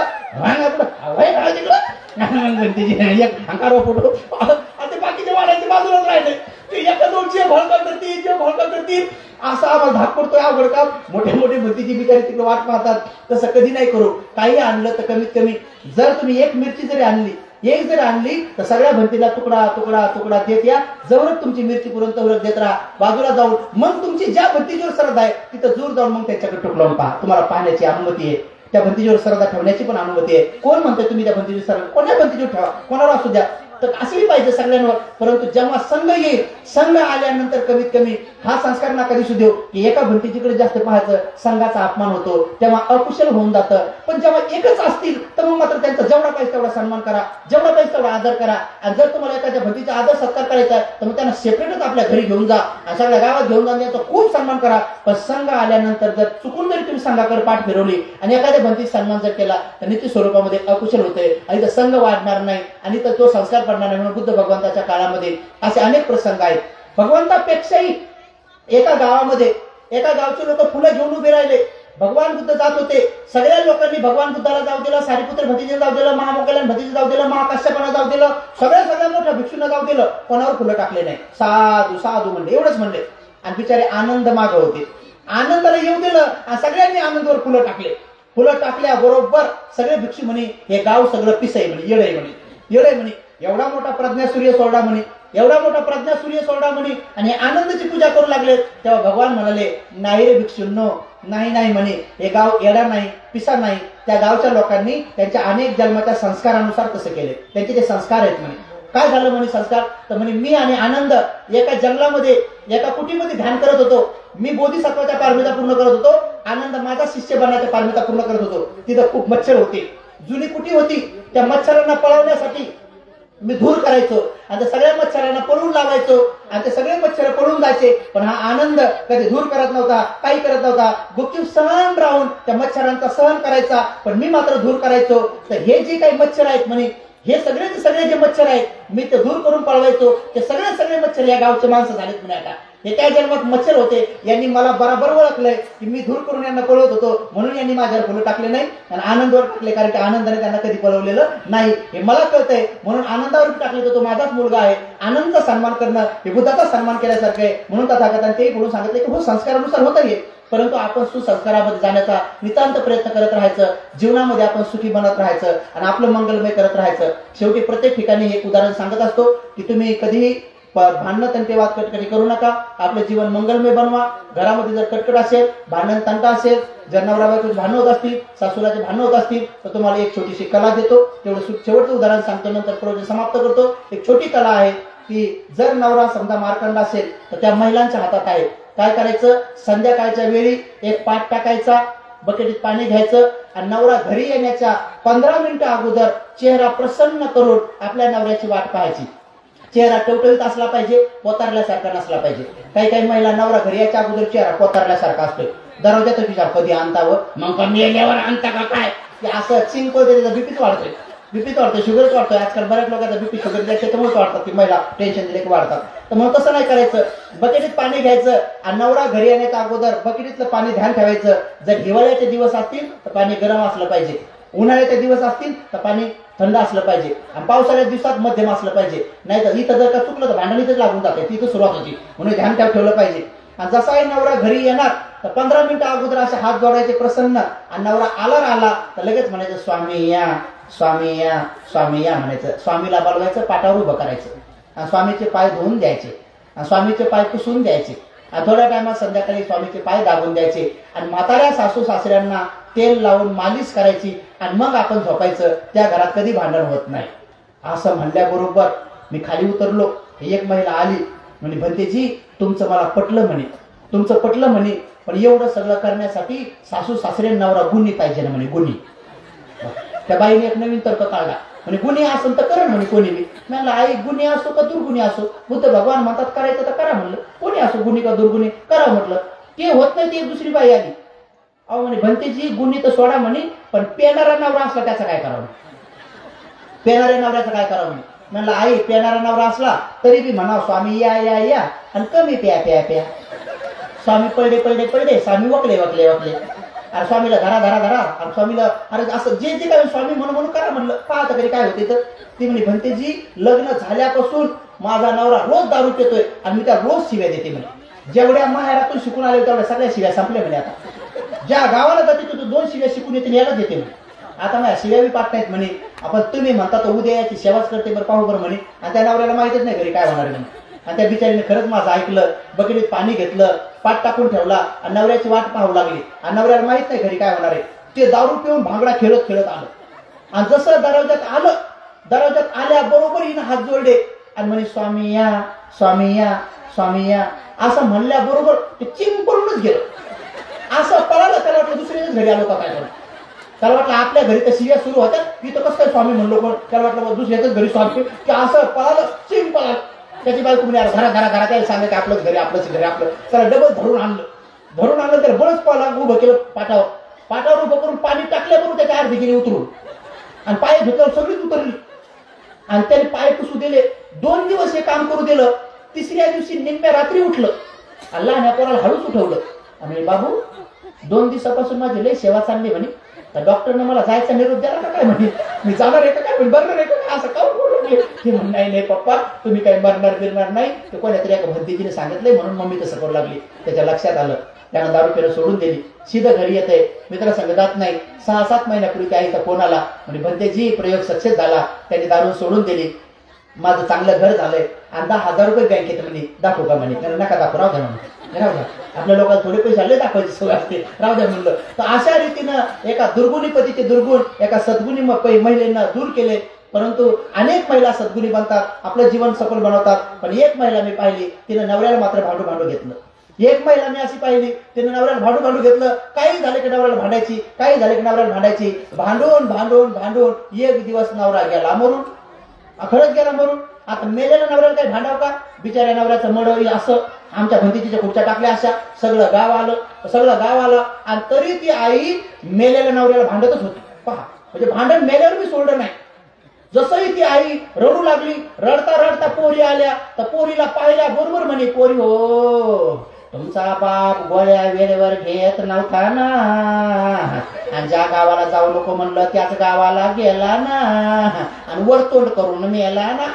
भंतीची एक अंकार फोटो आता बाकीच्या वाढायचे बाजूलाच राहिले. ते एका दोनची भोळका करतील असा आम्हाला धाक पडतोय. अवघड काम. मोठे भंतीची बिचारी तिकडे वाट पाहतात. तसं कधी नाही करू. काही आणलं तर कमीत कमी जर तुम्ही एक मिरची जरी आणली तर सगळ्या भंतीला तुकडा देत या. जवळच तुमची मिरची पुरंत देत राहा. बाजूला जाऊन मग तुमची ज्या भंतीजीवर श्रद्धा आहे तिथं दूर जाऊन मग त्याच्याकडे टुकलावून पहा. तुम्हाला पाहण्याची अनुमती आहे. त्या भंतीजीवर श्रद्धा ठेवण्याची पण अनुमती आहे. कोण म्हणते तुम्ही त्या भंतीजीवर श्रद्धा कोणत्या भंतीजीवर ठेवा, कोणावर असू द्या. तर असंही पाहिजे सगळ्यांवर. परंतु जेव्हा संघ येईल, संघ आल्यानंतर कमीत कमी हा संस्कार नका दिसू देऊ की एका भंतीजीकडे जास्त पाहायचं, संघाचा अपमान होतो, तेव्हा अकुशल होऊन जातं. पण जेव्हा एकच असतील तर मग मात्र त्यांचा जेवढा पाहिजे तेवढा सन्मान करा, जेवढा पाहिजे तेवढा आदर करा. आणि जर तुम्हाला एखाद्या भंतीचा आदर सत्कार करायचा आहे तर मग त्यांना सेपरेटच आपल्या घरी घेऊन जा आणि सगळ्या गावात घेऊन जा, त्यांचा खूप सन्मान करा. पण संघ आल्यानंतर जर चुकून जरी तुम्ही संघाकडे पाठ फिरवली आणि एखाद्या भंतीचा सन्मान जर केला तर नित्य स्वरूपामध्ये अकुशल होते आणि संघ वाढणार नाही आणि तर तो संस्कार पडणार नाही म्हणून बुद्ध भगवंताच्या काळामध्ये असे अनेक प्रसंग आहेत. भगवंतापेक्षाही एका गावामध्ये एका गावचे लोक फुलं घेऊन उभे राहिले. भगवान बुद्ध जात होते. सगळ्या लोकांनी भगवान बुद्धाला जाऊ दिलं, सारीपुत्र भतीजे जाऊ दिलं, महामोगल्यान भतीजे जाऊ दिलं, महाकाश्यपांना जाऊ दिलं, सगळ्या मोठ्या भिक्षूंना जाऊ दिलं. कोणावर फुलं टाकले नाही. साधू साधू म्हणले, एवढंच म्हणले. आणि बिचारे आनंद माग होते. आनंदाला येऊ दिलं आणि सगळ्यांनी आनंदावर फुलं टाकले. फुलं टाकल्या बरोबर सगळे भिक्षू म्हणे हे गाव सगळं पिसय म्हणे, येडय म्हणे, एवढा मोठा प्रज्ञा सूर्य सोडा म्हणे, एवढा मोठा प्रज्ञा सूर्य सोडा म्हणे. आणि हे आनंदाची पूजा करू लागले. तेव्हा भगवान म्हणाले, नाही रे भिक्षूंनो, नाही म्हणे, हे गाव येडा नाही, पिसा नाही. त्या गावच्या लोकांनी त्यांच्या अनेक जन्माच्या संस्कारानुसार तसं केले. त्यांचे ते संस्कार आहेत म्हणे. काय झालं म्हणे संस्कार? तर म्हणे मी आणि आनंद एका जंगलामध्ये एका कुटीमध्ये ध्यान करत होतो. मी बोधिसत्वाच्या पारमिता पूर्ण करत होतो. आनंद माझा शिष्य बनायच्या पारमिता पूर्ण करत होतो. तिथं खूप मच्छर होते. जुनी कुटी होती. त्या मच्छरांना पळवण्यासाठी मी धूर करायचो आणि त्या सगळ्या मच्छरांना पळून लावायचो आणि ते सगळे मच्छर पळून जायचे. पण हा आनंद कधी धूर करत नव्हता, काही करत नव्हता. गुपचूप सहन राहून त्या मच्छरांचा सहन करायचा. पण मी मात्र धूर करायचो. तर हे जे काही मच्छर आहेत म्हणे, हे सगळे जे मच्छर आहेत मी ते दूर करून पळवायचो. ते सगळे मच्छर या गावचे माणसं झालेत म्हणे. आता हे त्या जन्मात मच्छर होते. यांनी मला बरोबर ओळखलंय की मी धूर करून यांना पळवत होतो, म्हणून यांनी माझ्यावर फुलं टाकले नाही आणि आनंदावर टाकले, कारण की आनंदाने त्यांना कधी पळवलेलं नाही हे मला कळतंय. म्हणून आनंदावर टाकले तो माझाच मुलगा आहे. आनंदाचा सन्मान करणं हे बुद्धाचा सन्मान केल्यासारखं आहे. म्हणून तथागतांनी ते म्हणून सांगितले की हो संस्कारानुसार होत आहे, परंतु आपण सुसंस्कारामध्ये जाण्याचा नितांत प्रयत्न करत राहायचं. जीवनामध्ये आपण सुखी बनत राहायचं आणि आपलं मंगलमय करत राहायचं. शेवटी प्रत्येक ठिकाणी एक उदाहरण सांगत असतो की तुम्ही कधीही भांडणं तंटेवाद कटकटी करू नका. आपलं जीवन मंगलमय बनवा. घरामध्ये जर कटकट असेल, भांडण तंटा असेल, जर नवरा बायकोचे भांडण होत असतील, सासूलाचे भांडण होत असतील, तर तुम्हाला एक छोटीशी कला देतो. तेवढं शेवटचं उदाहरण सांगतो, नंतर प्रोजेक्ट समाप्त करतो. एक छोटी कला आहे की जर नवरा समजा मार्कंड असेल तर त्या महिलांच्या हातात आहे. काय करायचं? संध्याकाळच्या वेळी एक पाट टाकायचा, बकेटीत पाणी घ्यायचं आणि नवरा घरी येण्याच्या 15 मिनिटं अगोदर चेहरा प्रसन्न करून आपल्या नवऱ्याची वाट पाहायची. चेहरा टवटवीत असला पाहिजे, पोतारल्यासारखा नसला पाहिजे. काही महिला नवरा घरी याच्या अगोदर चेहरा पोतारल्यासारखा असतोय. दरवाजात विचार कधी आणतावं, मग मेल्यावर आणता का काय? असं चिंक त्याचा बीपीच वाढतोय, शुगरच वाढतोय. आजकाल बऱ्याच लोकांचा बीपी शुगर त्याच्यामुळेच वाढतात की महिला टेन्शन दिले की वाढतात. तर मग तसं नाही करायचं. बकेटीत पाणी घ्यायचं आणि नवरा घरी येण्याच्या अगोदर बकेटीतलं पाणी ध्यान ठेवायचं. जर हिवाळ्याचे दिवस असतील तर पाणी गरम असलं पाहिजे, उन्हाळ्याचे दिवस असतील तर पाणी थंड असलं पाहिजे आणि पावसाळ्याच्या दिवसात मध्यम असलं पाहिजे. नाही तर इथं जर का चुकलं तर भांडण इथंच लागून जाते, तिथं सुरुवात होती. म्हणून ध्यान ठेवलं पाहिजे. आणि जसाही नवरा घरी येणार तर 15 मिनिटं अगोदर असे हात जोडायचे प्रसन्न. आणि नवरा आला तर लगेच म्हणायचं स्वामी या, स्वामी या, स्वामी या म्हणायचं. स्वामीला बोलवायचं, पाटावर उभं करायचं आणि स्वामीचे पाय धुवून द्यायचे आणि स्वामीचे पाय पुसून द्यायचे. आणि थोड्या टायमात संध्याकाळी स्वामीचे पाय दाबून द्यायचे आणि म्हाताऱ्या सासू सासऱ्यांना तेल लावून मालिश करायची आणि मग आपण झोपायचं. त्या घरात कधी भांडण होत नाही. असं म्हणल्याबरोबर मी खाली उतरलो. एक महिला आली, म्हणे भंतेजी तुमचं मला पटलं म्हणे, तुमचं पटलं म्हणे, पण एवढं सगळं करण्यासाठी सासू सासरे नवरा गुणी पाहिजे ना म्हणे, गुणी. त्या बाईने एक नवीन तर्क काढला, म्हणे गुन्हे असेल तर करा म्हणे कोणी बी. म्हणलं आई गुन्हे असो का दुर्गुणी असो, बुद्ध भगवान म्हणतात करायचं तर करा म्हणलं. कोणी असो गुन्हे का दुर्गुणी करा म्हटलं. ते होत नाही. ती एक दुसरी बाई आली, अहो म्हणे भंतेजी गुन्हे तर सोडा म्हणे, पण पेणारा नवरा असला त्याचं काय करावं, पेणाऱ्या नवऱ्याचं काय करावं म्हणे. म्हणलं आई पेणारा नवरा असला तरी बी म्हणाव स्वामी या या या आणि कमी प्या प्या प्या. स्वामी पळडे पळडे पळडे, स्वामी वकले वकले वकले. अरे स्वामीला धरा धरा धरा आणि स्वामीला अरे असं जे जे काय स्वामी म्हणून करा म्हणलं. पाहता तरी काय होते तर ती म्हणे भंतेजी लग्न झाल्यापासून माझा नवरा रोज दारू पितोय आणि मी त्या रोज शिव्या देते म्हणे. जेवढ्या माहेरातून शिकून आले तेवढ्या सगळ्या शिव्या संपल्या म्हणे. आता ज्या गावाला जाते तिथं 2 शिव्या शिकून येते यालाच येते म्हणे. आता माझ्या शिव्या बी पाठ नाहीत म्हणे. आपण तुम्ही म्हणता तर उद्या याची सेवाच करते बरं, पाहू बरं म्हणे. आणि त्या नवऱ्याला माहितच नाही घरी काय होणार म्हणे. आणि त्या बिचारीने खरंच माझं ऐकलं, बकेटीत पाणी घेतलं, पाठ टाकून ठेवला आणि नवऱ्याची वाट पाहू लागली. आणि नवऱ्याला माहित नाही घरी काय होणार आहे. ते दारू पिऊन भांगडा खेळत खेळत आलं आणि जसं दरवाजात आलं, दरवाजात आल्याबरोबर हिनं हात जोडले आणि म्हणे स्वामी या, स्वामी या, स्वामी या असं म्हणल्याबरोबर ते चिंपळूनच गेलं. असं पळालं. त्याला वाटलं दुसऱ्याच घरी आलो का काय करू. त्याला वाटलं आपल्या घरी तर शिव्या सुरू होत्या, इथं कसं काय स्वामी म्हणलो कोण. त्याला वाटलं दुसऱ्याच घरी स्वामी, की असं पळालं चिंग पळालं. त्याची बायको म्हणजे घरा घरा घरा काय सांगा की आपलंच घरी आपलंच घरी आपलं. त्याला डबल धरून आणलं त्याला बरंच पाला उभं केलं पाटावर उभं करून पाणी टाकल्याबरोबर त्याच्या अर्धी गेली उतरून आणि पाय धुतल्यावर सगळीच उतरली आणि त्याने पाय पुसू दिले. 2 दिवस हे काम करू दिलं. तिसऱ्या दिवशी निम्म्या रात्री उठलं. लहान पोराला हळूच उठवलं आणि बाबू 2 दिवसापासून माझी लई सेवा चालली म्हणे. तर डॉक्टरने मला जायचा निरोप द्याला का काय म्हणे. मी जाणार आहे का काय म्हणे, बरणार आहे का असं काऊन बोलू नये. ते म्हण नाही पप्पा तुम्ही काही मरणार बिरणार नाही. ते कोणातरी एका भंतीजीने सांगितलंय म्हणून मम्मी तसं करू लागली. त्याच्या लक्षात आलं. त्यानं दारू पिणं सोडून दिली. सीधं घरी येत आहे. मित्राला सांगत नाही. 6-7 महिन्यापूर्वी त्या आईचा फोन आला म्हणजे भंतेजी प्रयोग सक्सेस झाला. त्यांनी दारू सोडून दिली. माझं चांगलं घर झालंय आणि 10,000 रुपये बँकेत म्हणे दाखवू का म्हणे. त्याला नका दाखवू, राहू द्या म्हणे, राहू द्या. आपल्या लोकांना थोडे पैसे आले दाखवायची सवय असते, राहू द्या म्हणलं. तर अशा रीतीनं एका दुर्गुणी पतीचे दुर्गुण एका सद्गुणी महिलेनं दूर केले. परंतु अनेक महिला सद्गुणी बनतात, आपलं जीवन सफल बनवतात. पण एक महिला मी पाहिली, तिनं नवऱ्याला मात्र भांडू घेतलं. एक महिला मी अशी पाहिली, तिने नवऱ्याला भांडू घेतलं. काही झाले की नवऱ्याला भांडायची, काही झाले की नवऱ्याला भांडायची. भांडून एक दिवस नवरा गेला मरून. खरंच गेला मरून. आता मेलेल्या नवऱ्याला काही भांडाव का. बिचाऱ्या नवऱ्याचं मडई असं आमच्या भंतीच्या खुर्च्या टाकल्या अशा. सगळं गाव आलं आणि तरी ती आई मेलेल्या नवऱ्याला भांडतच होती. पहा म्हणजे भांडण मेल्यावर मी सोडलं नाही. जसंही ती आई रडू लागली, रडता पोरी आल्या. तर पोरीला पाहिल्या बरोबर म्हणे, पोरी हो तुमचा बाप गोळ्या वेळेवर घेत नव्हता ना आणि ज्या गावाला जाऊ नको म्हणलं त्याच गावाला गेला ना आणि वरतोंड करून मेला ना.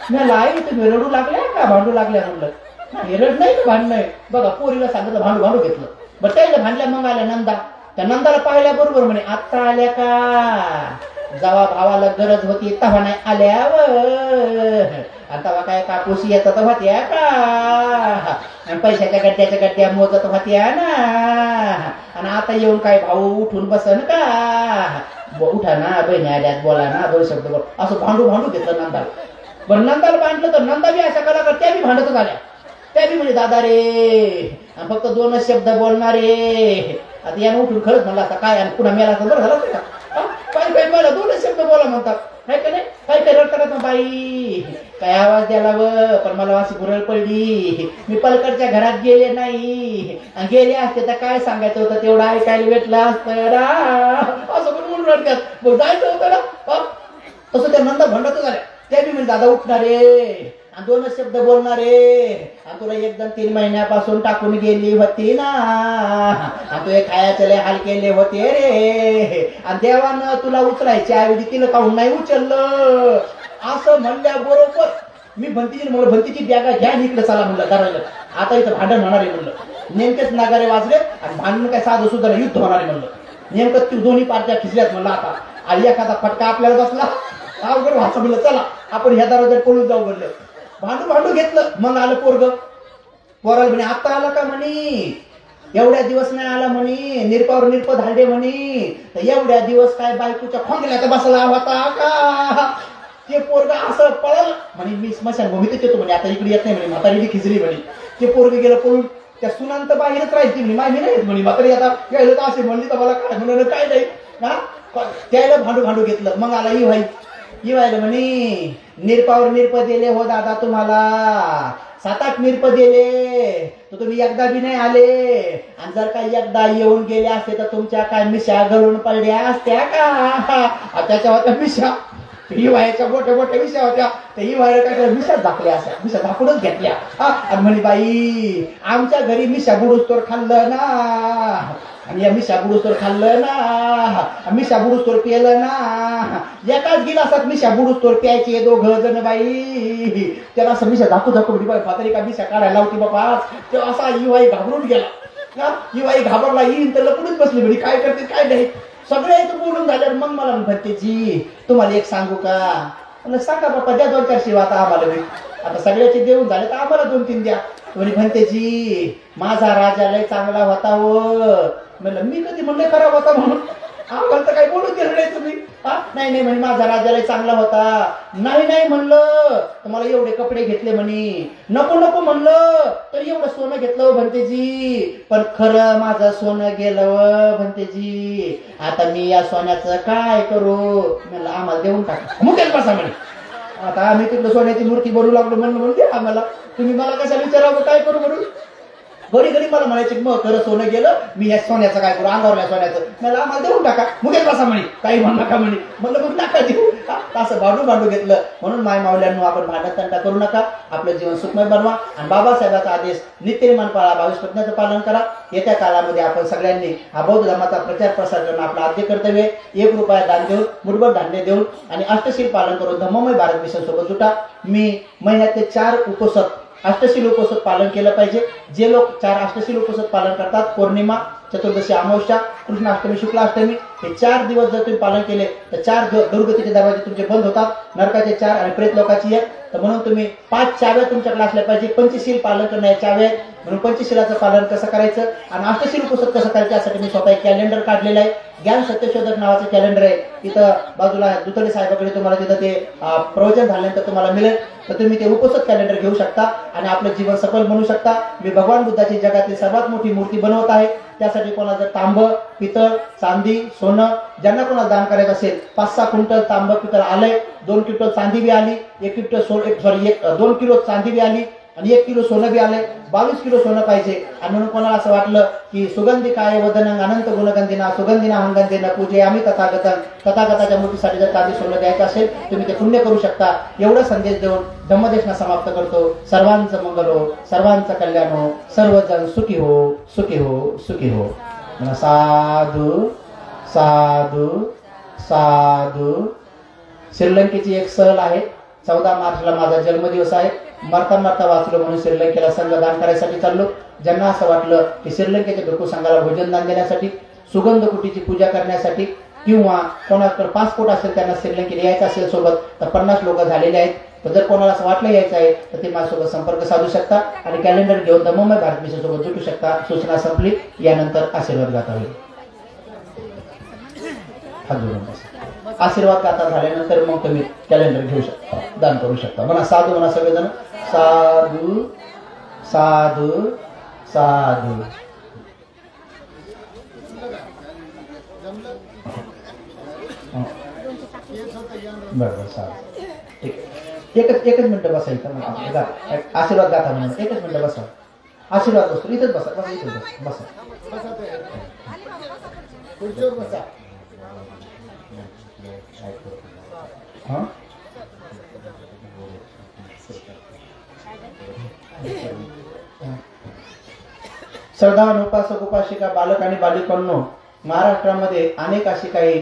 मला आई तुम्ही रडू लागल्या का भांडू लागल्या म्हणलं. नाही रड नाही का भांडण नाही. बघा पोरीला सांगितलं भांडू घेतलं. बरं त्याला भांडल्या. मग आल्या नंदा. त्या नंदाला पाहिल्या बरोबर म्हणे, आता आल्या का. जेव्हा भावाला गरज होती तेव्हा नाही आल्यावर. आता काय कापूस येत होत्या का. पैशाच्या गड्ड्या मोजत होत्या ना. आणि आता येऊन काय भाऊ उठून बसन का. उठा ना बहिणी आल्यात बोला ना 2 शब्द बोल. असं भांडू घेतलं नंदाला. बरं नंदाला बांधलं तर नंदा बी अशा कला त्या बी भांडतच आल्या. त्या बी म्हणजे दादा रे फक्त 2च शब्द बोलणारे. आता यानं उठून खरंच म्हणला आता काय आणि पुन्हा मेला तर बरं झालं का. काही मला 2च शब्द बोला म्हणतात. काय का नाही काही रडतात ना बाई. काय आवाज द्याला पण मला अशी गुरळ पडली. मी पलकडच्या घरात गेले नाही. गेले असते तर काय सांगायचं होतं तेवढं ऐकायला भेटलं असतं. असं पण म्हणून रडतात. जायचं होतं ना. तसं त्या नंदा भांडतच झाल्या. त्या बी म्हणजे दादा उठणारे आणि 2च शब्द बोलणारे. आणि तुला एकदम 3 महिन्यापासून टाकून गेली होती ना. आणि तुझे खायचे लय हाल केले होते रे. आणि देवानं तुला उचलायच्या ऐवजी तिला काहून नाही उचललं. असं म्हणल्या बरोबर मी भंतीजी म्हणलं भंतीची बॅगा घ्या इकडे चला म्हणलं करायला. आता इथं भांडण होणार आहे म्हणलं. नेमकेच नागारे वाजले आणि भांडण काय साधं सुद्धा युद्ध होणार आहे म्हणलं. नेमकं तू दोन्ही पार्ट्या खिचल्यात म्हणलं. आता आणि एखादा फटका आपल्याला बसला अवघड व्हायचं म्हणलं. चला आपण ह्या दरवाज्यात पळून जाऊ म्हणलं. भांडू घेतलं. मग आलं पोराला म्हणे आता आला का म्हणे. एवढ्या दिवस नाही आला म्हणे. निरप धाडे म्हणे. तर एवढ्या दिवस काय बायकोच्या खोंगल्यात बसला होता का. ते पोरग असं पळल म्हणे मी स्मशानभूमीतच येतो म्हणे. आता इकडे येत नाही म्हणे. म्हातारी खिचली म्हणे. ते पोरग गेलं पळून. त्या सुनांत बाहेरच राहायची म्हणे. माहिती नाही म्हणे म्हातारी. आता यायला तर असे म्हणली तर मला काय म्हणून काय नाही ना. त्याला भांडू घेतलं. मग आला इवायला म्हणे निरप दिले हो दादा तुम्हाला. 7-8 निरप दिले तर तुम्ही एकदा बी नाही आले. आणि जर का एकदा येऊन गेले असते तर तुमच्या काय मिशा गळून पडल्या असत्या का. त्याच्या होत्या मिशा हिवाळ्याच्या मोठ्या मिशा होत्या. त्या हिवाळ्या काय मिशा झाकल्या अशा. मिशा झाकूनच घेतल्या. आणि म्हणे बाई आमच्या घरी मिशा बुडूस्तोर खाल्लं ना. आणि या मिशा बुडूस्तोर खाल्लं ना. मिशा बुडूस्तोर पिलं ना. एकाच गिलासात मिशा बुडूस्तोर प्यायचे 2 जण बाई. त्याला असं मिशा झाकू बाई म्हातारी का मिशा काढायला होती बाबा. तेव्हा असा हिवाई घाबरून गेला. हिवाई घाबरला. येईन तर लपूनच बसली म्हणे काय करते काय नाही. सगळे इथं बोलून झाल्यावर मग मला भंतेजी तुम्हाला एक सांगू का. सांगा बाप्पा द्या 2-4 शिवा आता आम्हाला. आता सगळ्याचे देऊन झाले तर आम्हाला 2-3 द्या. भंतेजी माझा राजा लय चांगला होता हो. म्हणलं मी कधी म्हणलं खराब होता म्हणून. आम्हाला तर काही बोलू दिलं नाही तुम्ही. नाही म्हणे माझा राजा लय चांगला होता. नाही म्हणलं तर मला एवढे कपडे घेतले म्हणे. नको म्हणलं तर एवढं सोनं घेतलं भंतेजी. पण खरं माझं सोनं गेलं भंतेजी. आता मी या सोन्याचं काय करू. म्हणलं आम्हाला देऊन टाका मुकेल बसा म्हणे. आता आम्ही तिकडं सोन्याची मूर्ती बनवू लागलो म्हणून द्या आम्हाला. तुम्ही मला कशाला विचारावं काय करू म्हणून. घडी घडी मला म्हणायचे मग खरं सोनं गेलं, मी या सोन्याचं काय करू, अंगावरल्या सोन्याचं, मला आम्हाला देऊन टाका, मुकेश बसा म्हणे, काही म्हणू नका म्हणे. म्हणलं मग नका देऊ, असं भांडू घेतलं. म्हणून माय मावल्यांनो, आपण भांडण तंटा करू नका, आपलं जीवन सुखमय बनवा आणि बाबासाहेबांचा आदेश नित्यनिमान पाळा, 22 पत्न्याचं पालन करा. येत्या काळामध्ये आपण सगळ्यांनी हा बौद्ध धर्माचा प्रचार प्रसार करणं आपलं आद्य कर्तव्य. 1 रुपया दान देऊन, मुठभर धान्य देऊन आणि अष्टशील पालन करून धम्ममय भारत मिशन सोबत जुटा. मी महिन्यातले 4 उपसत, अष्टशील उपसत पालन केलं पाहिजे. जे लोक 4 अष्टशील उपसत पालन करतात, पौर्णिमा, चतुर्दशी, अमावस्या, कृष्णाष्टमी, शुक्लाष्टमी, हे 4 दिवस जर तुम्ही पालन केले तर 4 दुर्गतीचे दरवाजे तुमचे बंद होतात, नरकाचे 4 आणि प्रेत लोकाची 1. तर म्हणून तुम्ही 5 चाव्या तुमच्याकडे असल्या पाहिजे. पंचशील पालन करणं या चाव्या आहेत. म्हणून पंचशीलाचं पालन कसं करायचं आणि अष्टशील उपसत कसं करायचं यासाठी मी स्वतः एक कॅलेंडर काढलेलं आहे. ज्ञान सत्यशोधक नावाचं कॅलेंडर आहे. इथं बाजूला दुतडे साहेबाकडे तुम्हाला तिथं ते प्रवचन झाल्यानंतर तुम्हाला मिळेल. तर तुम्ही ते उपसत कॅलेंडर घेऊ शकता आणि आपलं जीवन सफल बनवू शकता. मी भगवान बुद्धाची जगातली सर्वात मोठी मूर्ती बनवत आहे. त्यासाठी कोणाला जर तांब, पितळ, चांदी, सोनं ज्यांना कोणाला दान करायचं असेल, 5-6 क्विंटल तांब पितळ आलंय, 2 क्विंटल चांदी बी आली, 2 किलो चांदी बी आली आणि 1 किलो सोनं बी आलंय, 22 किलो सोनं पाहिजे. आणि म्हणून कोणाला असं वाटलं की सुगंधी काय वदनं अनंत गुणगंधीना सुगंधीना हंगंधीना पूजे आम्ही तथागतन, तथागताच्या मूर्तीसाठी जर चांदी सोनं द्यायचं असेल तुम्ही ते पुण्य करू शकता. एवढा संदेश देऊन धम्मदेशना समाप्त करतो. सर्वांचं मंगल हो, सर्वांचं कल्याण हो, सर्वजण सुखी हो, सुखी हो, सुखी हो. साधू साधू साधू. श्रीलंकेची एक सहल आहे. 14 मार्चला माझा जन्मदिवस आहे. मरता मरता वाचलो म्हणून श्रीलंकेला संघदान करायसाठी चाललो. ज्यांना असं वाटलं की श्रीलंकेच्या भिक्खू संघाला भोजन दान देण्यासाठी, सुगंध कुटीची पूजा करण्यासाठी किंवा कोणाकडे पासपोर्ट असेल त्यांना श्रीलंकेला यायचं असेल सोबत, तर 50 लोक झालेले आहेत. तर जर कोणाला असं वाटलं यायचं आहे तर ते माझ्यासोबत संपर्क साधू शकता आणि कॅलेंडर घेऊन धम्ममय भारत मिशन सोबत जुटू शकता. सूचना संपली. यानंतर आशीर्वाद गाथा होईल. आशीर्वाद गाथा झाल्यानंतर मग तुम्ही कॅलेंडर घेऊ शकता, दान करू शकता. म्हणा साधू, म्हणा सगळेजण साधू साधू साधू. बरोबर साधू. एकच मिनिट बसायचं. आशीर्वाद गाथा म्हणून एकच मिनिट बसा. आशीर्वाद बसतो इथेच बसा, बसा इथेच बसा. श्रद्धावान उपासक उपासिका, बालक आणि बालिकांनो, महाराष्ट्रामध्ये अनेक अशी काही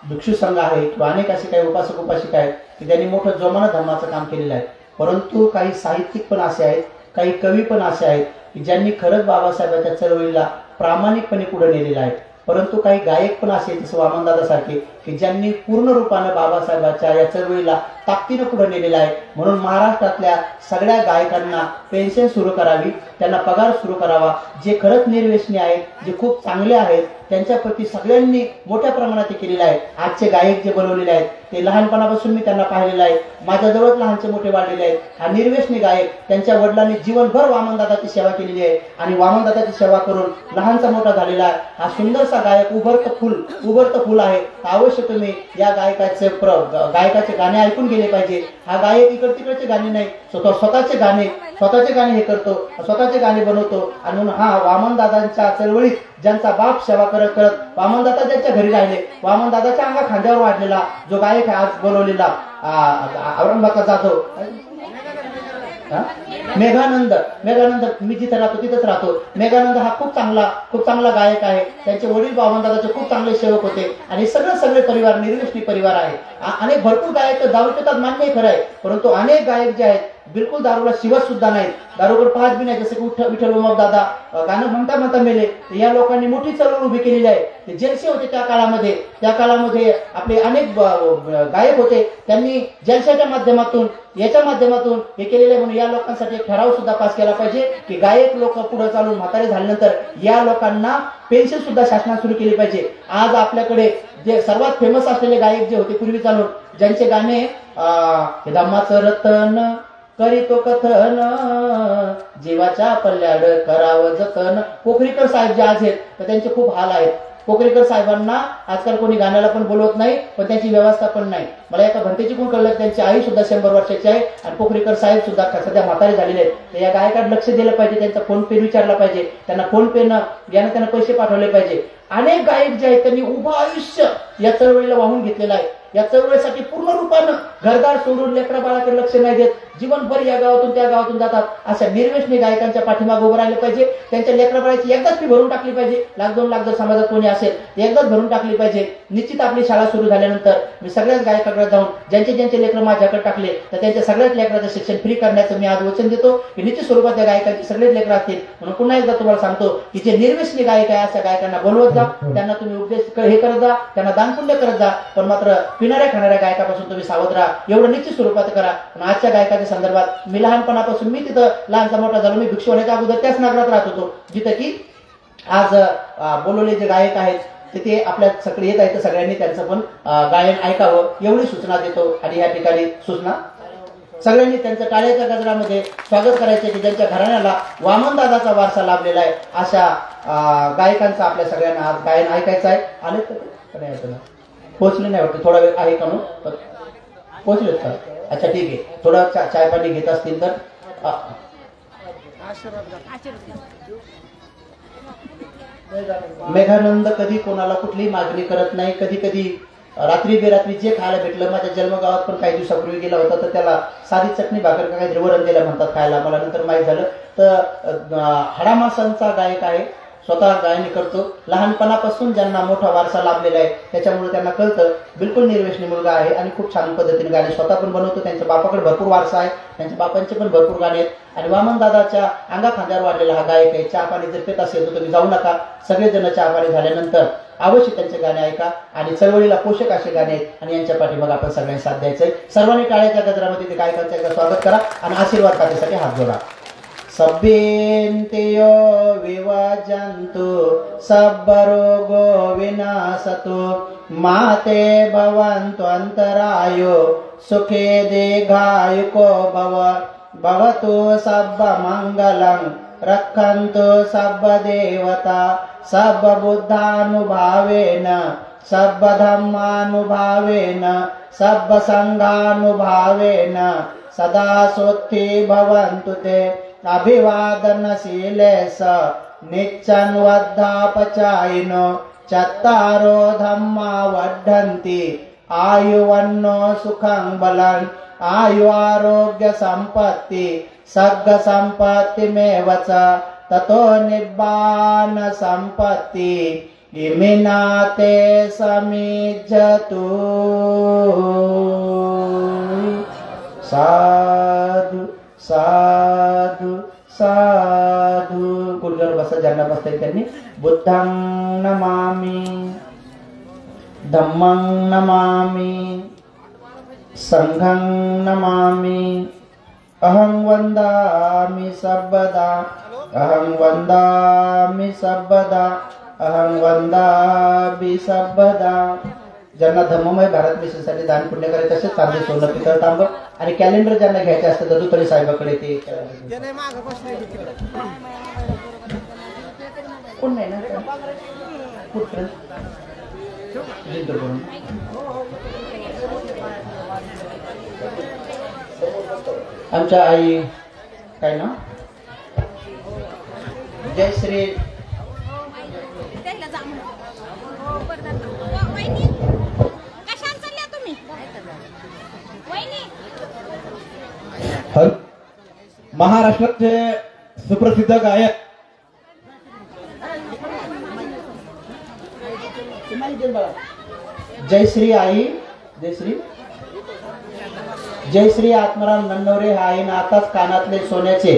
भिक्षू संघ आहे किंवा अनेक अशी काही उपासक उपासिका आहेत की ज्यांनी मोठं जोमानं धर्माचं काम केलेलं आहे. परंतु काही साहित्यिक पण असे आहेत, काही कवी पण असे आहेत की ज्यांनी खरंच बाबासाहेबांच्या चळवळीला प्रामाणिकपणे पुढे नेलेलं आहे. परंतु काही गायक पण असे जसं वामनदादा सारखे की ज्यांनी पूर्ण रूपानं बाबासाहेबांच्या या चळवळीला ताकदीनं पुढे नेलेला आहे. म्हणून महाराष्ट्रातल्या सगळ्या गायकांना पेन्शन सुरू करावी, त्यांना पगार सुरू करावा. जे खरंच निर्व्यसनी आहेत, जे खूप चांगले आहेत, त्यांच्याप्रती सगळ्यांनी मोठ्या प्रमाणात ते केलेलं आहे. आजचे गायक जे बनवलेले आहेत ते लहानपणापासून मी त्यांना पाहिलेलं आहे. माझ्याजवळ लहानचे मोठे वाढलेले आहेत. हा निर्व्यसनी गायक, त्यांच्या वडिलांनी जीवनभर वामनदादाची सेवा केलेली आहे आणि वामनदादाची सेवा करून लहानचा मोठा झालेला आहे. हा सुंदरसा गायक उभरतं फुल आहे. अवश्य तुम्ही या गायकाचे गाणे ऐकून गेले पाहिजे. हा गायक इकड तिकडचे गाणे नाही, स्वतःचे गाणे हे करतो, स्वतःचे गाणे बनवतो. आणि म्हणून हा वामनदादांच्या चळवळीत ज्यांचा बाप सेवा करत करत वामनदादा ज्यांच्या घरी राहिले, वामनदादाच्या अंगा खांद्यावर वाढलेला जो गायक आहे आज बोलवलेला औरंगाबादचा जाधव मेघानंद, मी जिथे राहतो तिथेच राहतो. मेघानंद हा खूप चांगला गायक आहे. त्यांचे वडील वामनदादाचे खूप चांगले सेवक होते आणि सगळे परिवार निर्व्यसनी परिवार आहे. अनेक भरपूर गायक दारू पितात, मान्य खरं आहे. परंतु अनेक गायक जे आहेत बिलकुल दारूला शिवत सुद्धा नाहीत, दारूकडे पाहत बी नाही. जसं की विठ्ठल उमप दादा गाणं म्हणता मेले. या लोकांनी मोठी चळवळ उभी केलेली आहे. ते जलसे होते त्या काळामध्ये आपले अनेक गायक होते. त्यांनी जलशाच्या माध्यमातून याच्या माध्यमातून हे केलेले. म्हणून या लोकांसाठी एक ठराव सुद्धा पास केला पाहिजे की गायक लोक पुढे चालून म्हातारे झाल्यानंतर या लोकांना पेन्शन सुद्धा शासनाने सुरू केली पाहिजे. आज आपल्याकडे जे सर्वात फेमस असलेले गायक जे होते पूर्वी चालून, ज्यांचे गाणे धम्माचं रतन करीतो कथन, जीवाच्या पल्ल्याड करावं जतन, पोखरीकर साहेब जे आज आहेत तर त्यांचे खूप हाल आहेत. पोखरेकर साहेबांना आजकाल कोणी गाण्याला पण बोलवत नाही, पण त्याची व्यवस्था पण नाही. मला एका भंतेची कोण कळलं, त्यांची आई सुद्धा 100 वर्षाची आहे आणि पोखरेकर साहेब सुद्धा सध्या म्हातारे झालेले आहेत. तर या गायकांना लक्ष दिलं पाहिजे, त्यांचा फोन पे विचारला पाहिजे, त्यांना फोन पे न यानं त्यांना पैसे पाठवले पाहिजे. अनेक गायक जे आहेत त्यांनी उभं आयुष्य या चळवळीला वाहून घेतलेलं आहे. या चळवळीसाठी पूर्ण रूपानं घरदार सोडून लेकरा बाळाकडे लक्ष नाही देत, जीवनभर या गावातून त्या गावातून जातात. अशा निर्वेशनी गायकांच्या पाठीमागे उभं राहिले पाहिजे. त्यांच्या लेकरा बाळाची एकदाच फी भरून टाकली पाहिजे. 1,00,000-2 लाख जर समाजात कोणी असेल एकदाच भरून टाकली पाहिजे. निश्चित आपली शाळा सुरू झाल्यानंतर मी सगळ्याच गायकाकडे जाऊन ज्यांचे ज्यांचे लेकरं माझ्याकडे टाकले तर त्यांच्या सगळ्याच लेकराचं शिक्षण फ्री करण्याचं मी आज वचन देतो की निश्चित स्वरूपात त्या गायकांची सगळेच लेकरं असतील. म्हणून पुन्हा एकदा तुम्हाला सांगतो की जे निर्वेशनी गायक आहे अशा गायकांना बोलवत जा, त्यांना तुम्ही उपदेश हे करत जा, त्यांना दानपुण्य करत जा, पण मात्र पिणाऱ्या खाणाऱ्या गायकापासून तुम्ही सावध राहा, एवढं निश्चित स्वरूपात करा. पण आजच्या गायकाच्या संदर्भात मी लहानपणापासून मी तिथं लहानचा मोठा झालो. मी भिक्षू होण्याच्या अगोदर त्याच नगरात राहत होतो जिथं की आज बोलवले जे गायक आहेत ते आपल्या सगळे येत आहेत. सगळ्यांनी त्यांचं पण गायन ऐकावं एवढी सूचना देतो. आणि या ठिकाणी सूचना सगळ्यांनी त्यांचं टाळ्याच्या गजरामध्ये स्वागत करायचे की ज्यांच्या घराण्याला वामन दादाचा वारसा लाभलेला आहे अशा गायकांचं आपल्या सगळ्यांना आज गायन ऐकायचं आहे. आले तर पोहोचले नाही वाटतं, थोडा वेळ आहे का नो पोहोचलेत का? अच्छा ठीक आहे, थोडं चाय पाणी घेत असतील तर मेघानंद कधी कोणाला कुठलीही मागणी करत नाही. कधी कधी रात्री बेरात्री जे खायला भेटलं, माझ्या जन्मगावात पण काही दिवसापूर्वी गेला होता तर त्याला साधी चटणी भाकर का काहीतरी वरण दिलं म्हणतात खायला. मला नंतर माहीत झालं तर हाडामासांचा गायक आहे, स्वतः गायन करतो. लहानपणापासून ज्यांना मोठा वारसा लाभलेला आहे त्याच्यामुळे त्यांना कळतं. बिलकुल निर्वेशनी मुलगा आहे आणि खूप छान पद्धतीने गाणे स्वतः पण बनवतो. त्यांच्या बापाकडे भरपूर वारसा आहे, त्यांच्या बापांचे पण भरपूर गाणे आहेत. आणि वामन दादाच्या अंगा खांद्यावर वाढलेला हा गायक आहे. चहा पाणी जर पेत असेल तर तुम्ही जाऊ नका, सगळेजण चहा पाणी झाल्यानंतर अवश्य त्यांचे गाणे ऐका. आणि चळवळीला पोषक असे गाणे आहेत आणि यांच्या पाठीमाग आपण सगळ्यांनी साथ द्यायचंय. सर्वांनी टाळ्याच्या गजरामध्ये ते गायकांचं एकदा स्वागत करा आणि आशीर्वाद खात्यासाठी हात जोडा. सभ्येन्तेयो विवजन्तु सब्बरोगो विनाशतु माते भवन्तु अन्तरायो सुखे दीर्घायुको भव भवतु सब्बमङ्गलं रक्षन्तु सब्बदेवता सब्बबुद्धानुभावेन सब्बधम्मानुभावेन सब्बसङ्घानुभावेन सदा सोत्थि भवन्तु ते अभिवादनशीलेस नित्यन्वद्धापचायिनो चत्तारो धम्मा वर्धन्ति आयुवन्नो सुखं बलं आयु आरोग्य संपत्ति सर्ग संपत्तिमेव च ततो निब्बान संपत्ति इमिनाते समिज्जतु. साधु साधु साधु. कुलगर बसा, ज्यांना बसता त्यांनी. बुद्धं नमामि धम्मं नमामि संघं नमामि अहं वन्दामि सर्वदा अहं वन्दामि सर्वदा अहं वन्दामि सर्वदा. ज्यांना धम्ममय भारत मिशनसाठी दान पुण्य करायचे असेल चांदी सोनं पितळ तांब आणि कॅलेंडर ज्यांना घ्यायचे असतं तर दुतळे साहेबाकडे ते कोण नाही ना आमच्या आई काय ना जयश्री महाराष्ट्राचे सुप्रसिद्ध गायक जयश्री आई जयश्री आत्माराम नन्नवरे हा आईनं आताच कानातले सोन्याचे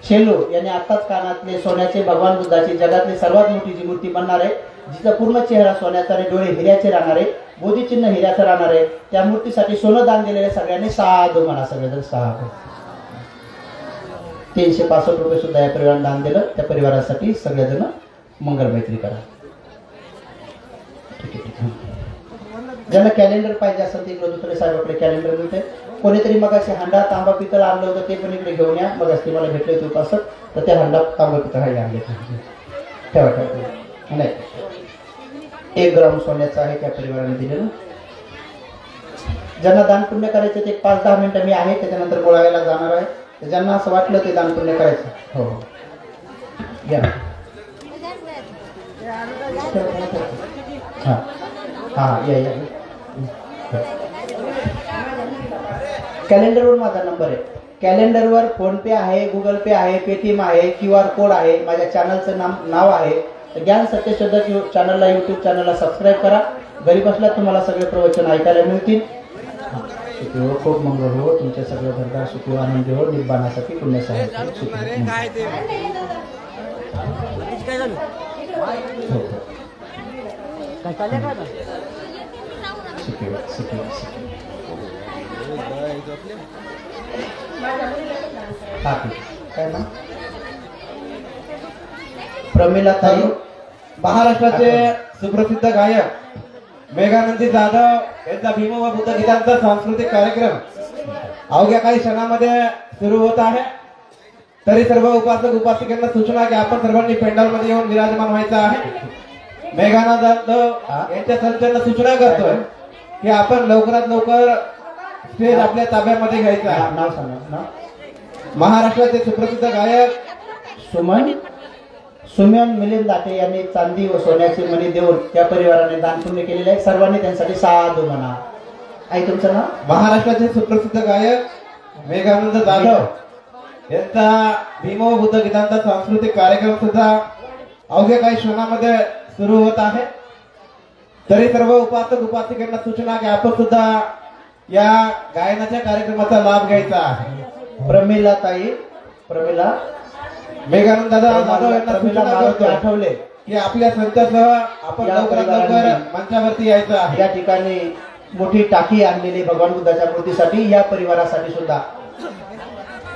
शेलू यांनी आताच कानातले सोन्याचे भगवान बुद्धाची जगातली सर्वात मोठी जी मूर्ती बनणार आहे, जिचा पूर्ण चेहरा सोन्याचा आणि डोळे हिऱ्याचे राहणार आहे, बोधिचिन्ह हिऱ्याचं राहणार आहे. त्या मूर्तीसाठी सोनं दान दिलेले सगळ्यांनी साधू म्हणा. सगळेजण 365 रुपये सुद्धा या परिवाराने दान दिलं. त्या परिवारासाठी सगळेजण मंगल मैत्री करा. ज्यांना कॅलेंडर पाहिजे असेल ते इकडे दुसरे साहेबाकडे कॅलेंडर मिळते. कोणीतरी मग असे हांडा तांबा पितळ आणलं होतं ते पण इकडे घेऊन या. मग असते मला भेटले होते उपासक तर ते हांडा तांबा पितळ आणले ठेवा नाही 1 ग्राम सोन्याचं आहे त्या परिवाराने दिलेलं. ज्यांना दान पुण्य करायचं ते 5-10 मिनिटं मी आहे, त्याच्यानंतर बोलायला जाणार आहे. तर ज्यांना असं वाटलं ते दान पुण्य करायचं. हो हो घ्या. हां हां या. कॅलेंडरवर माझा नंबर आहे. कॅलेंडरवर फोन पे आहे, गुगल पे आहे, पेटीएम आहे, QR कोड आहे, माझ्या चॅनलचं नाव आहे. ज्ञान सत्यशोधक चॅनलला, यूट्यूब चॅनलला सबस्क्राईब करा. घरी बसल्या तुम्हाला सगळे प्रवचन ऐकायला मिळतील. सुखी हो, खूप मंगळ हो, तुमचे सगळे घरदार सुखी हो, आनंदी हो, निर्बाणासाठी पुण्य सहाय्य काय झालं काय चाललंय का आता? सुखी हो, सुखी हो, सुखी हो. हा काय ना प्रमिला ताई, महाराष्ट्राचे सुप्रसिद्ध गायक मेघानंदी जाधव यांचा भीम व बुद्ध गीतांचा सांस्कृतिक कार्यक्रम अवघ्या काही क्षणामध्ये सुरू होत आहे. तरी सर्व उपासक उपासिकांना सूचना की आपण सर्वांनी पेंडॉलमध्ये येऊन विराजमान व्हायचं आहे. मेघानंद जाधव यांच्या संचांना सूचना करतोय की आपण लवकरात लवकर स्टेज आपल्या ताब्यामध्ये घ्यायचं आहे. नाव सांगा नाव. महाराष्ट्राचे सुप्रसिद्ध गायक सुमन मिलिंद लाटे यांनी चांदी व सोन्याची मणी देऊन त्या परिवाराने दान पुण्य केलेले आहे. सर्वांनी त्यांसाठी साधू म्हणा. आई तुमचं नाव. महाराष्ट्राचे सुप्रसिद्ध गायक मेघानंद जाधव यांचा भीम व बुद्ध गीतांचा सांस्कृतिक कार्यक्रम सुद्धा अवघ्या काही क्षणामध्ये सुरू होत आहे. तरी सर्व उपासक उपासिकांना सूचना की आपण सुद्धा या गायनाच्या कार्यक्रमाचा लाभ घ्यायचा आहे. प्रमिला ताई, प्रमिला मेघानंद जाधव यांना प्रमिला सूचना मारुती करतोय आठवले की आपल्या संचासह आपण या लवकरात लवकर परिवारांनी मंचावरती यायचं आहे. या ठिकाणी मोठी टाकी आणलेली भगवान बुद्धाच्या मूर्तीसाठी, या परिवारासाठी सुद्धा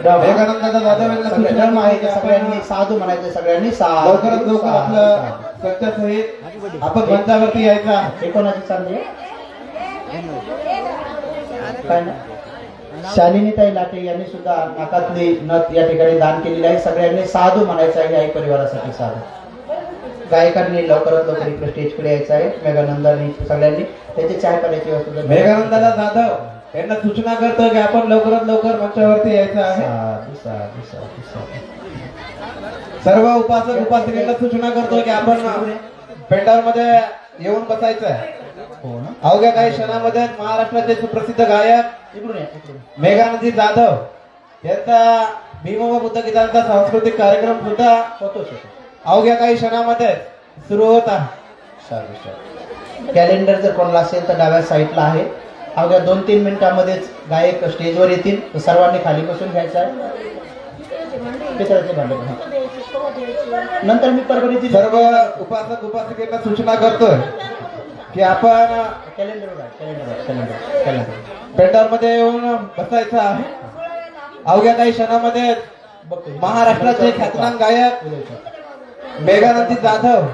मेघानंद जाधव यांना सूचना धर्म आहे आहे ते सगळ्यांनी साधू म्हणायचे. सगळ्यांनी लवकरात लवकर आपलं संचासहित आपण मंचावरती यायचं आहे. हे कोणाची चांदी आहे? काय ना शालिनीताई लाटे यांनी सुद्धा नाकातली नथ या ठिकाणी दान केलेली आहे. सगळ्यांनी साधू म्हणायचं आहे. या परिवारासाठी साधू. गायकांनी लवकरात लवकर इकडे स्टेजकडे यायचं आहे. मेघानंदांनी सगळ्यांनी त्यांची चाय पाण्याची व्यवस्था. मेघानंद जाधव यांना सूचना करतो की आपण लवकरात लवकर मंचावरती यायचं आहे. साधू साधू साधू साधू. सर्व उपासक उपासिकांना सूचना करतो की आपण पेंडॉलमध्ये येऊन बसायचं आहे. हो ना. अवघ्या काही क्षणामध्ये महाराष्ट्राचे सुप्रसिद्ध गायक इकडून या, इकडून. मेघानंदी जाधव यांचा भीम व बुद्ध गीतांचा सांस्कृतिक कार्यक्रम सुद्धा होतो. अवघ्या काही क्षणामध्ये सुरू होत आहे. साधू साधू. कॅलेंडर जर कोणाला असेल तर डाव्या साईडला आहे. अवघ्या 2-3 मिनिटांमध्येच गायक स्टेजवर येतील. तर सर्वांनी खाली बसून घ्यायचं आहे. पितळाचे भांडे. नंतर मी परभणीची सर्व उपासक उपासिकांना सूचना करतोय की आपण कॅलेंडर कॅलेंडर पेंडॉलमध्ये येऊन बसायचं आहे. अवघ्या काही क्षणामध्ये महाराष्ट्राचे ख्यातनाम गायक मेघानंदी जाधव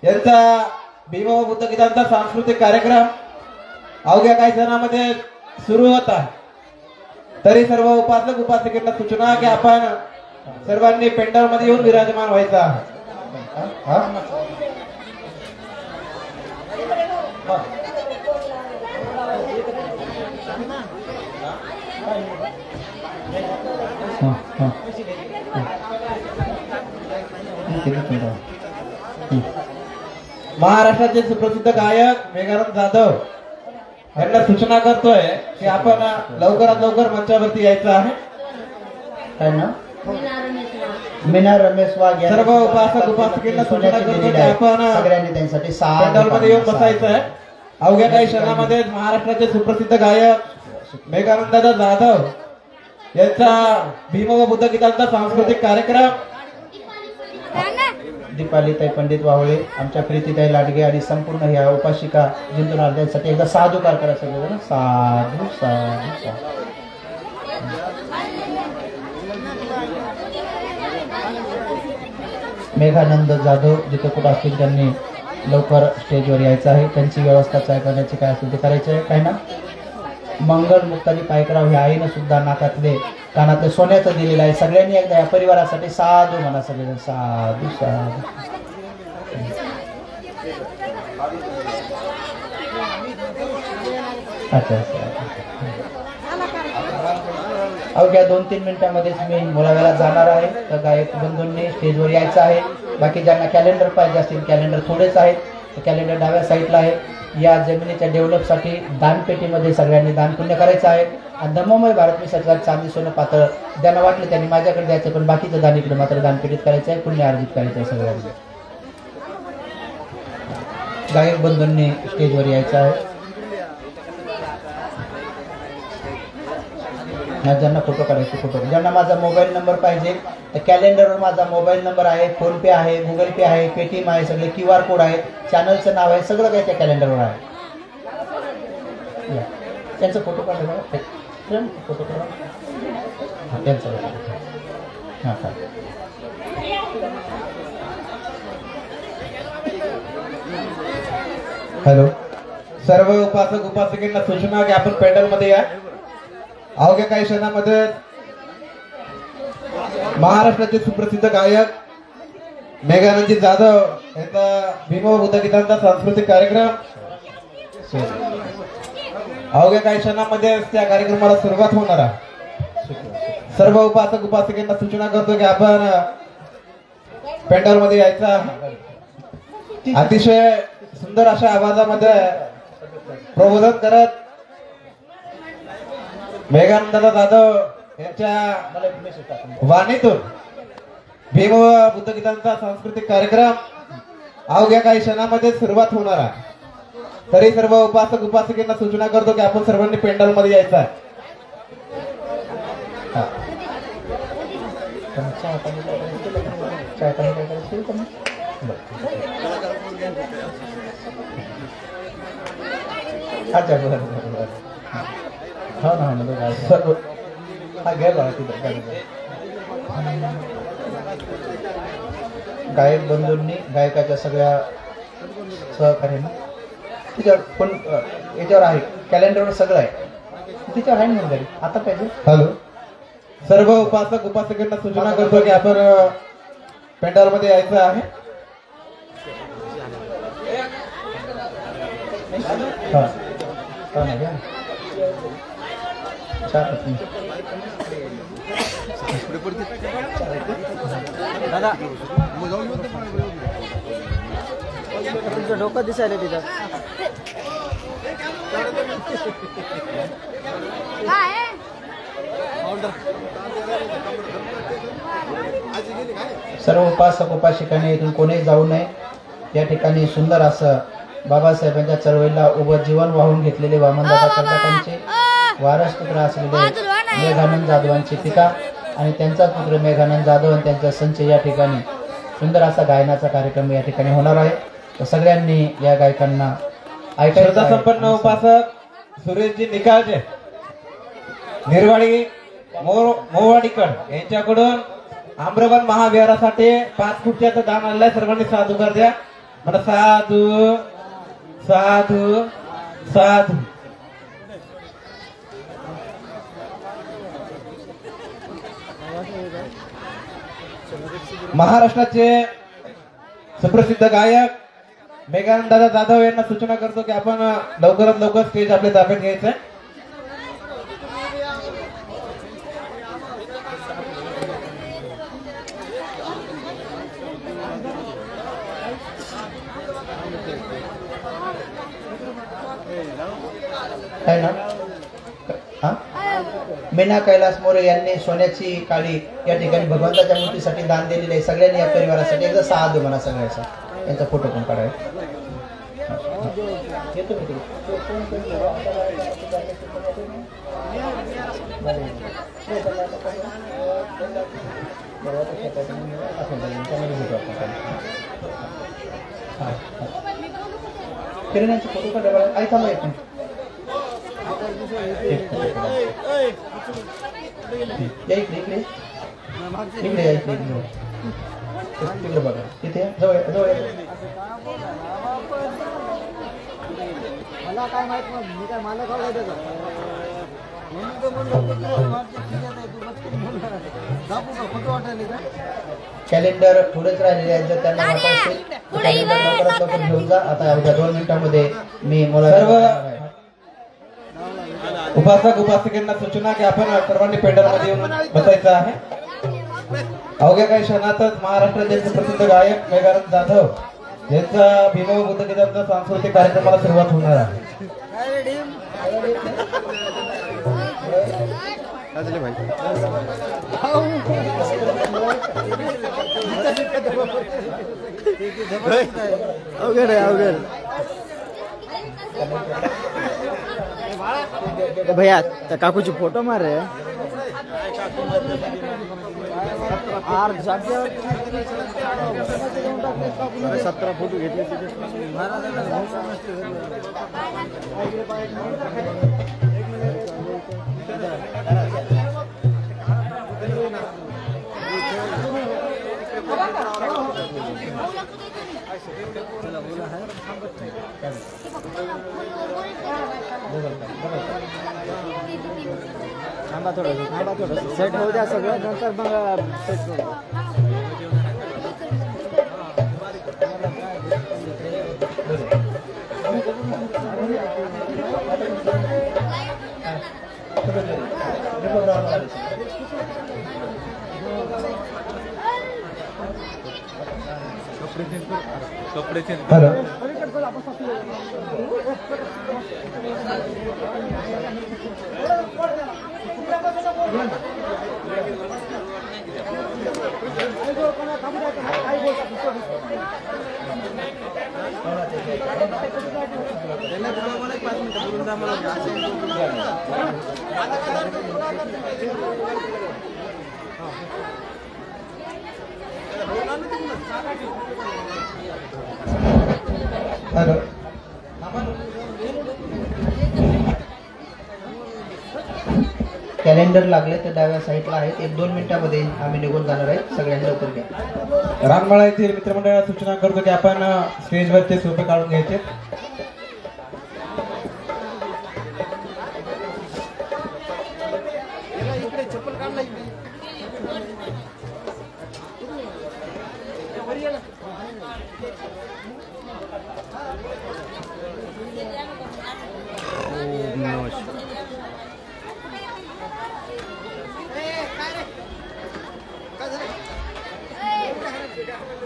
यांचा भीम व बुद्ध गीतांचा सांस्कृतिक कार्यक्रम अवघ्या काही क्षणामध्ये सुरू होत आहे. तरी सर्व उपासक उपासिकांना सूचना की आपण सर्वांनी पेंडॉलमध्ये येऊन विराजमान व्हायचं आहे. महाराष्ट्राचे सुप्रसिद्ध गायक मेघानंद जाधव यांना सूचना करतोय की आपण लवकरात लवकर मंचावरती यायचं आहे. काय ना मीना रमेश वाघ यांनी सर्व उपासक उपासिकांना सूचना करतो की आपण सगळ्यांनी त्यांसाठी पेंडॉलमध्ये येऊन बसायचं आहे. अवघ्या काही क्षणामध्ये महाराष्ट्राचे सुप्रसिद्ध गायक मेघानंद जाधव यांचा भीम व बुद्ध गीतांचा सांस्कृतिक कार्यक्रम दीपालीताई पंडित वावळे, आमच्या प्रीतीताई लाडगे आणि संपूर्ण ह्या उपासिका जिंतून आल्यासाठी एकदा साधुकार करा सगळेजण. साधू साधू साधू. मेघानंद जाधव जिथे कुठं असतील त्यांनी लवकर स्टेजवर यायचं आहे. त्यांची व्यवस्था चाय करण्याची काय असेल ते करायचं आहे. काय ना मंगल मुक्ताजी पायकराव ह्या आईनं सुद्धा नाकातले कानातले सोन्याचं दिलेलं आहे. सगळ्यांनी एकदा या परिवारासाठी साधू म्हणा. सगळेजण साधू साधू. अच्छा अच्छा. अवघ्या 2-3 मिनिटांमध्येच मी मुलाव्याला जाणार आहे. तर गायक बंधूंनी स्टेजवर यायचं आहे. बाकी ज्यांना कॅलेंडर पाहिजे असतील, कॅलेंडर थोडेच आहेत, तर कॅलेंडर डाव्या साईडला आहे. या जमिनीच्या डेव्हलपसाठी दानपेटीमध्ये सगळ्यांनी दान पुण्य करायचं आहे. आणि धम्ममय भारत मिशनचा चांदी सोनं पातळ ज्यांना वाटलं त्यांनी माझ्याकडे द्यायचं, पण बाकीचं दान इकडे मात्र दानपेटीत करायचं आहे, पुण्य अर्जित करायचं आहे सगळ्यांनी. गायक बंधूंनी स्टेजवर यायचं आहे. ज्यांना फोटो काढायचे फोटो, ज्यांना माझा मोबाईल नंबर पाहिजे तर कॅलेंडरवर माझा मोबाईल नंबर आहे, फोनपे आहे, गुगल पे आहे, पेटीएम आहे, सगळे QR कोड आहे, चॅनलचं नाव आहे, सगळं काही त्या कॅलेंडरवर आहे. त्यांचा फोटो काढा, फोटो काढा. हां त्यांचा हां का हॅलो. सर्व उपासक उपासकांना सूचना की आपण पॅन्डलमध्ये या. अवघ्या काही क्षणामध्ये महाराष्ट्राचे सुप्रसिद्ध गायक मेघानंदजी जाधव यांचा भीमा बुद्ध गीतांचा सांस्कृतिक कार्यक्रम अवघ्या काही क्षणामध्ये त्या कार्यक्रमाला सुरुवात होणार आहे. सर्व उपासक उपासकांना सूचना करतो की आपण पॅन्डलमध्ये यायचा. अतिशय सुंदर अशा आवाजामध्ये प्रबोधन करत मेघानंद जाधव यांच्या वाणीतून भीम बुद्ध गीतांचा सांस्कृतिक कार्यक्रम अवघ्या काही क्षणामध्ये सुरुवात होणार आहे. तरी सर्व उपासक उपासकांना सूचना करतो की आपण सर्वांनी पेंडॉल मध्ये यायचं आहे. अच्छा बरं बरं. हो ना सर्व हा घ्या बघा तिथं. गायक बंधूंनी गायकाच्या सगळ्या सहकार्याने तिच्यावर पण याच्यावर आहे, कॅलेंडरवर सगळं आहे, तिच्यावर आहे म्हणून घरी आता पाहिजे. हॅलो. सर्व उपासक उपासकांना सूचना करतो की आपण पेंडॉल मध्ये यायचं आहे. हा हा ना घ्या. दादा तुमचं डोकं दिसायला तिथं. सर्व उपासक उपासिकांनी इथून कोणीही जाऊ नये. या ठिकाणी सुंदर असं बाबासाहेबांच्या चळवळीला उभं जीवन वाहून घेतलेले वामनदादा कर्नाटांचे वारस पुत्र असलेले मेघानंद जाधवांचे पिता आणि त्यांचा पुत्र मेघानंद जाधव आणि त्यांचा संच या ठिकाणी सुंदर असा गायनाचा कार्यक्रम या ठिकाणी होणार आहे. तर सगळ्यांनी या गायकांना श्रद्धा संपन्न उपासक सुरेशजी निकाळजे निर्वाडी मोवाडीकर यांच्याकडून आम्रवन महाविहारासाठी 5 फुटाचं दान आणलंय. सर्वांनी साधू कर द्या. मला साधू साधू साधू. महाराष्ट्राचे सुप्रसिद्ध गायक मेघानंद जाधव यांना सूचना करतो की आपण लवकरात लवकर स्टेज आपल्या ताब्यात घ्यायचंय. आहे ना. हा मीना कैलास मोरे यांनी सोन्याची काळी या ठिकाणी भगवंताच्या मूर्तीसाठी दान दिलेले आहे. सगळ्यांनी या परिवारासाठी एकदा साथ दे म्हणा सगळ्याचा. यांचा फोटो पण काढायचा. किरणाचे फोटो काढा. आई थांबा एक मिनिट. इकडे बघा तिथे जवळ जवळ. मला काय माहित नाही, मी काय मला खाऊ त्याचा फोटो वाटायला का. कॅलेंडर थोडेच राहिलेले आहेत. जर त्यांना वाटत असेल तर कॅलेंडर लवकरात लवकर घेऊन जा. आता अवघ्या 2 मिनिटांमध्ये मी मला उपासक उपासिकांना सूचना की आपण सर्वांनी पेंडॉलमध्ये येऊन बसायचं आहे. अवघ्या काही क्षणातच महाराष्ट्राचे प्रसिद्ध गायक मेघानंद जाधव यांचा भीमा बुद्ध गीतांचा सांस्कृतिक कार्यक्रमाला सुरुवात होणार आहे. अवघड आहे अवघड. भैया त्या काकूची फोटो मार रे. आर 17 फोटो घेतले थांबा थोडं सेट होऊ द्या सगळं नंतर मग सेट करू. हॅलो हॅलो कॅलेंडर लागले तर डाव्या साईडला आहेत. 1-2 मिनिटांमध्ये आम्ही निघून जाणार आहे. सगळ्यांनी लवकर घ्या. रानमाळा येथील मित्रमंडळाला सूचना करतो की आपण स्टेजवरचे सोपे काढून घ्यायचे.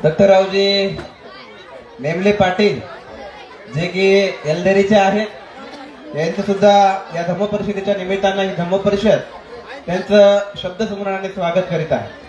दत्तरावजी नेमले पाटील जे की एलदेरीचे आहेत, यांचं सुद्धा या धम्म परिषदेच्या निमित्तानं ही धम्म परिषद त्यांचं शब्द समूहाने स्वागत करीत आहे.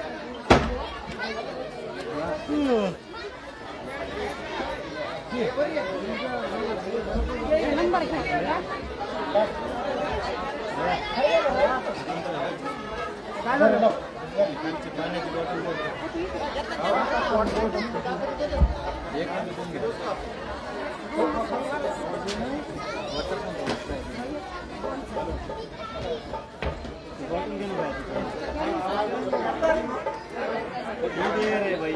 भाई